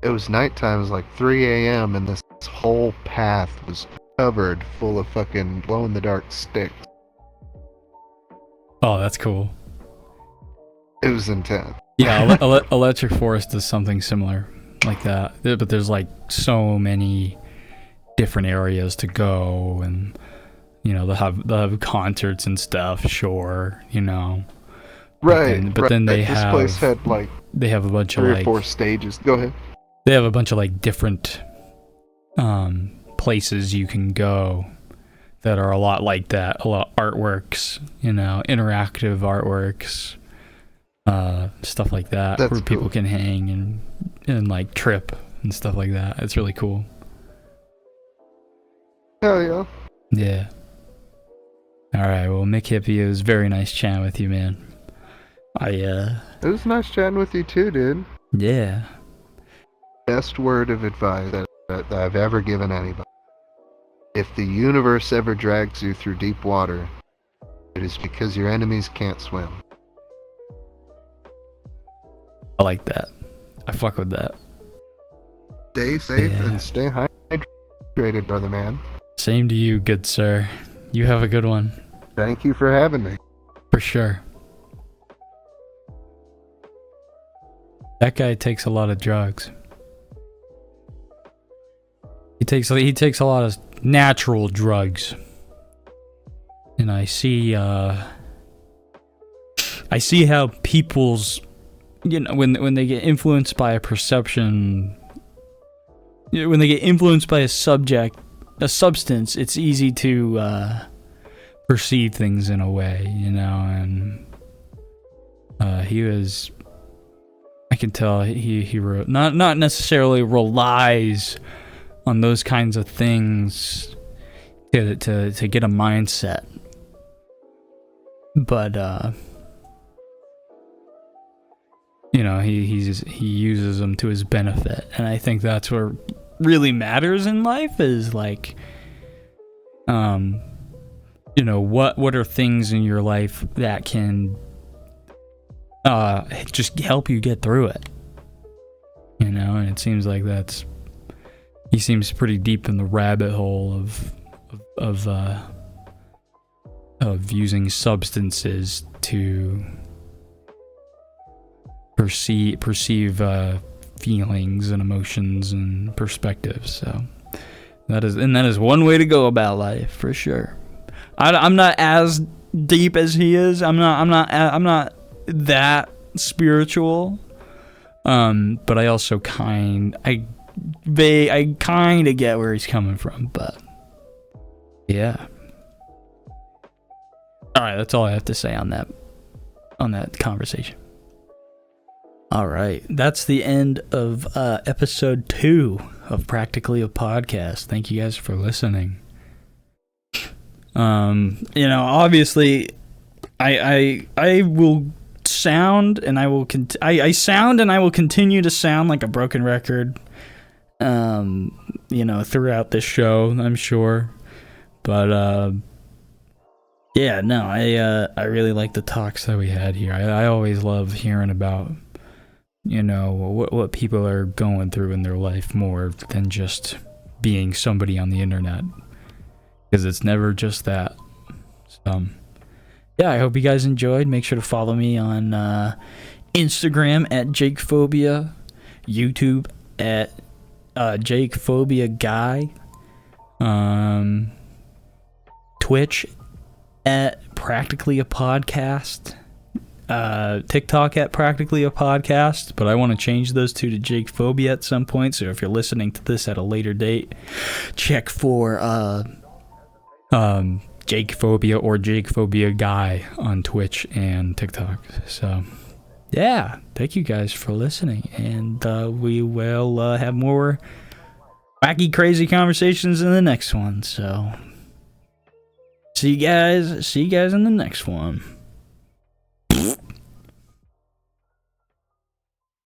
it was nighttime, it was like 3 a.m., and this whole path was covered full of fucking glow-in-the-dark sticks. Oh, that's cool. It was intense. Yeah, Electric Forest is something similar like that, but there's like so many different areas to go, and they'll have concerts and stuff. Sure, Right. But then they this have place had they have a bunch of 3 or like 4 stages. Go ahead. they have a bunch of like different places you can go that are a lot like that. A lot of artworks, you know, interactive artworks, stuff like that, That's where people cool. can hang and like trip and stuff like that. It's really cool. Hell yeah. Yeah. All right. Well, Mick Hippie, it was very nice chatting with you, man. It was nice chatting with you too, dude. Yeah. Best word of advice that I've ever given anybody. If the universe ever drags you through deep water, it is because your enemies can't swim. I like that. I fuck with that. Stay safe Yeah. and stay hydrated, brother man. Same to you, good sir. You have a good one. Thank you for having me. For sure. That guy takes a lot of drugs. He takes a lot of natural drugs. And I see how people's, you know, when they get influenced by a perception, you know, when they get influenced by a substance, it's easy to perceive things in a way, you know, and I can tell he not necessarily relies on those kinds of things to get a mindset, but you know, he uses them to his benefit, and I think that's what really matters in life is like, you know, what are things in your life that can just help you get through it, you know. And it seems like he seems pretty deep in the rabbit hole of using substances to perceive feelings and emotions and perspectives. So that is one way to go about life for sure. I'm not as deep as he is. I'm not that spiritual. But I also kind of get where he's coming from. But yeah. All right, that's all I have to say on that conversation. All right, that's the end of episode 2 of Practically a Podcast. Thank you guys for listening. You know, obviously, I will sound and I will I sound and I will continue to sound like a broken record. You know, throughout this show, I'm sure, but yeah, no, I really like the talks that we had here. I always love hearing about, you know, what people are going through in their life more than just being somebody on the internet, because it's never just that. So yeah, I hope you guys enjoyed. Make sure to follow me on Instagram at JakePhobia, YouTube at JakePhobia Guy, Twitch at Practically a Podcast, TikTok at Practically a Podcast, but I want to change those two to Jake Phobia at some point. So if you're listening to this at a later date, check for Jake Phobia or Jake Phobia Guy on Twitch and TikTok. So yeah, thank you guys for listening, and we will have more wacky, crazy conversations in the next one. So see you guys in the next one.